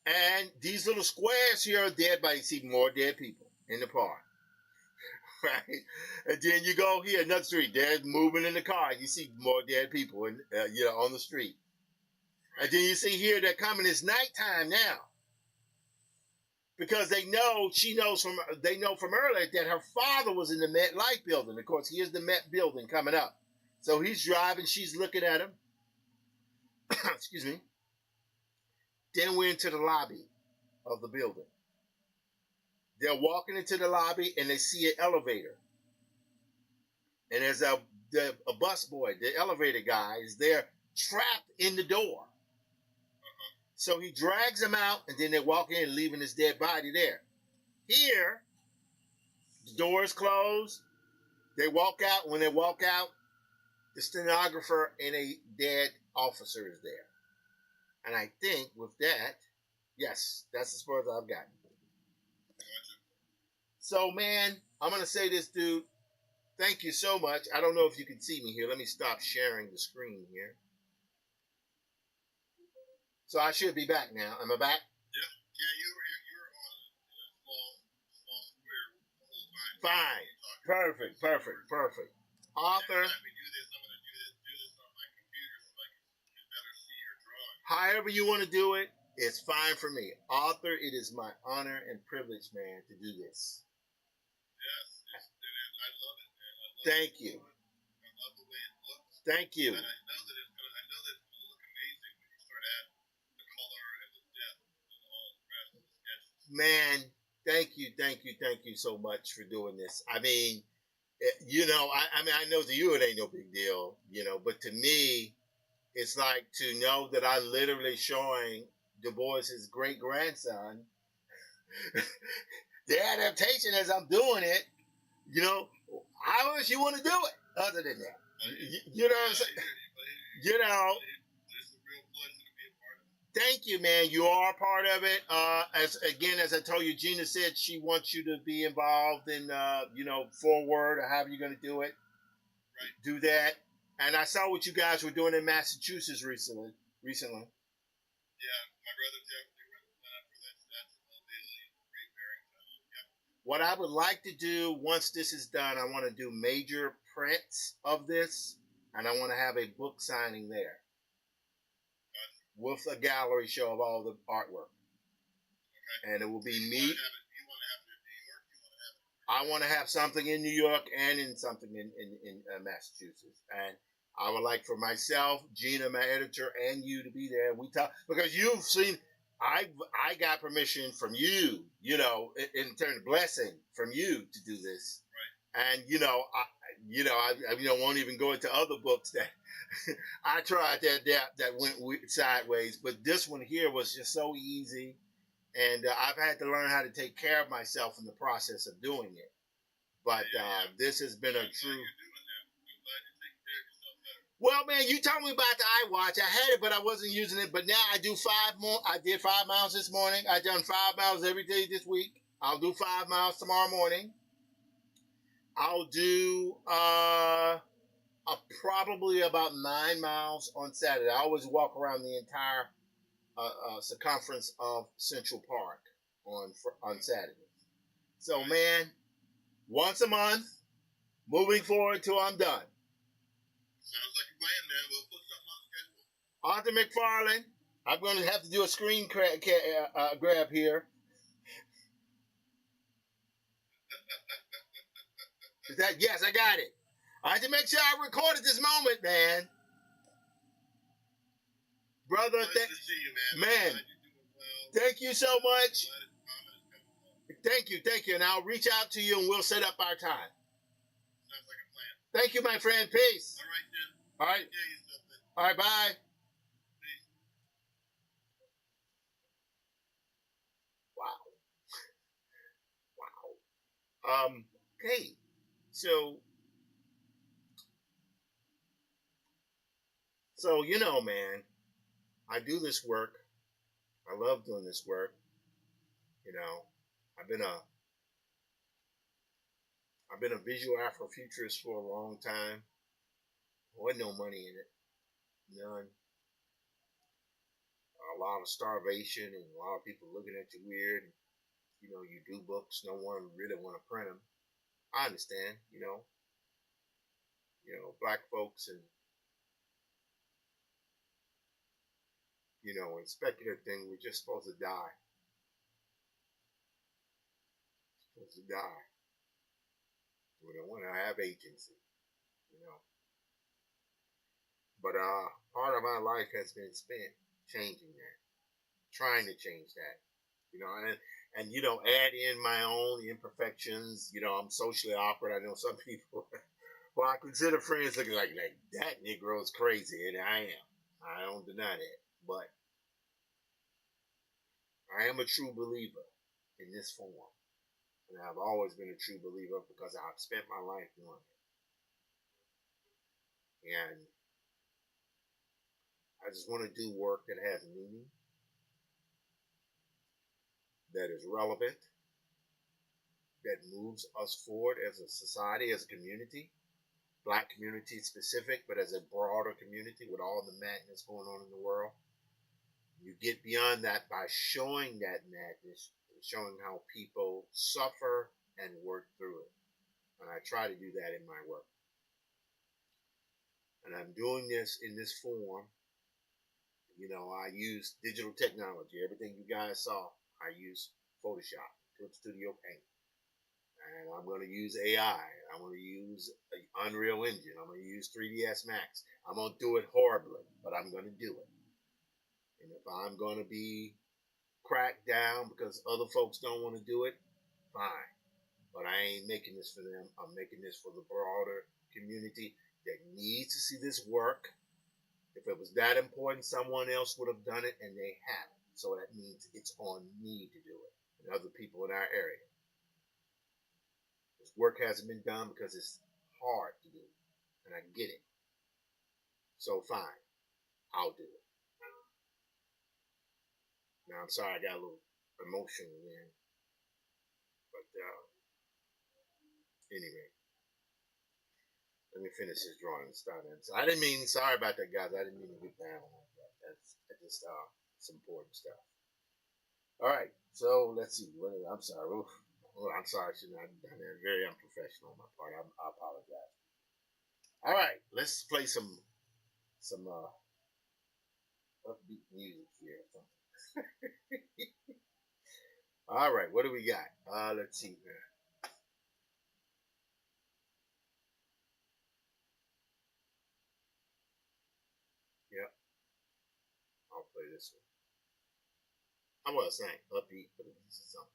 Yep. And these little squares here are dead bodies. You see more dead people in the park. Right? And then you go here, another street. They're moving in the car. You see more dead people on the street. And then you see here they're coming. It's nighttime now. Because they know from earlier that her father was in the Met Life building. Of course, here's the Met building coming up. So he's driving. She's looking at him. Excuse me. Then we're into the lobby of the building. They're walking into the lobby and they see an elevator. And there's a bus boy, the elevator guy, is there trapped in the door. So he drags him out and then they walk in, leaving his dead body there. Here, the door is closed. They walk out. When they walk out, the stenographer and a dead officer is there. And I think with that, yes, that's as far as I've gotten. So, man, I'm going to say this, dude. Thank you so much. I don't know if you can see me here. Let me stop sharing the screen here. So I should be back now. Am I back? Yeah, you were on a small square the whole time. Fine. Perfect. Author. Next time we do this, I'm going to do this on my computer so I can better see your drawing. However you want to do it, it's fine for me. Author, it is my honor and privilege, man, to do this. Yes, I love it, man. Thank you. I love the way it looks. Thank you. And I know that it's going to look amazing when you start adding the color and the depth and all the rest of the sketches. Man, thank you so much for doing this. I mean, I know to you it ain't no big deal, but to me, it's like to know that I'm literally showing Du Bois's great grandson the adaptation as I'm doing it. You know, how else you want to do it other than that? You know what I'm saying? You know. Thank you, man. You are a part of it. As I told you, Gina said she wants you to be involved in, forward or however you're going to do it. Right. Do that. And I saw what you guys were doing in Massachusetts recently. Yeah, my brother Jeff, that's great Barrington. Yeah. What I would like to do once this is done, I want to do major prints of this, and I want to have a book signing there with a gallery show of all the artwork. Okay. And it will be me. I want to have something in New York and in something in Massachusetts. And I would like for myself, Gina, my editor, and you to be there. We talk because you've seen. I got permission from you, in turn blessing from you to do this. Right. And I won't even go into other books that I tried that went sideways. But this one here was just so easy. And I've had to learn how to take care of myself in the process of doing it. But this has been a true. Well, man, you told me about the iWatch. I had it, but I wasn't using it. But now I do 5 more. I did 5 miles this morning. I've done 5 miles every day this week. I'll do 5 miles tomorrow morning. I'll do probably about 9 miles on Saturday. I always walk around the entire circumference of Central Park on Saturday. So, man, once a month, moving forward till I'm done. Sounds like a plan, man. We'll put something on Arthur schedule. McFarlane, I'm going to have to do a screen grab here. Yes, I got it. I had to make sure I recorded this moment, man. Brother, nice to see you, man. Man, thank you so much. Thank you. And I'll reach out to you and we'll set up our time. Sounds like a plan. Thank you, my friend. Peace. All right, Jim. All right. All right, bye. Peace. Wow. Okay. So man, I do this work. I love doing this work. I've been a visual Afrofuturist for a long time. There wasn't no money in it. None. A lot of starvation and a lot of people looking at you weird. You do books, no one really want to print them. I understand, black folks and and speculative thing, we're just supposed to die. Supposed to die. We don't want to have agency, But part of my life has been spent changing that, trying to change that, and add in my own imperfections. I'm socially awkward. I know some people, well, I consider friends looking like that Negro is crazy, and I am. I don't deny that, but I am a true believer in this form. And I've always been a true believer because I've spent my life doing it. And I just want to do work that has meaning, that is relevant, that moves us forward as a society, as a community, black community specific, but as a broader community with all the madness going on in the world. You get beyond that by showing that madness, showing how people suffer and work through it. And I try to do that in my work. And I'm doing this in this form. I use digital technology. Everything you guys saw, I use Photoshop, Clip Studio Paint. And I'm going to use AI. I'm going to use Unreal Engine. I'm going to use 3ds Max. I'm going to do it horribly, but I'm going to do it. And if I'm going to be cracked down because other folks don't want to do it, fine. But I ain't making this for them. I'm making this for the broader community that needs to see this work. If it was that important, someone else would have done it, and they haven't. So that means it's on me to do it, and other people in our area. This work hasn't been done because it's hard to do, and I get it. So fine, I'll do it. Now I'm sorry I got a little emotional there, but anyway, let me finish this drawing and start it. So I didn't mean sorry about that, guys. I didn't mean to get down like that. That's just some important stuff. All right, so let's see. I'm sorry. I'm sorry. I shouldn't have done that. Very unprofessional on my part. I apologize. All right, let's play some upbeat music here. All right, what do we got? Let's see here. Yep, I'll play this one. I was saying upbeat, but it's something.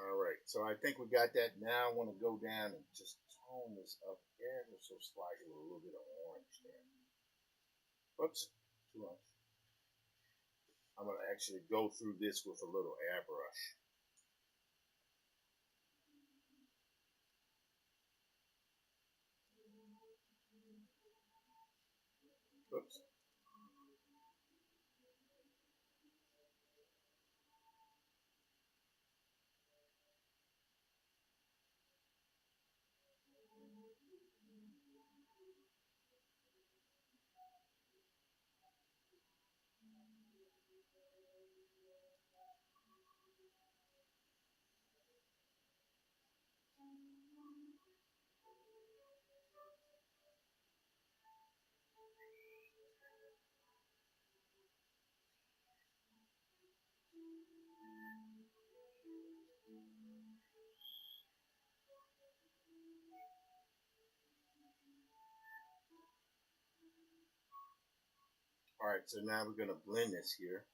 All right, so I think we got that. Now I want to go down and just tone this up ever so slightly with a little bit of orange there. Whoops, too much. I'm going to actually go through this with a little airbrush. Oops. Alright, so now we're going to blend this here.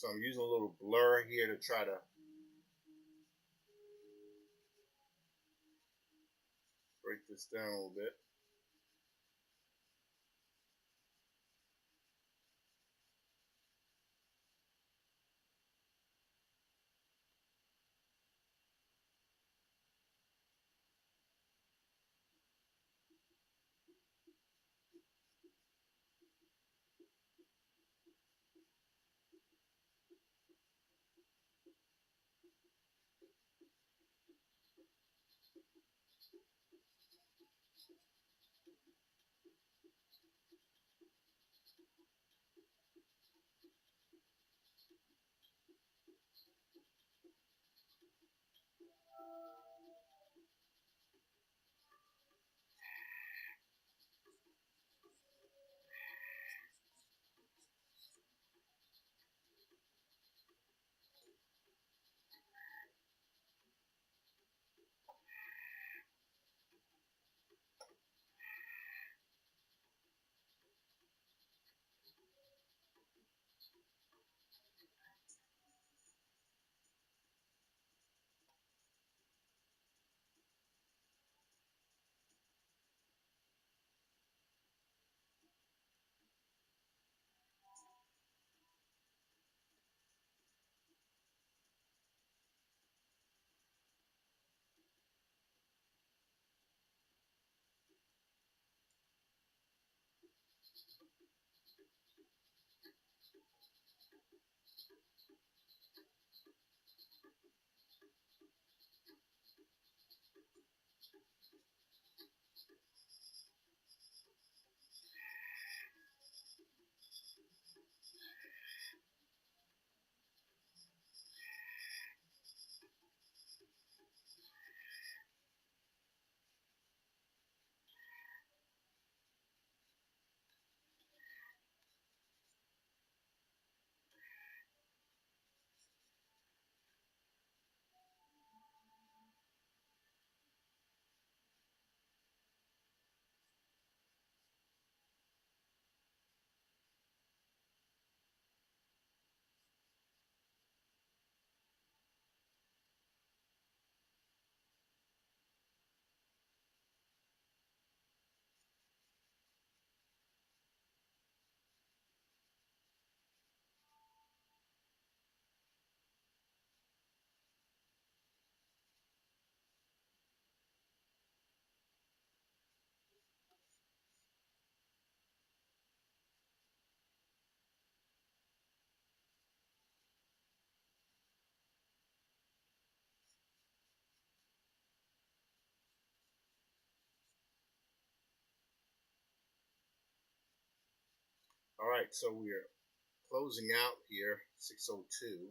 So I'm using a little blur here to try to break this down a little bit. Alright, so we're closing out here, 6:02.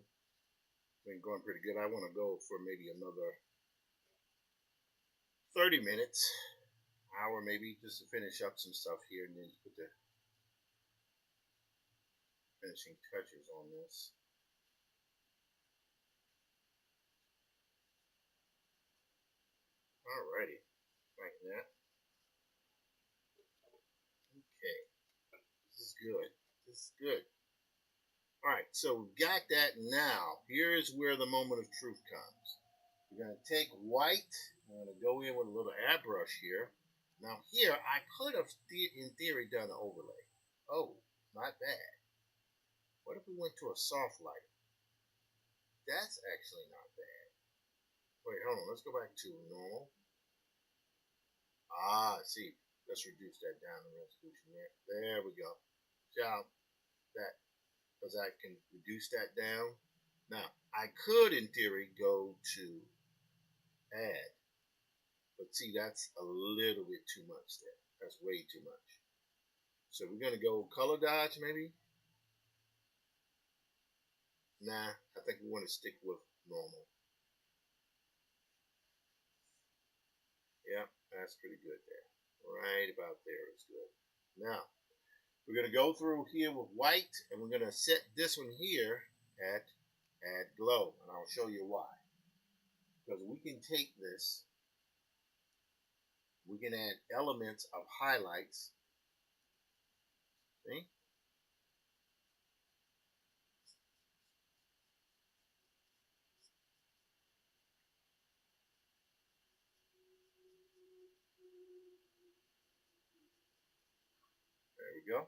Been going pretty good. I want to go for maybe another 30 minutes, hour maybe, just to finish up some stuff here and then put the finishing touches on this. Alrighty, like that. Okay, this is good. This is good. All right, so we've got that now. Here's where the moment of truth comes. We're going to take white. I'm going to go in with a little airbrush here. Now here, I could have, in theory, done an overlay. Oh, not bad. What if we went to a soft light? That's actually not bad. Wait, hold on. Let's go back to normal. See. Let's reduce that down, the resolution there. There we go. Job that, because I can reduce that down. Now, I could, in theory, go to add. But see, that's a little bit too much there. That's way too much. So we're going to go color dodge, maybe? Nah, I think we want to stick with normal. Yeah, that's pretty good there. Right about there is good. Now, we're going to go through here with white, and we're going to set this one here at add glow, and I'll show you why. Because we can take this, we can add elements of highlights. See? There we go.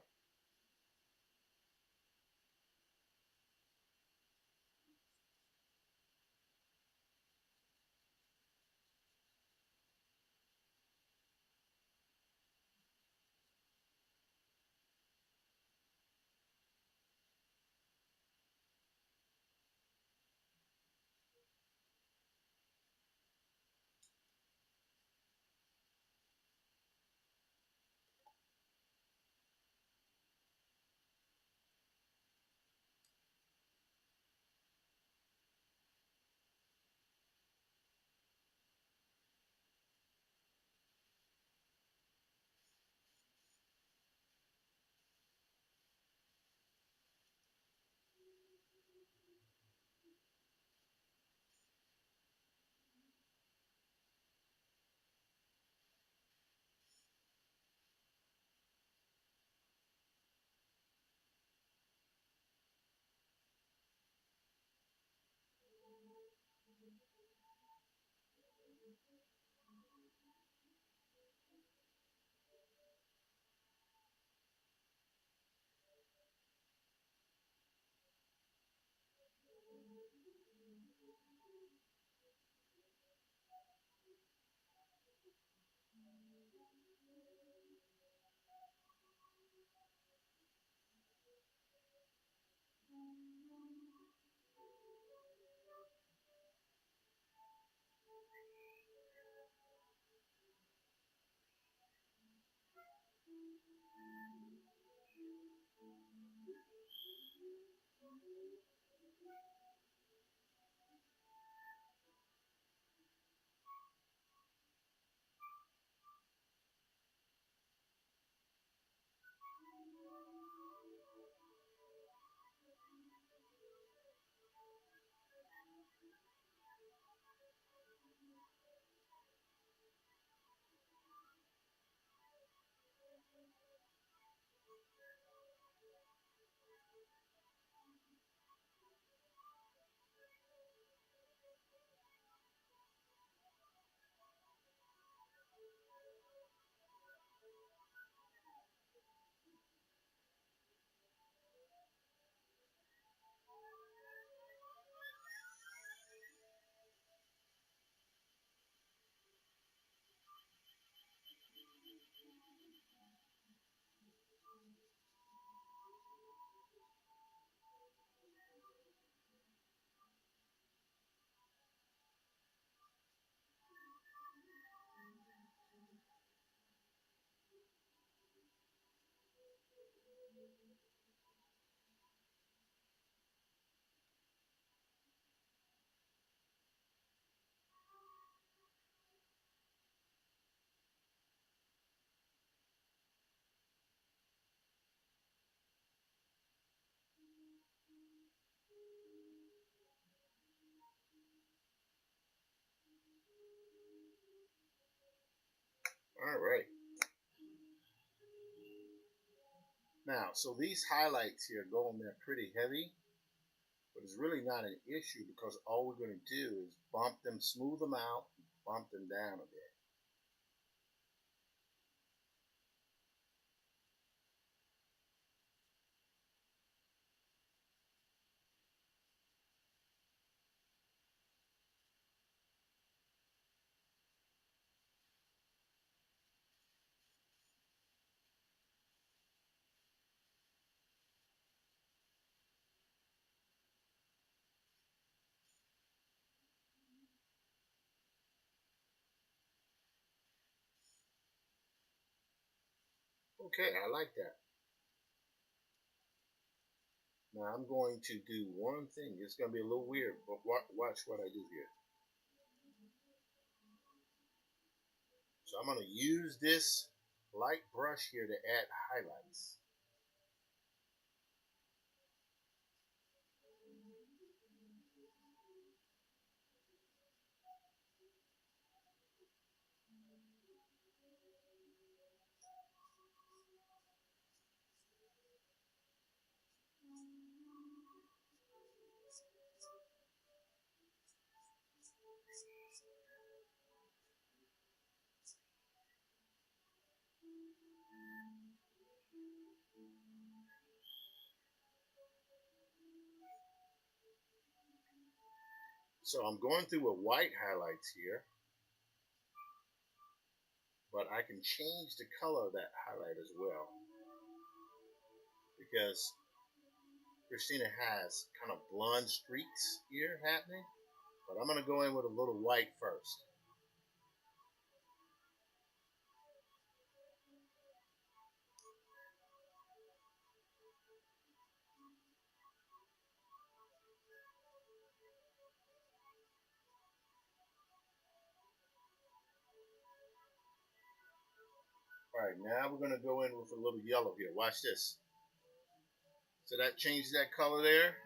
All right. Now, so these highlights here go on there pretty heavy, but it's really not an issue because all we're going to do is bump them, smooth them out, bump them down a bit. Okay, I like that. Now I'm going to do one thing. It's going to be a little weird, but watch what I do here. So I'm going to use this light brush here to add highlights. So I'm going through with white highlights here, but I can change the color of that highlight as well because Christina has kind of blonde streaks here happening, but I'm going to go in with a little white first. All right, now we're going to go in with a little yellow here. Watch this. So that changes that color there.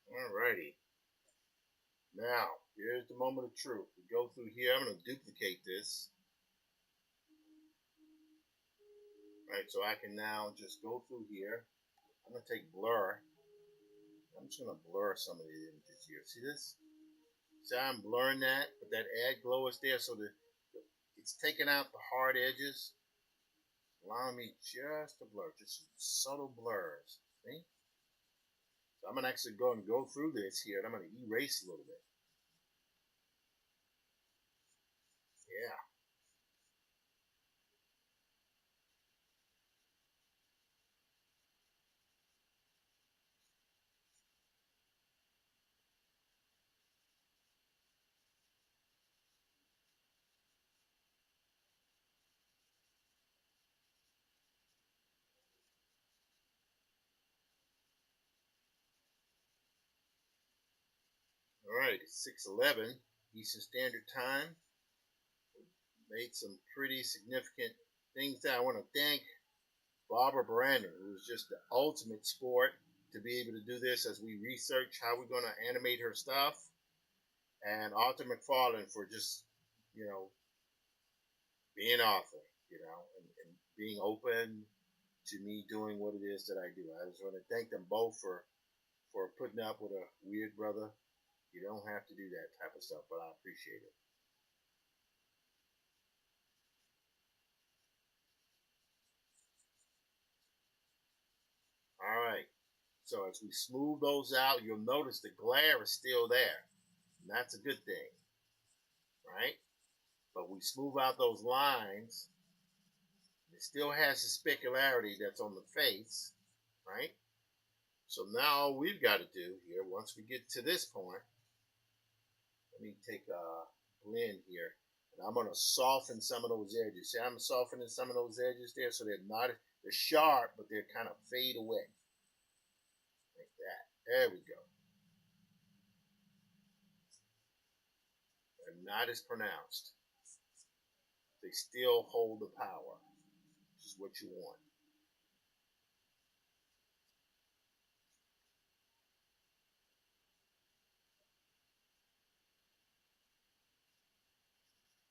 All righty. Now, here's the moment of truth. We go through here. I'm going to duplicate this. All right, so I can now just go through here. I'm going to take blur. I'm just going to blur some of the images here. See this? See how I'm blurring that, but that add glow is there, so it's taking out the hard edges, allowing me just to blur, just subtle blurs. See? So I'm going to actually go and go through this here, and I'm going to erase a little bit. Yeah. All right, it's 6:11 Eastern Standard Time. Made some pretty significant things there. I want to thank Barbara Brandon, who's just the ultimate sport to be able to do this as we research how we're going to animate her stuff, and Arthur McFarlane for just, being author, and being open to me doing what it is that I do. I just want to thank them both for putting up with a weird brother. You don't have to do that type of stuff, but I appreciate it. All right. So as we smooth those out, you'll notice the glare is still there. And that's a good thing, right? But we smooth out those lines. It still has the specularity that's on the face, right? So now all we've got to do here, once we get to this point, let me take a blend here. And I'm going to soften some of those edges. See, I'm softening some of those edges there so they're sharp, but they're kind of fade away. Like that. There we go. They're not as pronounced. They still hold the power, which is what you want.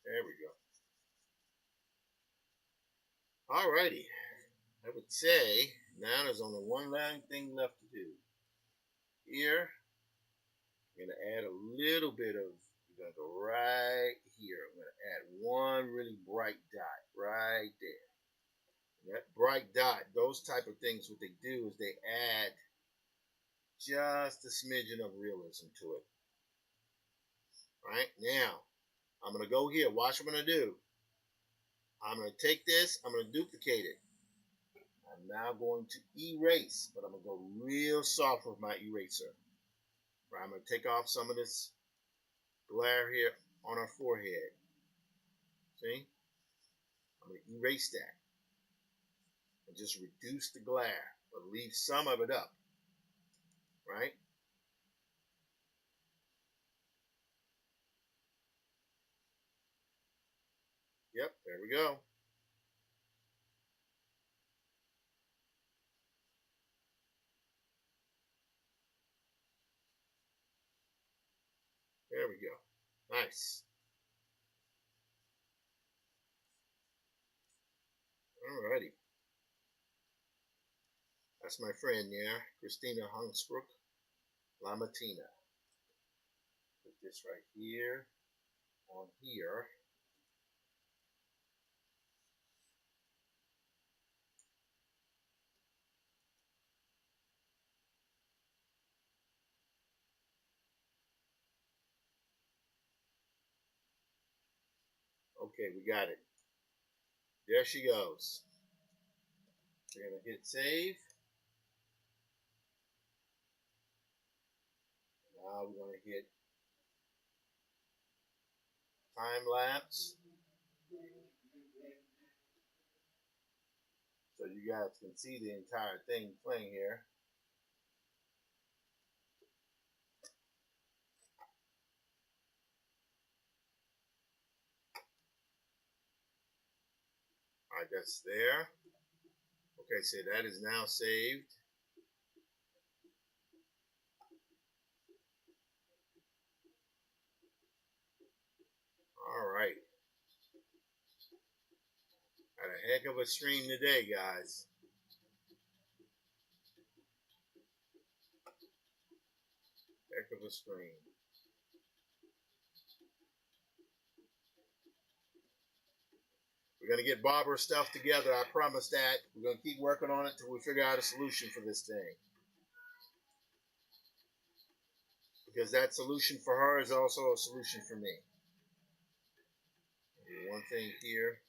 There we go. Alrighty. I would say now there's only one last thing left to do. Here, I'm going to add a little bit of, we're going to go right here. I'm going to add one really bright dot right there. And that bright dot, those type of things, what they do is they add just a smidgen of realism to it. Right now, I'm going to go here. Watch what I'm going to do. I'm going to take this, I'm going to duplicate it. I'm now going to erase, but I'm going to go real soft with my eraser. Right, I'm going to take off some of this glare here on our forehead. See? I'm going to erase that and just reduce the glare, but leave some of it up. Right? Yep, there we go. There we go. Nice. Alrighty. That's my friend there, Christina Hansbrook, Lamatina. Put this right here on here. Okay, we got it. There she goes. We're going to hit save. Now we're going to hit time lapse. So you guys can see the entire thing playing here. All right, that's there. Okay, so that is now saved. All right. Got a heck of a stream today, guys. Heck of a stream. We're going to get Barbara's stuff together. I promise that. We're going to keep working on it until we figure out a solution for this thing. Because that solution for her is also a solution for me. One thing here.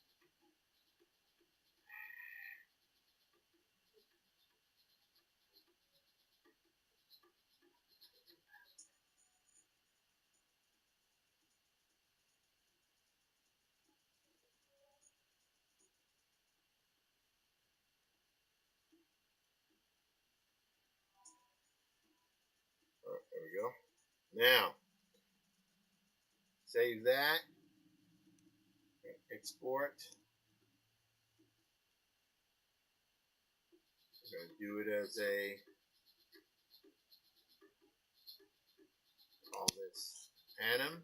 There we go. Now, save that. Export. We're going to do it as a, call this anim.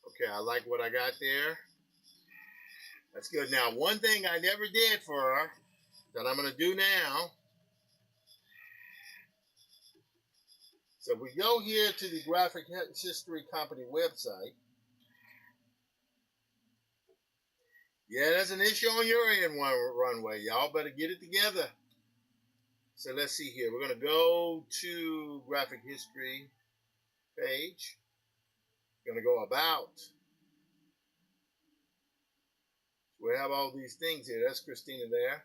Okay, I like what I got there. That's good. Now, one thing I never did for her that I'm going to do now. So we go here to the Graphic History Company website. Yeah, there's an issue on your end, Runway. Y'all better get it together. So let's see here. We're going to go to Graphic History page. We're going to go about. We have all these things here. That's Christina there.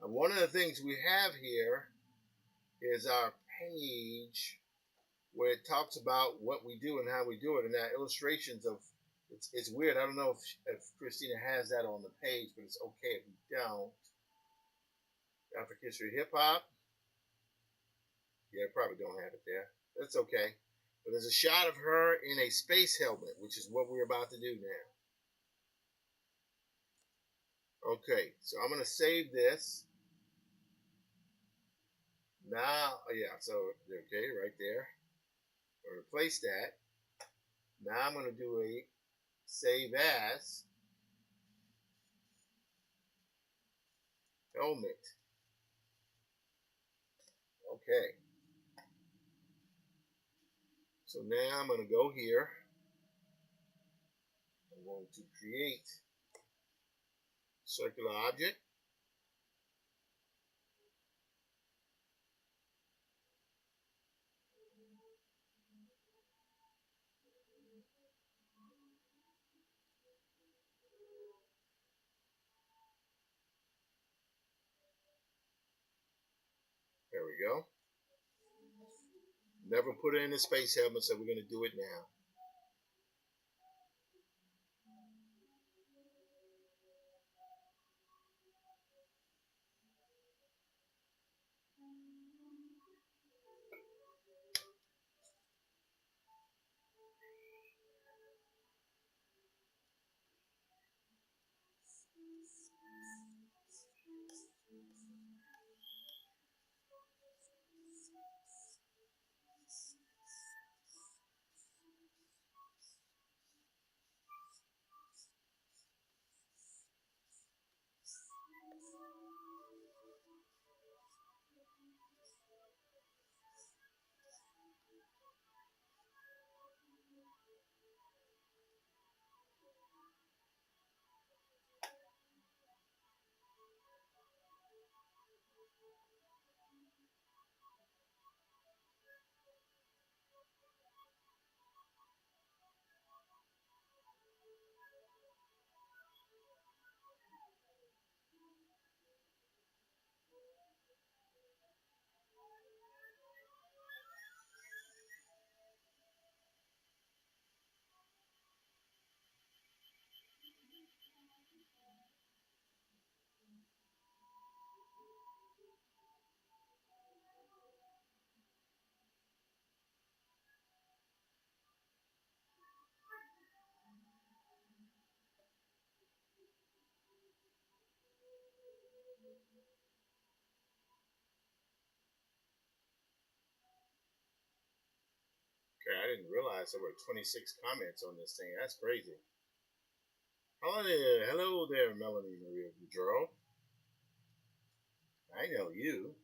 And one of the things we have here is our page where it talks about what we do and how we do it, and that illustrations of it's weird. I don't know if Christina has that on the page, but it's okay if you don't. African history, hip hop. Yeah, probably don't have it there. That's okay. But there's a shot of her in a space helmet, which is what we're about to do now. Okay, so I'm gonna save this. Now, yeah, so okay, right there. I'll replace that. Now I'm gonna do a save as helmet. Okay. So now I'm gonna go here. I'm going to create circular object. There we go. Never put it in the space helmet, so we're going to do it now. Okay, I didn't realize there were 26 comments on this thing. That's crazy. Hello there, Melanie Maria Boudreau. I know you.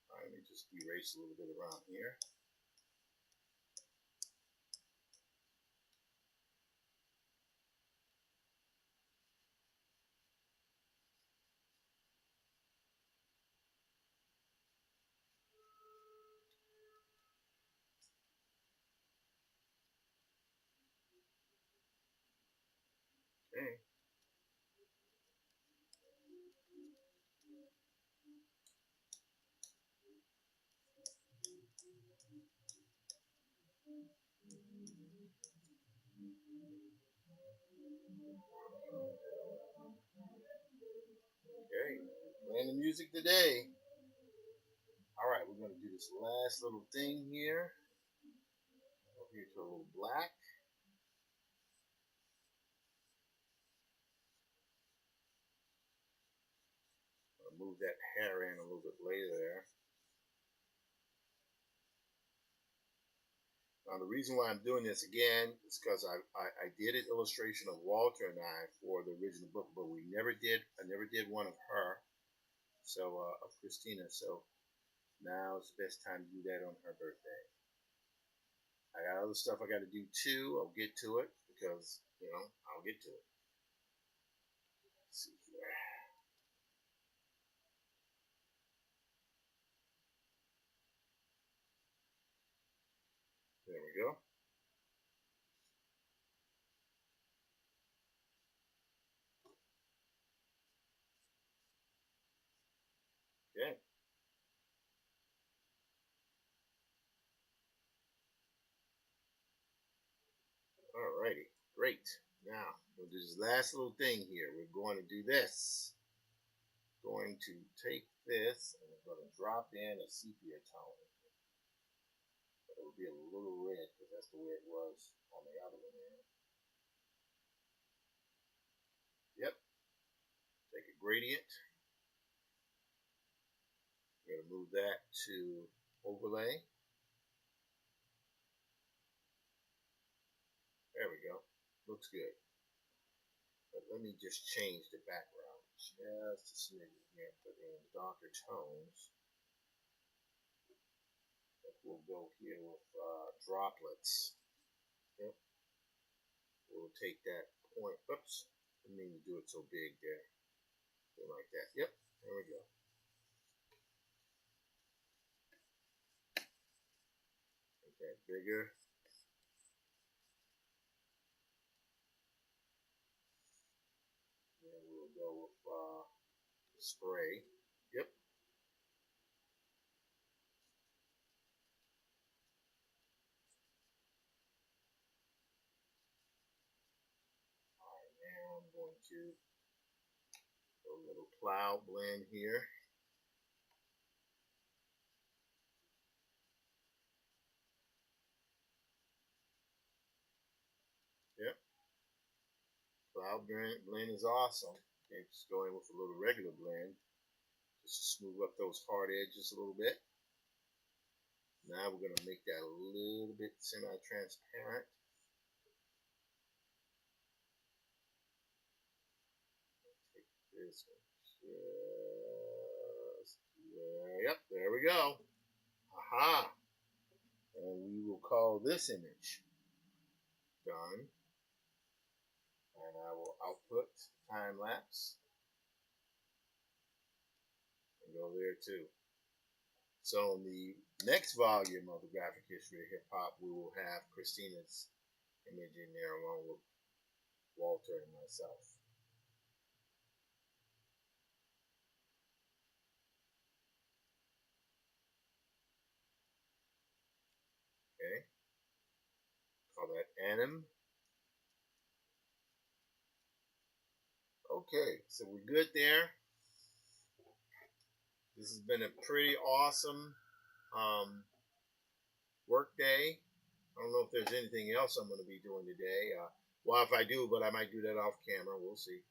All right, let me just erase a little bit around here. Okay. Okay. Playing the music today. All right, we're going to do this last little thing here. Go here to a little black. I'll move that hair in a little bit later there. Now, the reason why I'm doing this again is because I did an illustration of Walter and I for the original book, but I never did one of her, so of Christina. So now is the best time to do that on her birthday. I got other stuff I got to do too. I'll get to it because, I'll get to it. Let's see here. There we go. Okay. Alrighty. Great. Now, we'll do this last little thing here. We're going to do this. Going to take this and we're going to drop in a sepia tone. But it'll be a little red because that's the way it was on the other one there. Yep. Take a gradient. We're going to move that to overlay. There we go. Looks good. But let me just change the background just a smidgen here. Put in darker tones. We'll go here with droplets. Yep. We'll take that point. Oops. Didn't mean to do it so big there. Like that. Yep. There we go. Make that bigger. Then we'll go with spray. Yep. Alright, now I'm going to do a little cloud blend here. Yep. Cloud blend is awesome. Okay, just go in with a little regular blend. Just to smooth up those hard edges a little bit. Now we're going to make that a little bit semi-transparent. Take this one just there. Yep, there we go. Aha! And we will call this image done. And I will output time lapse. And go there too. So in the next volume of the Graphic History of Hip Hop, we will have Christina's image in there along with Walter and myself. Okay. Call that anim. Okay, so we're good there. This has been a pretty awesome work day. I don't know if there's anything else I'm going to be doing today. Well, if I do, but I might do that off camera. We'll see.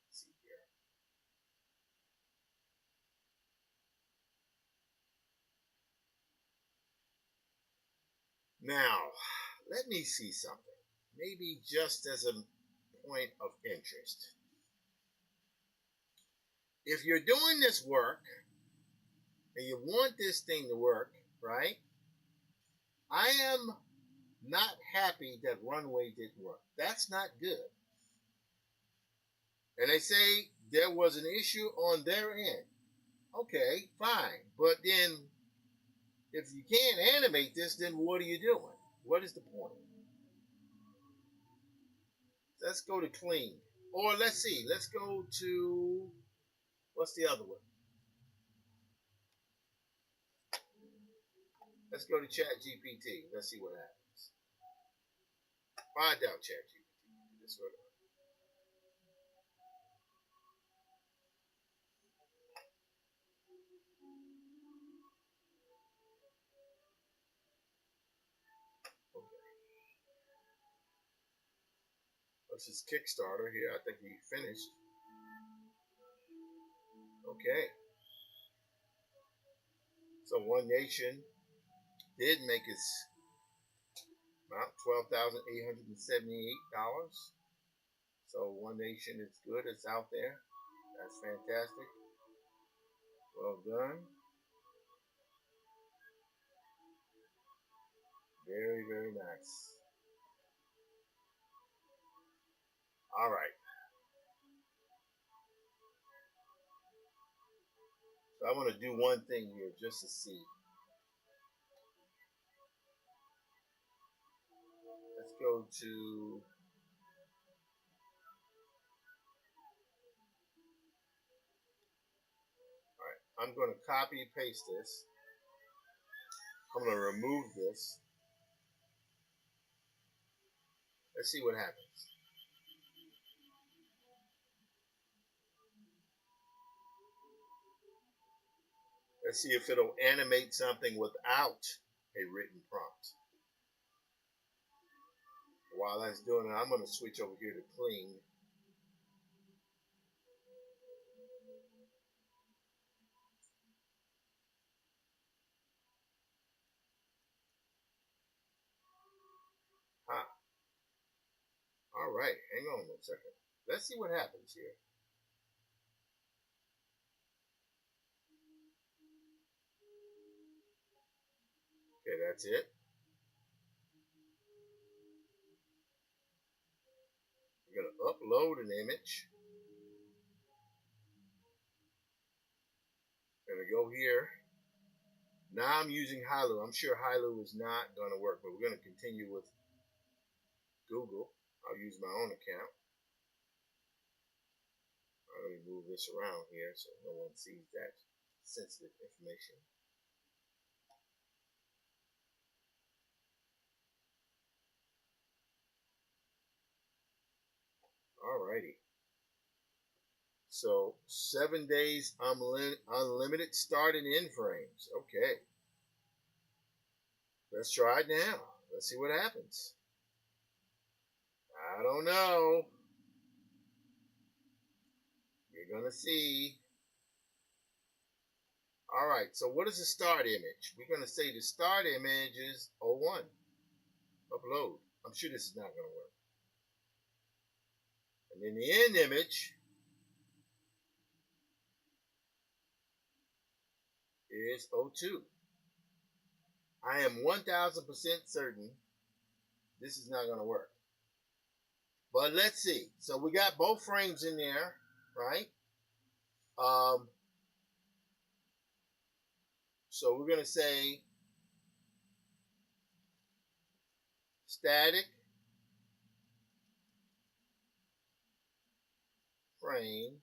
Let's see here. Now, let me see something. Maybe just as a point of interest. If you're doing this work and you want this thing to work, right? I am not happy that Runway didn't work. That's not good. And they say there was an issue on their end. Okay, fine. But then if you can't animate this, then what are you doing? What is the point? Let's go to clean. Or let's see. Let's go to, what's the other one? Let's go to ChatGPT. Let's see what happens. Find out ChatGPT. This one. Okay. This is Kickstarter here. I think he finished. Okay. So One Nation did make its about $12,878. So One Nation is good. It's out there. That's fantastic. Well done. Very, very nice. All right. So I want to do one thing here just to see. Let's go to. All right. I'm going to copy and paste this. I'm going to remove this. Let's see what happens. Let's see if it'll animate something without a written prompt. While that's doing it, I'm going to switch over here to Kling. Huh. All right. Hang on 1 second. Let's see what happens here. Okay, that's it. We're going to upload an image. Going to go here. Now I'm using Hailu. I'm sure Hailu is not going to work, but we're going to continue with Google. I'll use my own account. Let me move this around here so no one sees that sensitive information. Alrighty. So 7 days unlimited start and end frames. Okay. Let's try it now. Let's see what happens. I don't know. You're going to see. All right. So what is the start image? We're going to say the start image is 01. Upload. I'm sure this is not going to work. And then the end image is 02. I am 1000% certain this is not going to work. But let's see. So we got both frames in there, right? So we're going to say static frame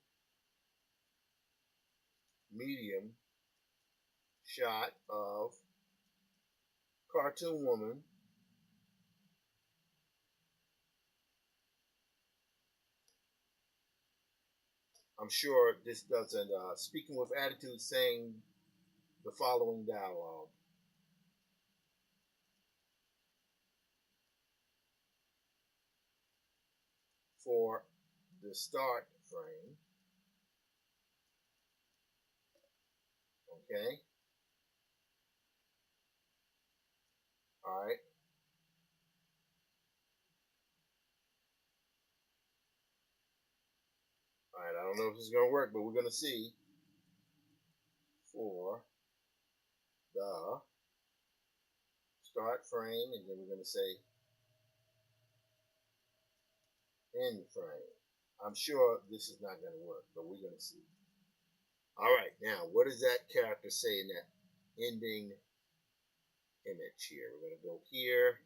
medium shot of cartoon woman I'm sure this doesn't speaking with attitude saying the following dialogue. For the start frame. Okay. All right. All right. I don't know if this is going to work, but we're going to see. For the start frame, and then we're going to say end frame. I'm sure this is not going to work, but we're going to see. All right, now what does that character say in that ending image here? We're going to go here.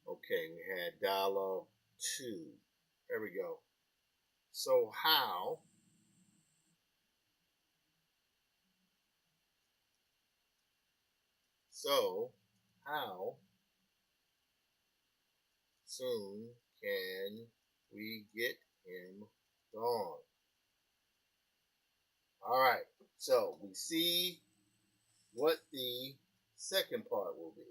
Okay, we had dialogue 2. There we go. So how soon can we get him gone? All right, so we see what the second part will be.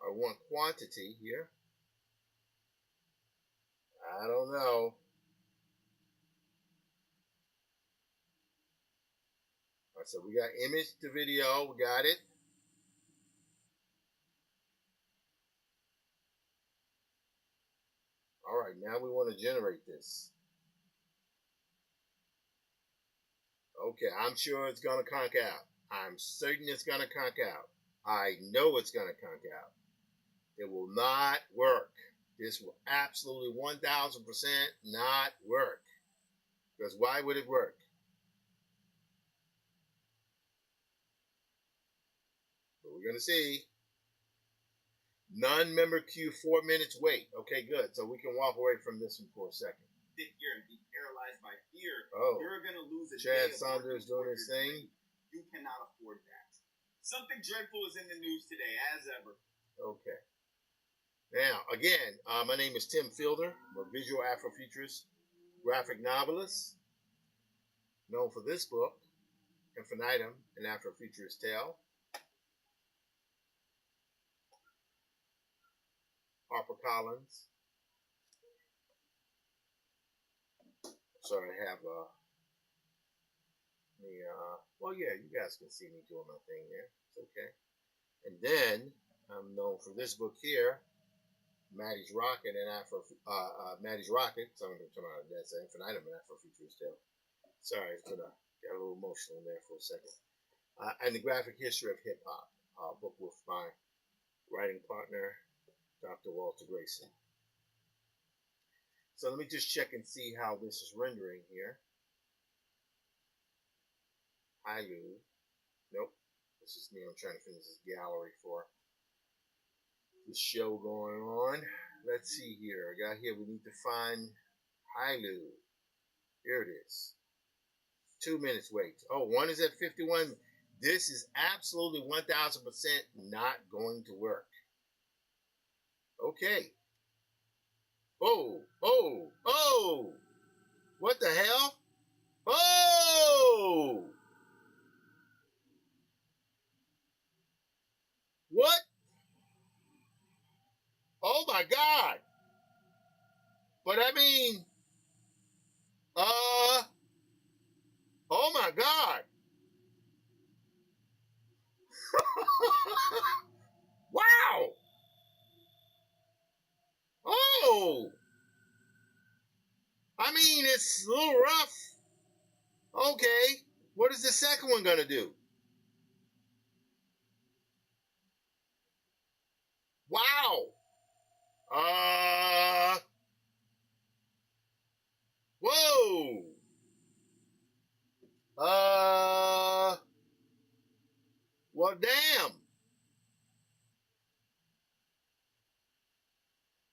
I want quantity here. I don't know. All right, so we got image to video. We got it. All right, now we want to generate this. Okay, I'm sure it's going to conk out. I'm certain it's going to conk out. I know it's going to conk out. It will not work. This will absolutely 1,000% not work. Because why would it work? But we're going to see. Non-member queue, 4 minutes wait. Okay, good. So we can walk away from this one for a second. Sit here and be paralyzed by fear. Oh, You're going to lose a Chad day of Saunders doing his thing. You cannot afford that. Something dreadful is in the news today, as ever. Okay. Now, again, my name is Tim Fielder. I'm a visual Afrofuturist, graphic novelist, known for this book, Infinitum, an Afrofuturist Tale. HarperCollins. Sorry, I have well, yeah, you guys can see me doing my thing there. It's okay. And then I'm known for this book here, Maddie's Rocket and Maddie's Rocket. Something that's Infinitum, an Afrofuturist Tale. Sorry, got a little emotional there for a second. And the Graphic History of Hip Hop, book with my writing partner, Dr. Walter Grayson. So let me just check and see how this is rendering here. Hailu. Nope. This is me. I'm trying to finish this gallery for the show going on. Let's see here. I got here. We need to find Hailu. Here it is. 2 minutes wait. Oh, one is at 51. This is absolutely 1,000% not going to work. Okay. Oh, oh, oh. What the hell? Oh! What? Oh my God. But I mean, oh my God. Wow. Oh. I mean, it's a little rough. Okay. What is the second one going to do? Wow. Whoa. Well, damn.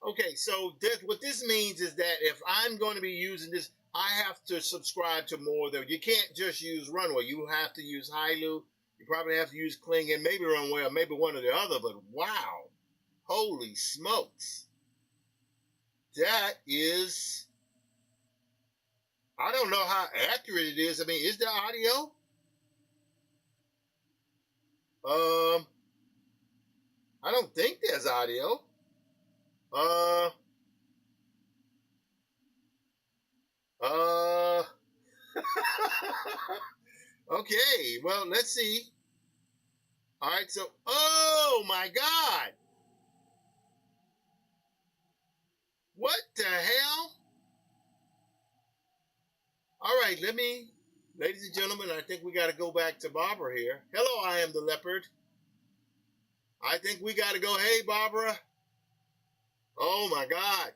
Okay, so what this means is that if I'm going to be using this, I have to subscribe to more than you can't just use Runway. You have to use Hailu. You probably have to use Kling and maybe Runway or maybe one or the other. But wow, holy smokes, that is. I don't know how accurate it is. I mean, is there audio? I don't think there's audio. Okay, well, let's see. All right, so, oh my God. What the hell? All right, ladies and gentlemen, I think we got to go back to Barbara here. Hello, I am the leopard. I think we got to go, hey, Barbara. Oh my God.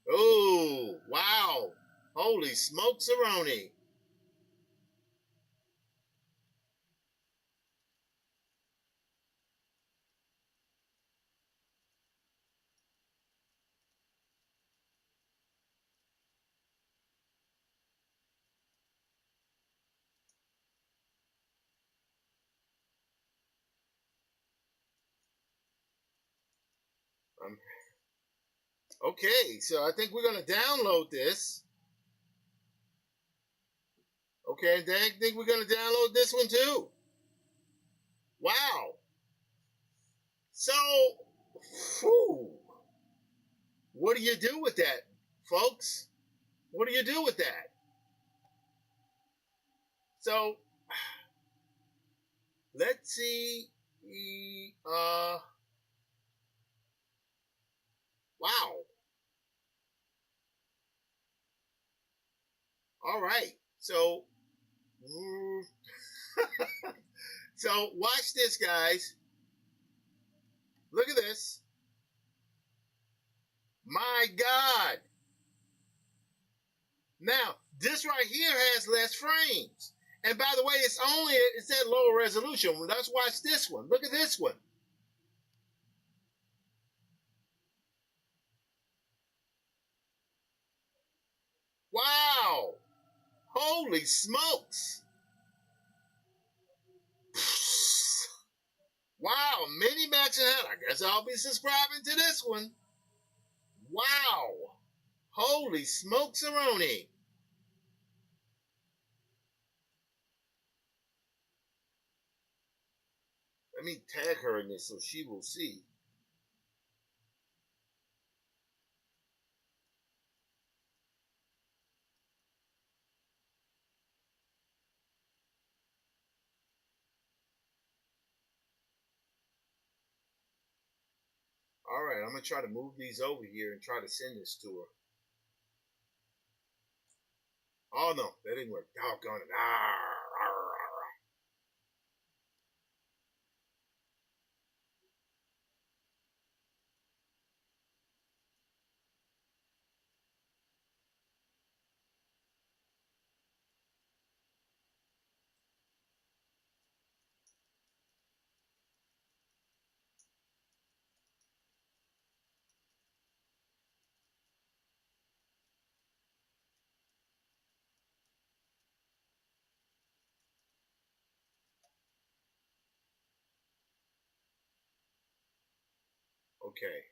Oh, wow. Holy smokes-a-roni. Okay, so I think we're going to download this. Okay, and I think we're going to download this one too. Wow. So, whew, what do you do with that, folks? What do you do with that? So, let's see. Wow. All right. So So watch this, guys. Look at this. My God. Now, this right here has less frames. And by the way, it's at lower resolution. Let's watch this one. Look at this one. Wow. Holy smokes. Wow, Minimax and Hell. I guess I'll be subscribing to this one. Wow. Holy smokes, Aroni. Let me tag her in this so she will see. All right, I'm going to try to move these over here and try to send this to her. Oh, no, that didn't work. Doggone it. Okay.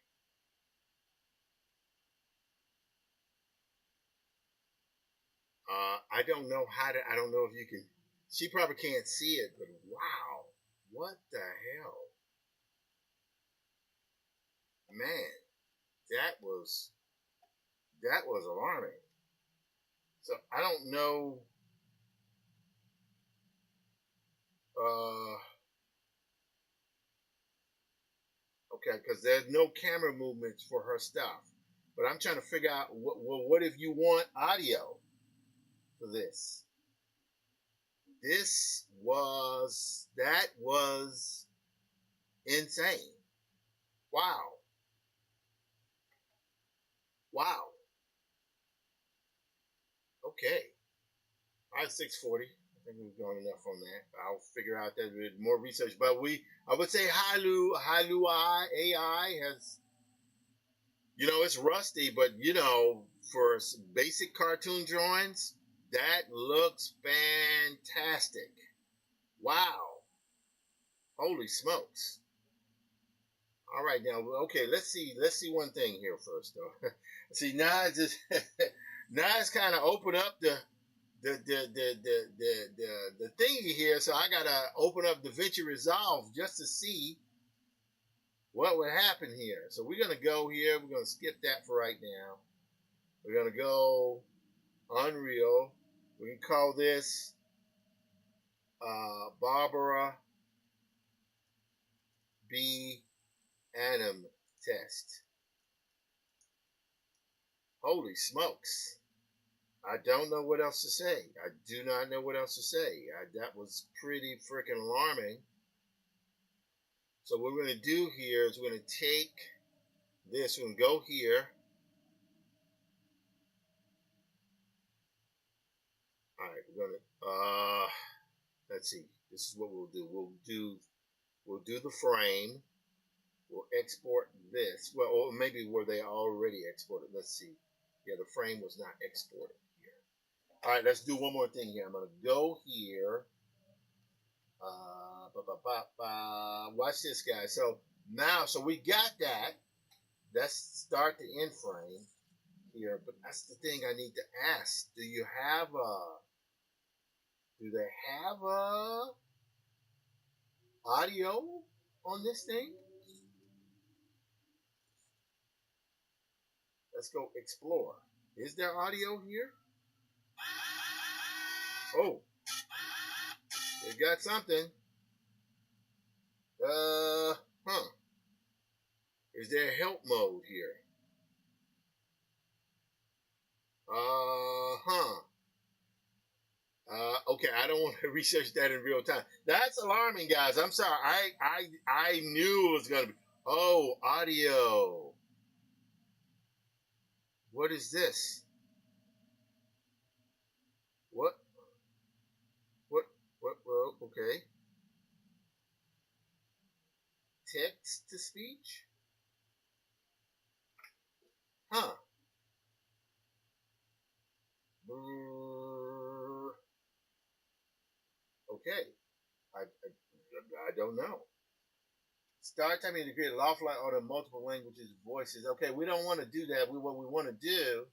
I don't know I don't know if you can, she probably can't see it, but wow. What the hell? Man, that was alarming. So I don't know. Okay, because there's no camera movements for her stuff. But I'm trying to figure out what if you want audio for this? That was insane. Wow. Wow. Okay. I have 640. I think we've gone enough on that. I'll figure out that with more research. But I would say Hailu AI has, it's rusty, but for basic cartoon drawings, that looks fantastic. Wow. Holy smokes. All right, now, okay, let's see one thing here first, though. See, now it's just now it's kind of open up the thingy here, so I gotta open up DaVinci Resolve just to see what would happen here. So we're gonna go here. We're gonna skip that for right now. We're gonna go Unreal. We can call this Barbara B. Anim test. Holy smokes. I don't know what else to say. I do not know what else to say. That was pretty freaking alarming. So what we're going to do here is we're going to take this. We're going to go here. All right, we're going to, let's see. This is what we'll do. We'll do the frame. We'll export this. Well, or maybe were they already exported? Let's see. Yeah, the frame was not exported here. All right, let's do one more thing here. I'm going to go here. Watch this, guys. So we got that. Let's start the end frame here. But that's the thing I need to ask. Do they have audio on this thing? Let's go explore. Is there audio here? Oh, they got something. Is there help mode here? Okay, I don't want to research that in real time. That's alarming, guys. I'm sorry. I knew it was gonna be. Oh, audio. What is this? What? What? What? Well, okay. Text to speech? Huh. Okay. I don't know. Start typing to create a lawful order multiple languages, voices. Okay, we don't want to do that. What we want to do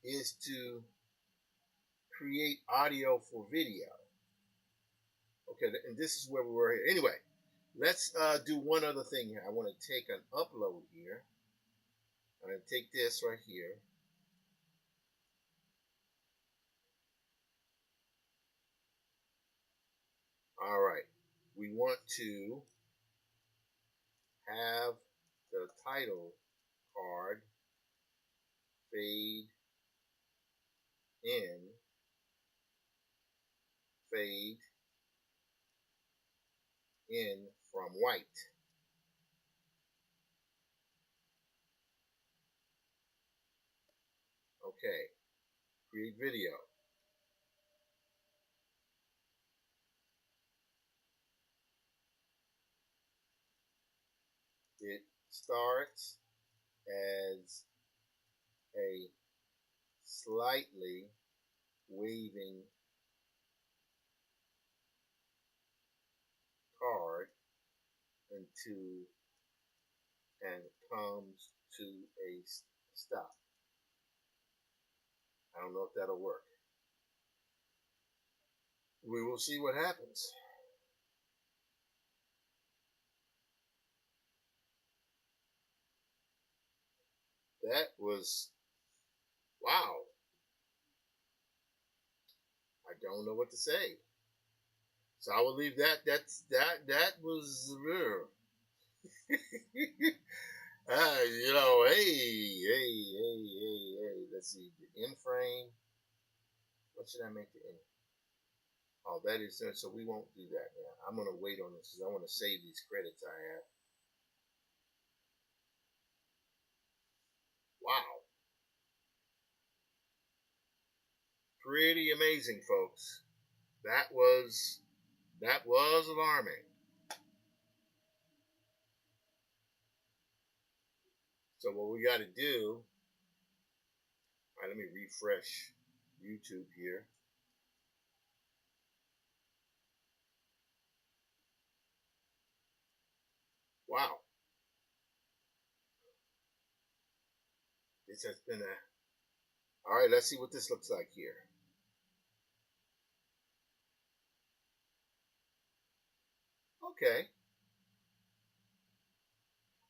is to create audio for video. Okay, and this is where we were here. Anyway, let's do one other thing here. I want to take an upload here. I'm going to take this right here. All right. We want to have the title card fade in, fade in from white. Okay. Create video. It starts as a slightly waving card and comes to a stop. I don't know if that'll work. We will see what happens. That was wow. I don't know what to say. So I will leave that. That was hey. Let's see the end frame. What should I make the end? Oh, that is so we won't do that now. I'm gonna wait on this because I want to save these credits I have. Wow, pretty amazing, folks. That was alarming. So what we got to do? All right, let me refresh YouTube here. Wow, this has been a. All right, let's see what this looks like here. Okay.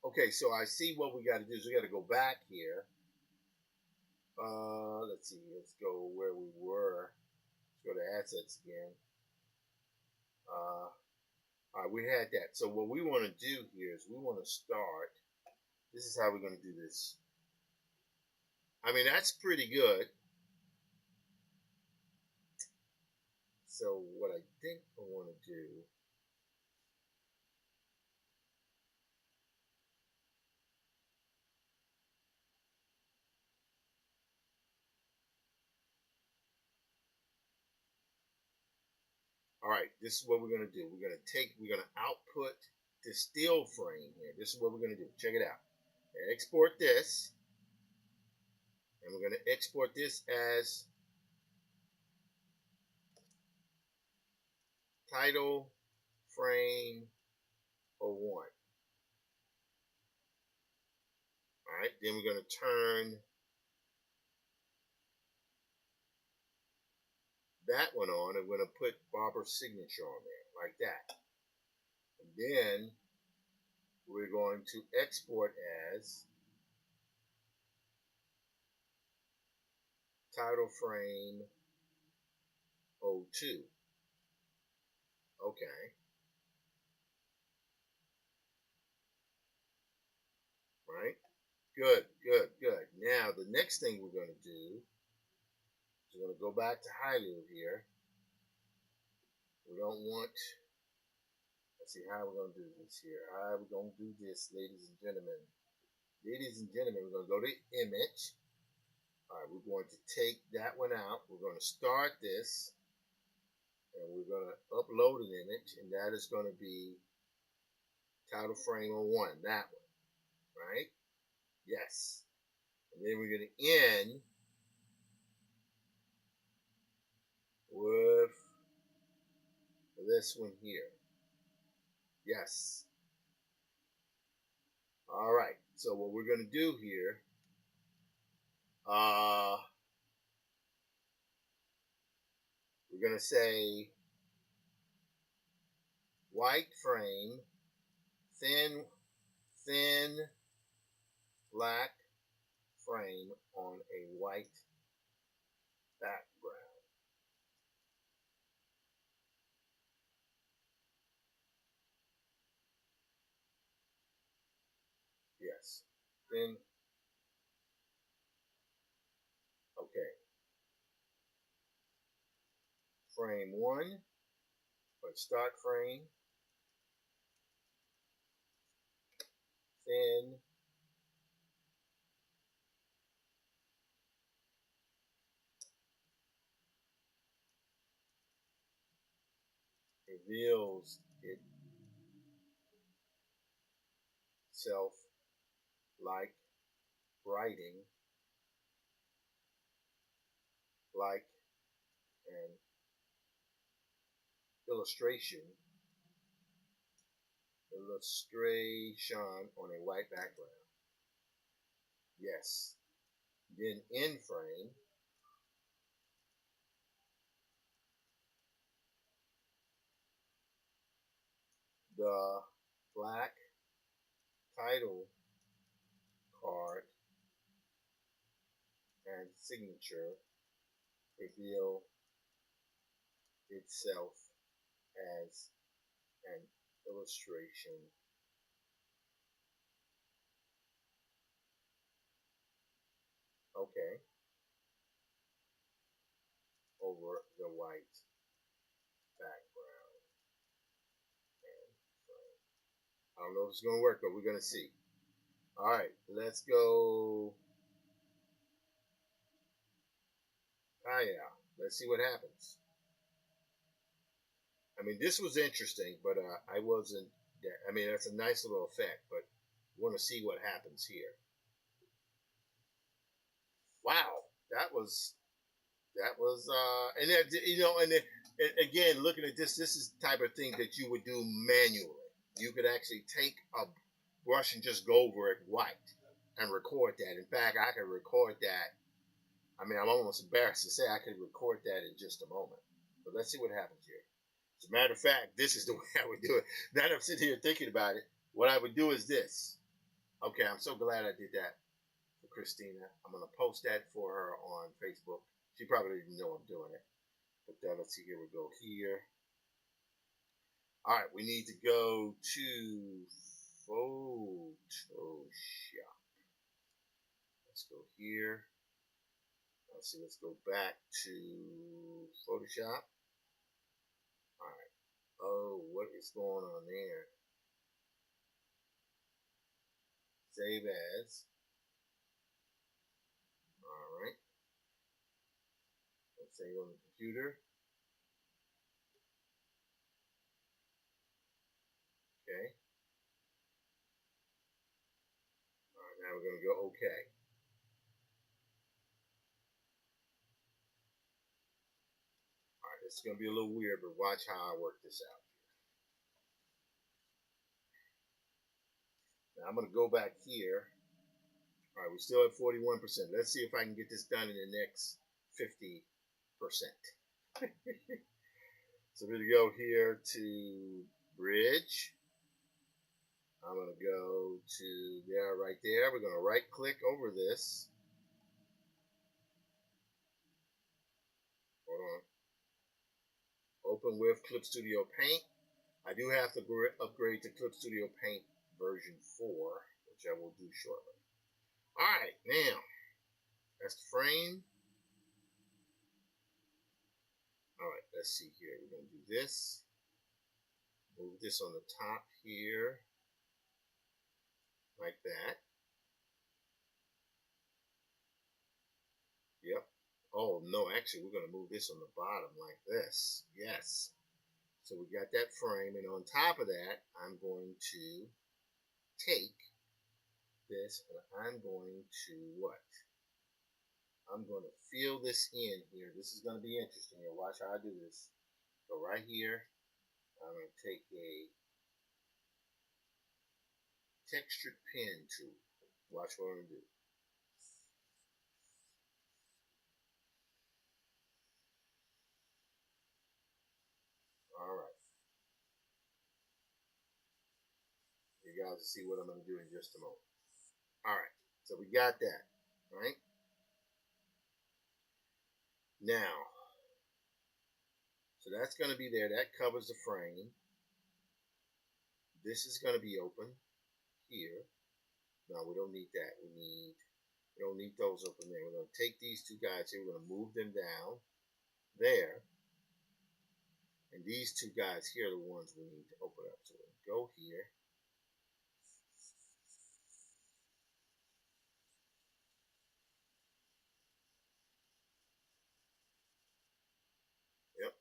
Okay, so I see what we got to do is we got to go back here. Let's see. Let's go where we were. Let's go to assets again. All right, we had that. So what we want to do here is we want to start. This is how we're going to do this. I mean, that's pretty good. So what I think I want to do. All right, this is what we're going to do. We're going to output the still frame here. This is what we're going to do. Check it out. Export this. And we're going to export this as title frame 01. All right, then we're going to turn that one on, and we're going to put Barbara's signature on there, like that. And then we're going to export as title frame 02. Okay. Right? Good. Now, the next thing we're going to do is So we're going to go back to Hailu here. We don't want, let's see how we're going to do this here. How we're going to do this, ladies and gentlemen. Ladies and gentlemen, we're going to go to image. All right, we're going to take that one out. We're going to start this. And we're going to upload an image. And that is going to be title frame on 1. That one. Right? Yes. And then we're going to end with this one here. Yes. All right. So what we're going to do here, we're going to say white frame, thin black frame on a white background. Yes. Then, okay. Frame 1, but start frame, thin, reveals itself like writing, like an illustration on a white background. Yes. Then in frame, the black title card and signature reveal itself as an illustration over the white background and frame. I don't know if it's going to work, but we're going to see. All right, let's go. Yeah, let's see what happens. I mean, this was interesting, but I wasn't. I mean, that's a nice little effect, but we want to see what happens here. Wow, that was, and that, and again, looking at this is the type of thing that you would do manually. You could actually take a brush and just go over it white and record that. In fact, I could record that. I mean, I'm almost embarrassed to say I could record that in just a moment. But let's see what happens here. As a matter of fact, this is the way I would do it. Now that I'm sitting here thinking about it, what I would do is this. Okay, I'm so glad I did that for Christina. I'm going to post that for her on Facebook. She probably didn't know I'm doing it. But let's see, here we go here. All right, we need to go to Photoshop. Let's go here. Let's see, let's go back to Photoshop. All right. Oh, what is going on there? Save as. All right. Let's save on the computer. Okay. All right, now we're going to go okay. All right, this is going to be a little weird, but watch how I work this out. Now I'm going to go back here. All right, we're still at 41%. Let's see if I can get this done in the next 50%. So we're going to go here to bridge. I'm going to go to there, right there. We're going to right click over this. Hold on. Open with Clip Studio Paint. I do have to upgrade to Clip Studio Paint version 4, which I will do shortly. All right, now that's the frame. let's see here. We're going to do this. Move this on the top here, like that. Yep. Oh, no, actually, we're going to move this on the bottom like this. Yes. So we got that frame, and on top of that, I'm going to take this, and I'm going to what? I'm going to fill this in here. This is going to be interesting. Here, watch how I do this. So right here, I'm going to take a textured pen tool. Watch what I'm going to do. All right. You guys will see what I'm going to do in just a moment. All right. So we got that, right? Now, so that's going to be there. That covers the frame. This is going to be open here. No, we don't need that. We don't need those open there. We're going to take these two guys here. We're going to move them down there. And these two guys here are the ones we need to open up. So we'll go here. Yep.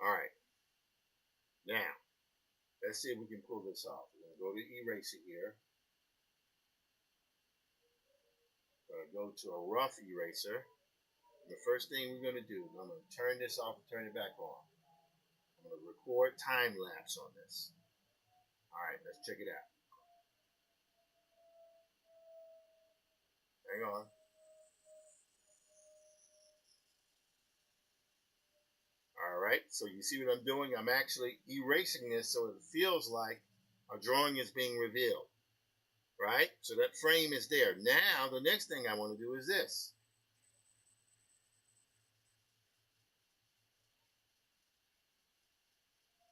All right. Now, let's see if we can pull this off. We're going to go to eraser here. We're going to go to a rough eraser. And the first thing we're going to do, I'm going to turn this off and turn it back on. I'm going to record time lapse on this. All right, let's check it out. Hang on. All right, so you see what I'm doing? I'm actually erasing this so it feels like a drawing is being revealed, right? So that frame is there. Now, the next thing I want to do is this.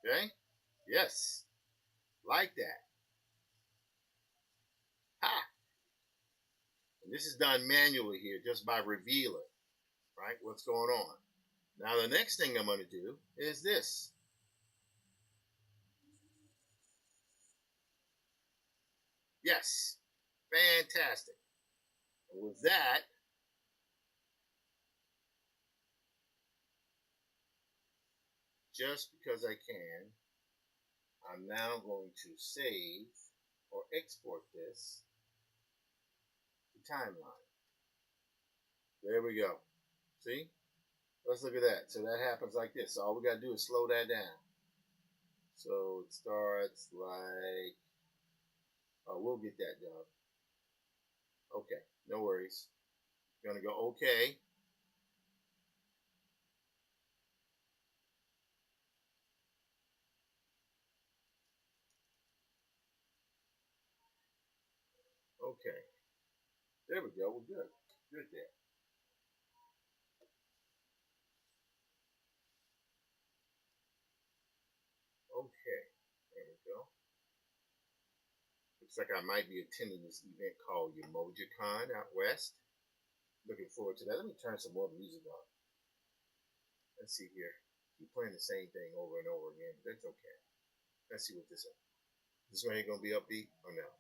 Okay? Yes. Like that. Ha! And this is done manually here just by revealing, right, what's going on. Now, the next thing I'm going to do is this. Yes. Fantastic. And with that, just because I can, I'm now going to save or export this to timeline. There we go. See? Let's look at that. So that happens like this. So all we got to do is slow that down. So it starts like, oh, we'll get that done. Okay, no worries. Gonna go okay. Okay. There we go. We're good. Good there. Okay. There we go. Looks like I might be attending this event called EmojiCon out west. Looking forward to that. Let me turn some more music on. Let's see here. Keep playing the same thing over and over again, but that's okay. Let's see what this is. This one ain't gonna be upbeat or no?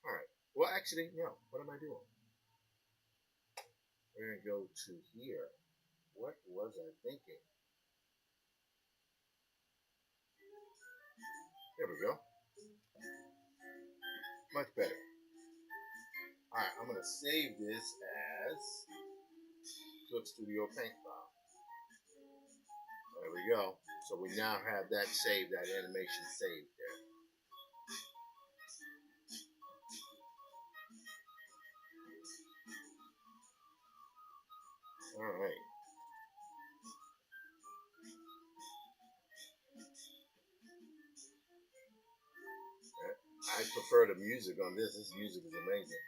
Alright. Well, actually, no. What am I doing? We're gonna go to here. What was I thinking? There we go. Much better. Alright, I'm gonna save this as Clip Studio Paint file. There we go. So we now have that saved, that animation saved there. Alright. I prefer the music on this. This music is amazing.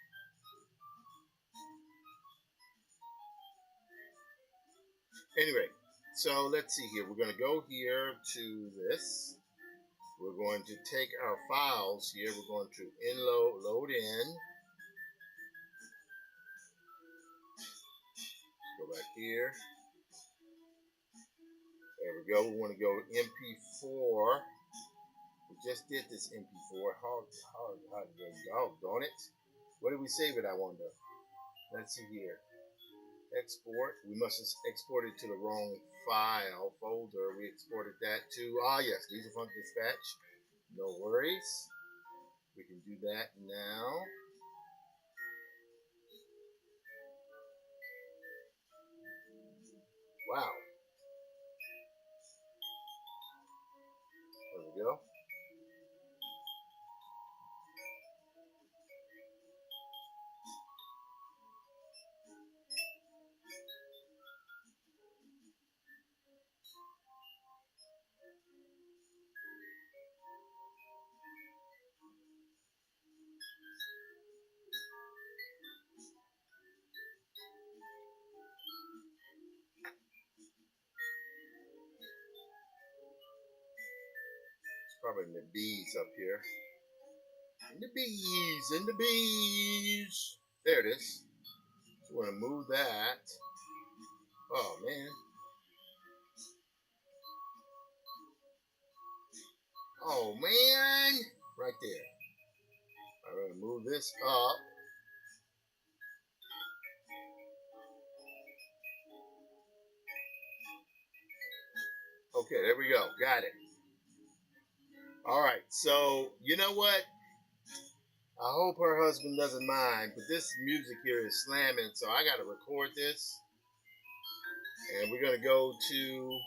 Anyway, so let's see here. We're going to go here to this. We're going to take our files here. We're going to load in. Go back here. There we go. We want to go to MP4. We just did this MP4. How doggone it. What did we save it, I wonder? Let's see here. Export. We must have exported to the wrong file folder. We exported that to, yes, Diesel Funk Dispatch. No worries. We can do that now. Wow. There we go. Probably in the bees up here. In the bees. There it is. So we're going to move that. Oh, man. Oh, man. Right there. I'm going to move this up. Okay, there we go. Got it. All right, so you know what? I hope her husband doesn't mind, but this music here is slamming, so I got to record this. And we're going to go to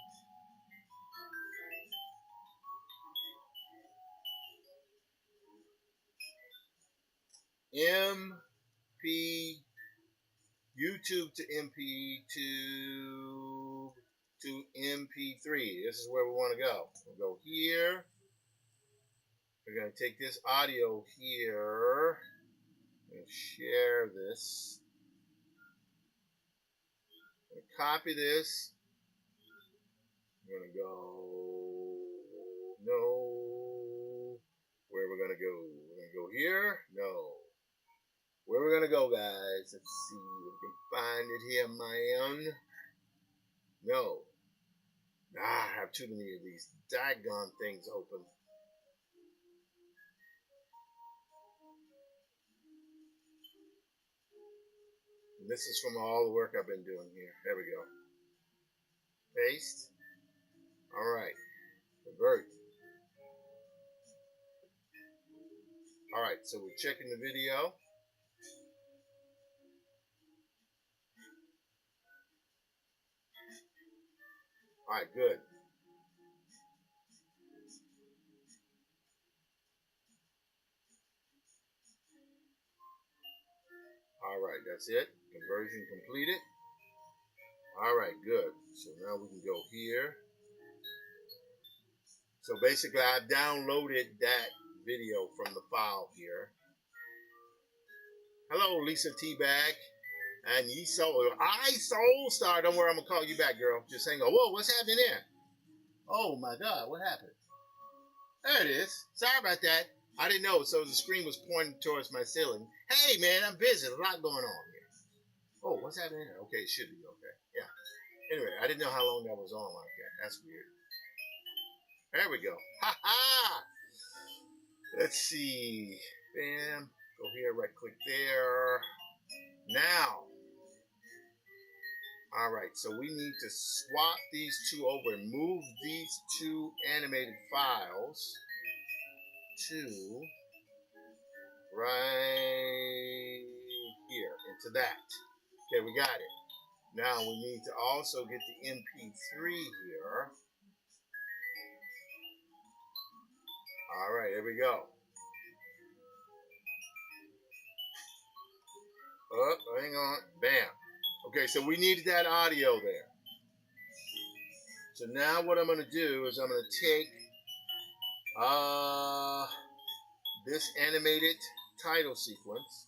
MP, YouTube to MP2 to MP3. This is where we want to go. We'll go here. We're going to take this audio here and share this. Copy this. We're going to go, no. Where we're going to go? We're going to go here? No. Where we're going to go, guys? Let's see if we can find it here, man. No. I have too many of these daggone things open. And this is from all the work I've been doing here. There we go. Paste. All right. Convert. All right, so we're checking the video. All right, good. All right, that's it. Conversion completed. All right, good. So now we can go here. So basically, I've downloaded that video from the file here. Hello, Lisa T-Bag. And I Soul Star. Don't worry, I'm going to call you back, girl. Just saying, whoa, what's happening there? Oh, my God, what happened? There it is. Sorry about that. I didn't know, so the screen was pointing towards my ceiling. Hey, man, I'm busy. There's a lot going on here. Oh, what's happening there? Okay, it should be okay. Yeah. Anyway, I didn't know how long that was on like that. That's weird. There we go. Ha ha! Let's see. Bam. Go here, right click there. Now. Alright, so we need to swap these two over and move these two animated files to right here, into that. Okay, we got it. Now we need to also get the MP3 here. Alright, here we go. Oh, hang on. Bam. Okay, so we needed that audio there. So now what I'm going to do is I'm going to take this animated title sequence.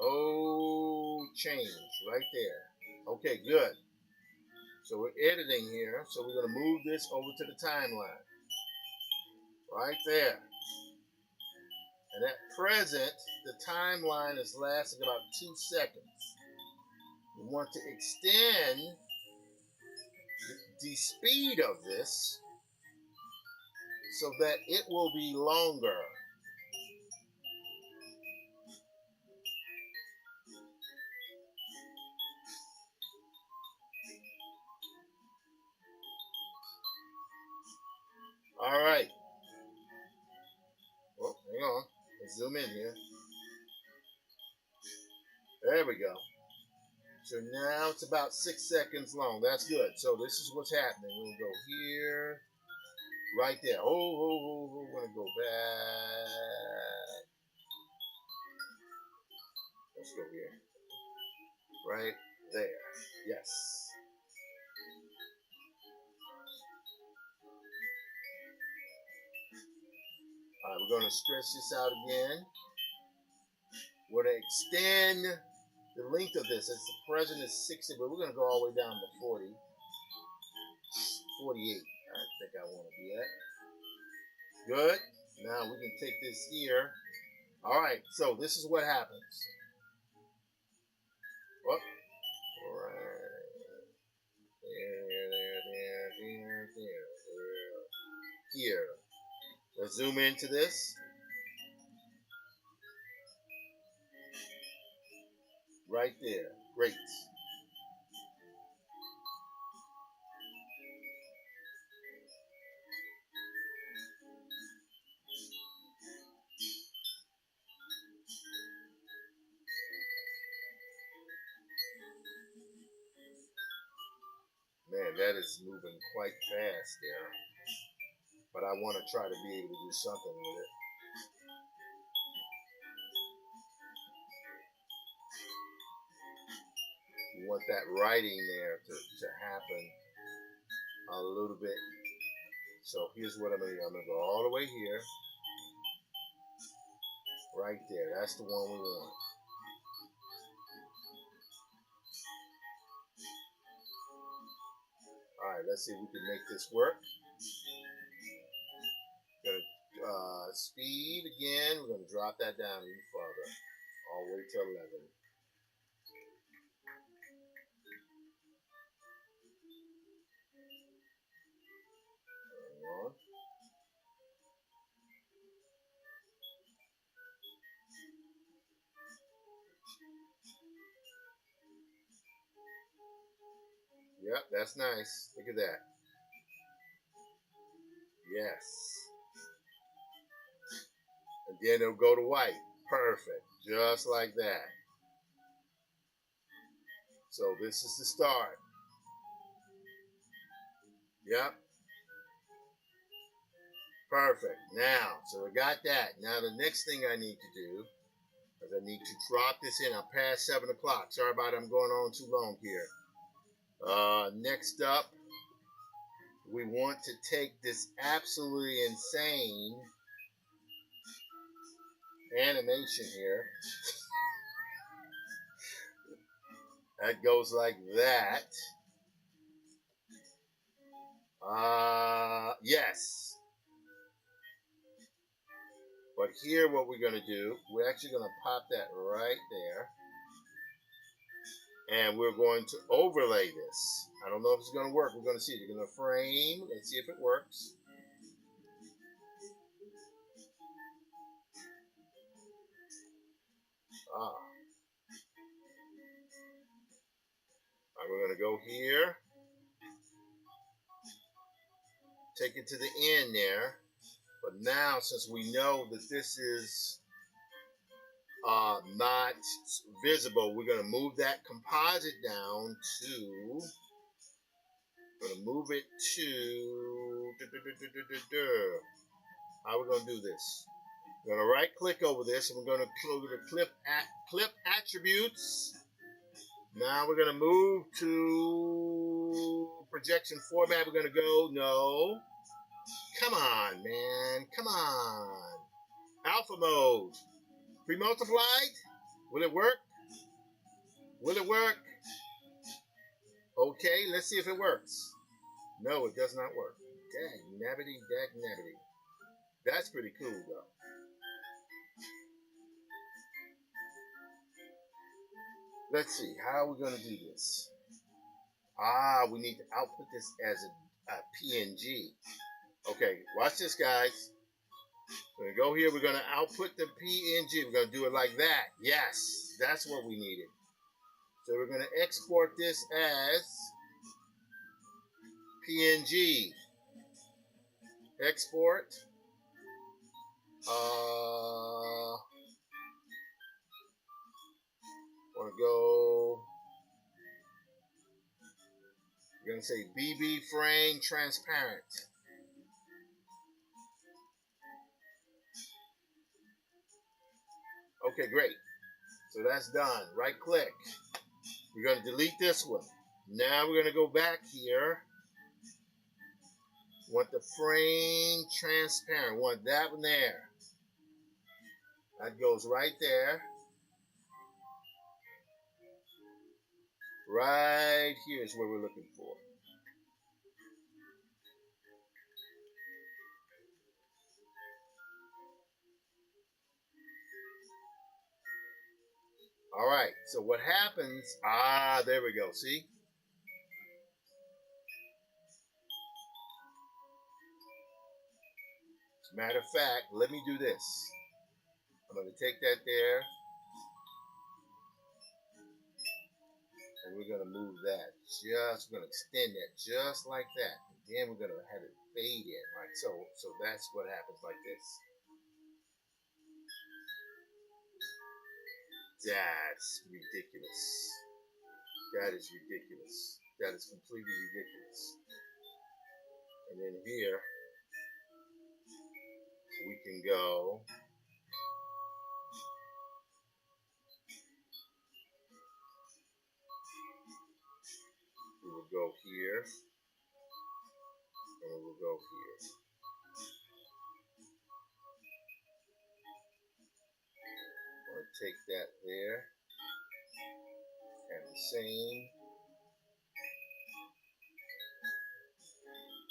Oh, change right there. Okay, good. So we're editing here. So we're going to move this over to the timeline. Right there. And at present, the timeline is lasting about 2 seconds. We want to extend the speed of this so that it will be longer. All right. Oh, hang on. Let's zoom in here. There we go. So now it's about 6 seconds long. That's good. So this is what's happening. We'll go here, right there. We're going to go back. Let's go here. Right there. Yes. All right, we're going to stretch this out again. We're going to extend the length of this. It's the present is 60, but we're going to go all the way down to 40. 48, I think I want to be at. Good. Now we can take this here. All right, so this is what happens. Whoop. All right. There. Here. Let's zoom into this. Right there. Great. Man, that is moving quite fast there. But I want to try to be able to do something with it. We want that writing there to happen a little bit. So here's what I'm going to do. I'm going to go all the way here. Right there. That's the one we want. All right, let's see if we can make this work. Gonna speed again. We're gonna drop that down even further, all the way to 11. Hang on. Yep, that's nice. Look at that. Yes. And then it'll go to white. Perfect. Just like that. So this is the start. Yep. Perfect. Now, so I got that. Now the next thing I need to do is I need to drop this in. I'm past 7 o'clock. Sorry about it. I'm going on too long here. Next up, we want to take this absolutely insane animation here. That goes like that. Yes. But here what we're going to do, we're actually going to pop that right there. And we're going to overlay this. I don't know if it's going to work. We're going to see. You're going to frame. Let's see if it works. All right, we're going to go here. Take it to the end there. But now, since we know that this is not visible, we're going to move that composite down to, going to move it to, how are we going to do this? We're going to right click over this and we're going to go to clip attributes. Now we're going to move to projection format. We're going to go, no. Come on, man. Come on. Alpha mode. Pre-multiplied? Will it work? Will it work? Okay, let's see if it works. No, it does not work. Dag nabbity, dag nabbity. That's pretty cool, though. Let's see, how are we going to do this? We need to output this as a PNG. Okay, watch this, guys. We're going to go here. We're going to output the PNG. We're going to do it like that. Yes, that's what we needed. So we're going to export this as PNG. Export. Want to go. We're going to say BB frame transparent. Okay, great. So that's done. Right click. We're going to delete this one. Now we're going to go back here. Want the frame transparent. Want that one there. That goes right there. Right here is what we're looking for. All right, so what happens, there we go, see? As a matter of fact, let me do this. I'm going to take that there, and we're going to move that. We're going to extend that just like that. And then we're going to have it fade in, like so. So that's what happens like this. That's ridiculous. That is ridiculous. That is completely ridiculous. And then here, we can go. We will go here. And we will go here. I'm going to take that there. And the same.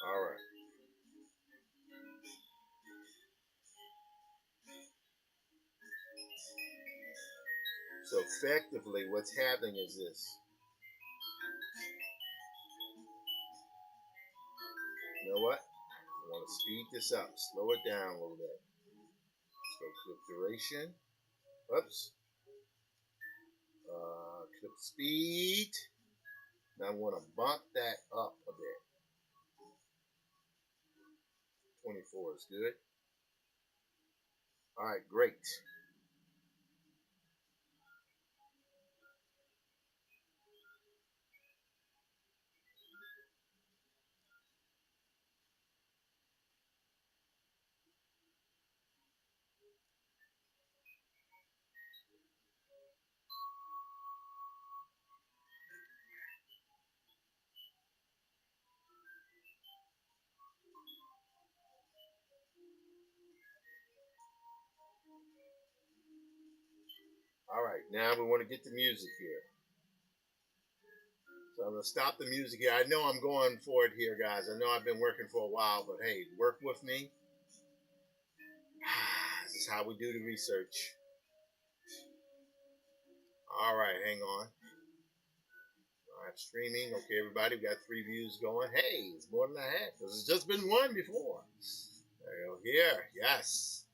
All right. So effectively, what's happening is this. You know what? I want to speed this up, slow it down a little bit. Let's go clip duration. Oops. Clip speed. Now I want to bump that up a bit. 24 is good. All right, great. All right, now we want to get the music here. So I'm going to stop the music here. I know I'm going for it here, guys. I know I've been working for a while, but hey, work with me. This is how we do the research. All right, hang on. Live streaming. Okay, everybody, we got 3 views going. Hey, it's more than I had. This has just been 1 before. There you go. Here, yes.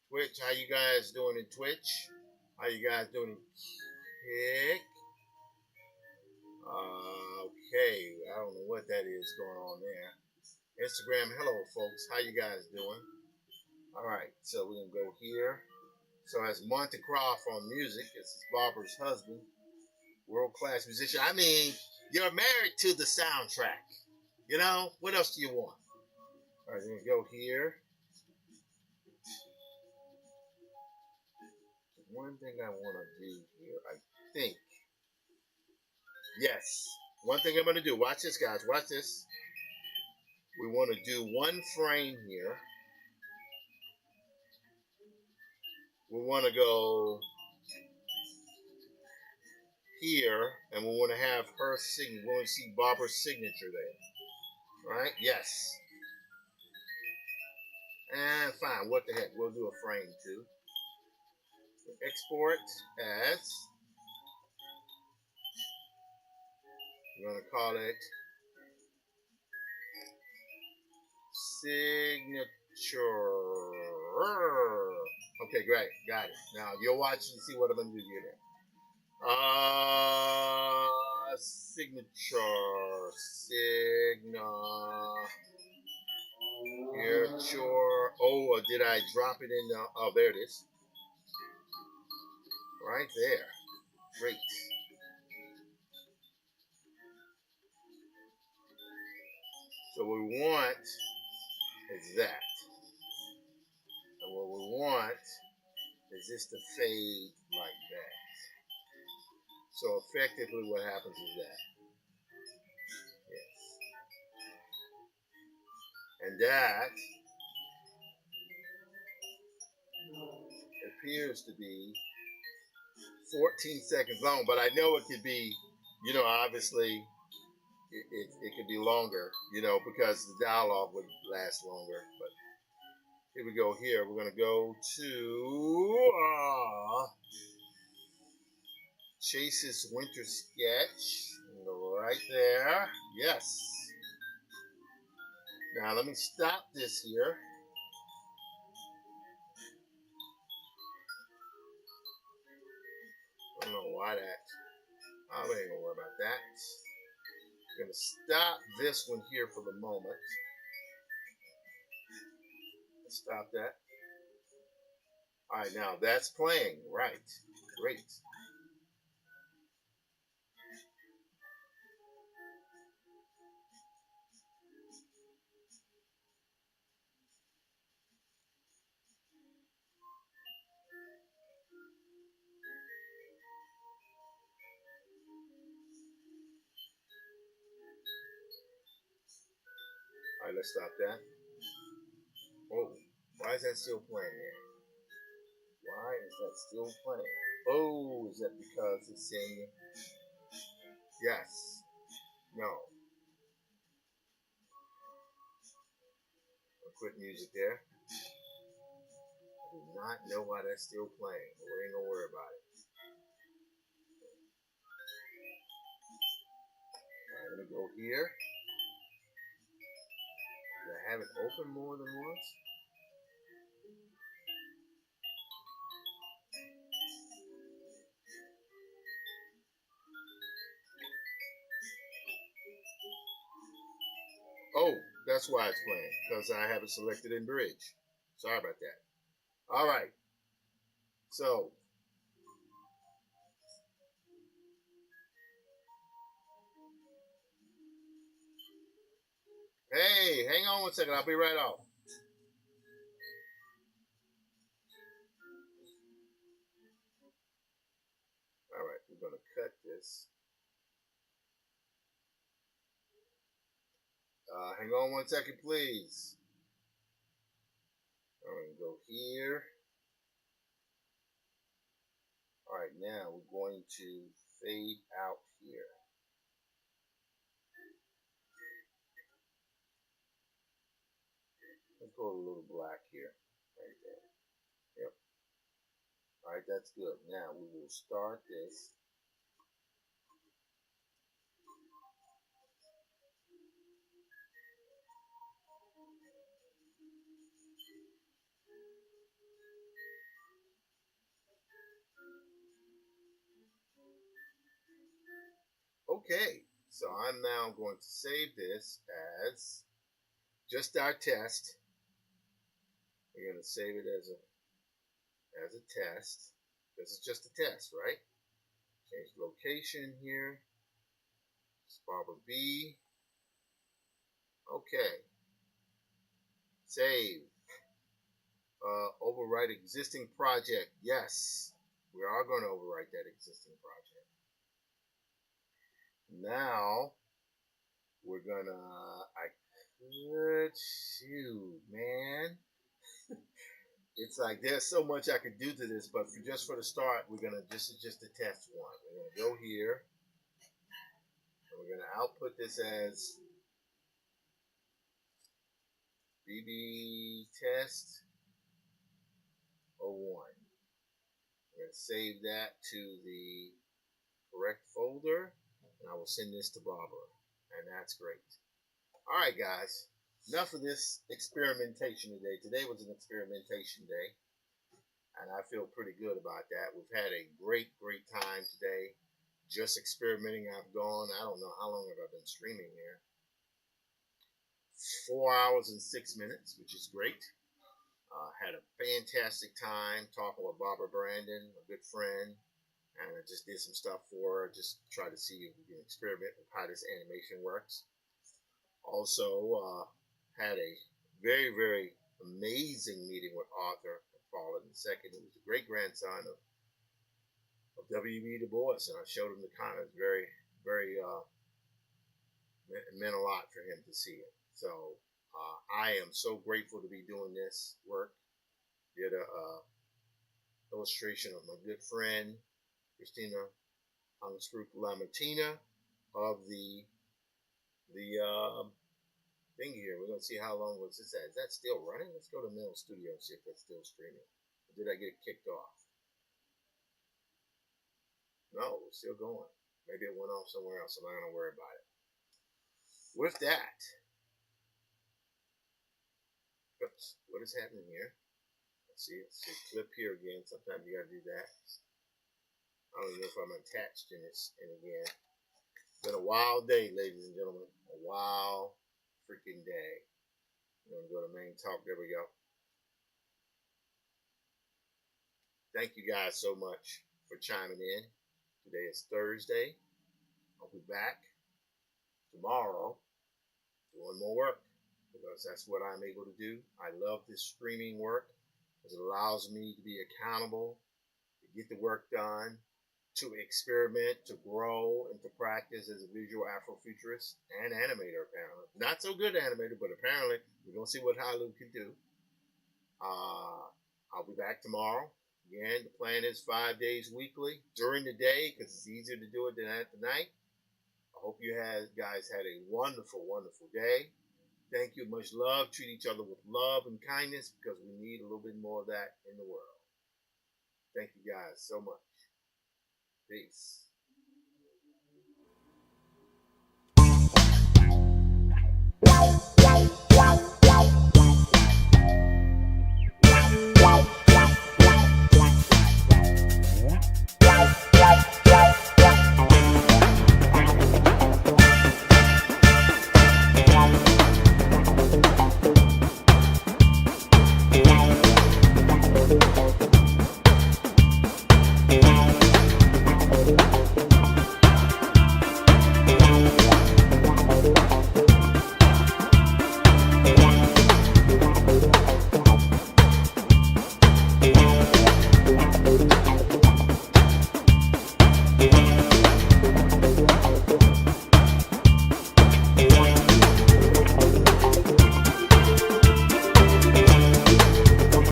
Twitch, how you guys doing in Twitch? How you guys doing in Kick? Okay, I don't know what that is going on there. Instagram, hello folks. How you guys doing? All right, so we're gonna go here. So as Monte Croft on music, this is Barbara's husband, world-class musician. I mean, you're married to the soundtrack. You know, what else do you want? All right, we're gonna go here. One thing I want to do here, I think. Yes, one thing I'm gonna do. Watch this, guys. Watch this. We want to do 1 frame here. We want to go here, and we want to have her signature. We want to see Barbara's signature there, right? Yes. And fine. What the heck? We'll do a frame too. Export as. We're going to call it signature. Okay, great. Got it. Now you'll watch and see what I'm going to do here. Signature. Oh, did I drop it in the? Oh, there it is. Right there. Great. So what we want is that. And what we want is this to fade like that. So effectively what happens is that. Yes. And that appears to be 14 seconds long, but I know it could be, obviously it could be longer, because the dialogue would last longer. But here we go here. We're going to go to Chase's Winter Sketch. Go right there. Yes. Now let me stop this here. I don't know why that. I ain't gonna worry about that. I'm gonna stop this one here for the moment. Let's stop that. All right, now that's playing. Right. Great. All right, let's stop that. Oh, why is that still playing there? Why is that still playing? Oh, is that because it's saying yes? No. I'll quit music there. I do not know why that's still playing, but we ain't gonna worry about it. All right, let me go here. Did I have it open more than once? Oh, that's why it's playing, because I have it selected in bridge. Sorry about that. All right. So, hey, hang on 1 second. I'll be right off. All right, we're going to cut this. Hang on 1 second, please. I'm going to go here. All right, now we're going to fade out here. Let's go a little black here. Right there. Yep. All right, that's good. Now we will start this. Okay, so I'm now going to save this as just our test. We're going to save it as a test. This is just a test, right? Change location here. It's Barbara B. Okay. Save. Overwrite existing project. Yes, we are going to overwrite that existing project. Now we're gonna. I could shoot, man. it's like there's so much I could do to this, but just for the start, this is just a test one. We're gonna go here, and we're gonna output this as BB test 01. We're gonna save that to the correct folder, and I will send this to Barbara, and that's great. All right, guys, enough of this experimentation today. Today was an experimentation day, and I feel pretty good about that. We've had a great time today, just experimenting. I've gone, I don't know how long have I been streaming here, 4 hours and 6 minutes, which is great. Had a fantastic time talking with Barbara Brandon, a good friend, and I just did some stuff for her, just try to see if we can experiment with how this animation works. Also, had a very amazing meeting with Arthur McFarlane II, who was the great grandson of W.E.B. Du Bois, and I showed him the comments. Very it meant a lot for him to see it. So I am so grateful to be doing this work. Did a illustration of my good friend Christina Lamartina of the thing here. We're gonna see how long was this at. Is that still running? Let's go to Mental Studio and see if that's still streaming. Or did I get it kicked off? No, it's still going. Maybe it went off somewhere else. I'm not gonna worry about it. With that, oops, what is happening here? Let's see clip here again. Sometimes you gotta do that. I don't even know if I'm attached in this and again. It's been a wild day, ladies and gentlemen. A wild freaking day. I'm gonna go to main talk. There we go. Thank you guys so much for chiming in. Today is Thursday. I'll be back tomorrow doing more work because that's what I'm able to do. I love this streaming work because it allows me to be accountable, to get the work done, to experiment, to grow, and to practice as a visual Afrofuturist and animator, apparently. Not so good animator, but apparently we're going to see what Halu can do. I'll be back tomorrow. Again, the plan is 5 days weekly during the day because it's easier to do it than at the night. I hope you guys had a wonderful day. Thank you. Much love. Treat each other with love and kindness because we need a little bit more of that in the world. Thank you guys so much. Peace.